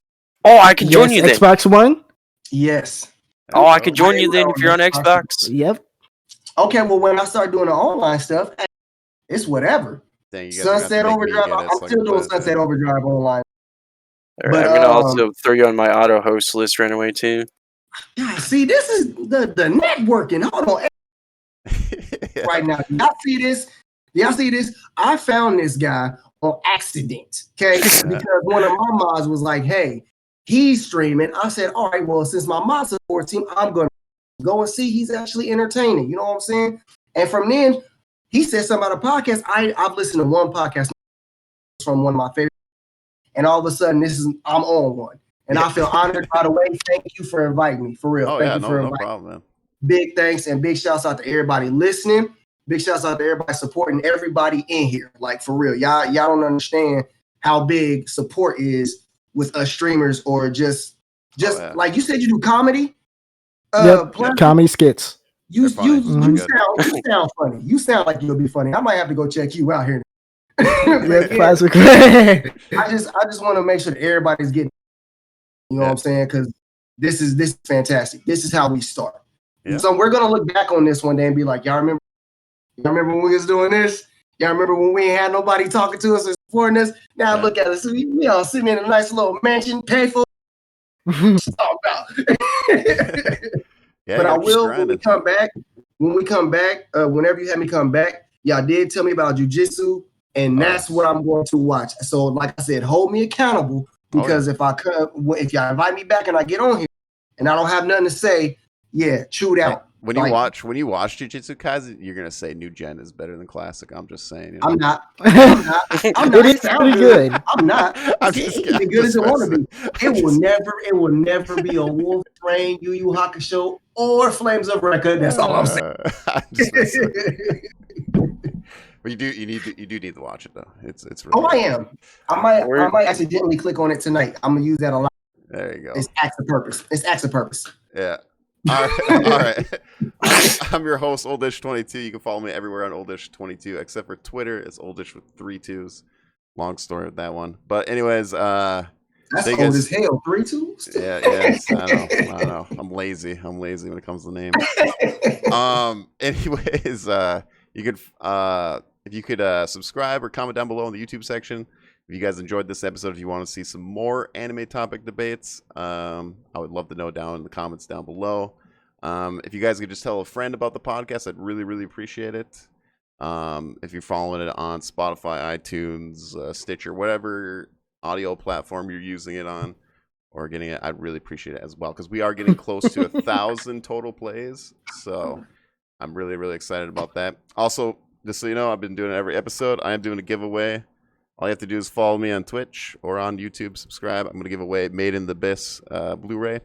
Oh, I can join you then. Xbox One? Yes. Oh, I can join you then if you're on Xbox. Yep. Okay, well, when I start doing the online stuff, it's whatever. Dang, Sunset Overdrive. I'm still doing Sunset Overdrive online. Right, I'm gonna also throw you on my auto host list right away too. Yeah, see, this is the networking. Hold on. Right now, y'all see this? I found this guy on accident. Okay, because one of my mods was like, "Hey, he's streaming." I said, "All right, well, since my mod supports him, I'm gonna go and see he's actually entertaining." You know what I'm saying? And from then, he said something about a podcast. I've listened to one podcast from one of my favorites, and all of a sudden, I'm on one, and I feel honored. By the way, thank you for inviting me. For real, thank you for inviting me. Problem, man. Big thanks and big shouts out to everybody listening. Big shouts out to everybody supporting everybody in here. Like for real, y'all don't understand how big support is with us streamers or just like you said, you do comedy. Comedy skits. You sound funny. You sound like you'll be funny. I might have to go check you out here. Plasmicway. I just want to make sure that everybody's getting. You know what I'm saying? Because this is fantastic. This is how we start. Yeah. So we're gonna look back on this one day and be like, y'all remember when we was doing this? Y'all remember when we ain't had nobody talking to us or supporting us? Now look at us. We all sitting in a nice little mansion, paid for. Talk about. But I will when we come back. Whenever you have me come back, y'all did tell me about jujitsu, and that's what I'm going to watch. So, like I said, hold me accountable because if y'all invite me back and I get on here and I don't have nothing to say. Yeah, chewed out. When you watch Jujutsu Kaisen, you're gonna say New Gen is better than Classic. I'm just saying. You know? I'm not. It is pretty good. I'm not. It's as good as it want to be. It will never be a Wolf Rain, Yu Yu Hakusho, or Flames of Rekka. That's all I'm saying. Well, you do need to watch it though. It's really I am. I might accidentally click on it tonight. I'm gonna use that a lot. There you go. It's acts of purpose. Yeah. All right. I'm your host, oldish22. You can follow me everywhere on oldish22, except for Twitter. It's oldish with 3 2s. Long story with that one. But anyways, that's old as hell. 3 2s. Yeah. I know. I'm lazy when it comes to names. Anyways, you could if you could subscribe or comment down below in the YouTube section if you guys enjoyed this episode. If you want to see some more anime topic debates, I would love to know down in the comments down below. If you guys could just tell a friend about the podcast, I'd really appreciate it. If you're following it on Spotify, iTunes, Stitcher, whatever audio platform you're using it on or getting it, I'd really appreciate it as well, because we are getting close to 1,000 total plays, so I'm really excited about that. Also, just so you know, I've been doing it every episode. I am doing a giveaway. All you have to do is follow me on Twitch or on YouTube, subscribe. I'm going to give away Made in the Abyss Blu-ray,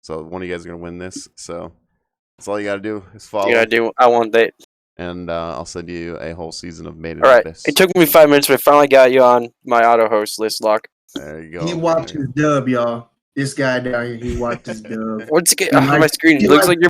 so one of you guys are going to win this, so that's all you got to do is follow. I want that. And I'll send you a whole season of Made in All right. Abyss. It took me 5 minutes, but I finally got you on my auto host list, Lock. There you go. He watched his dub, y'all. This guy down here, he watched his dub. What's on my screen? It looks like you're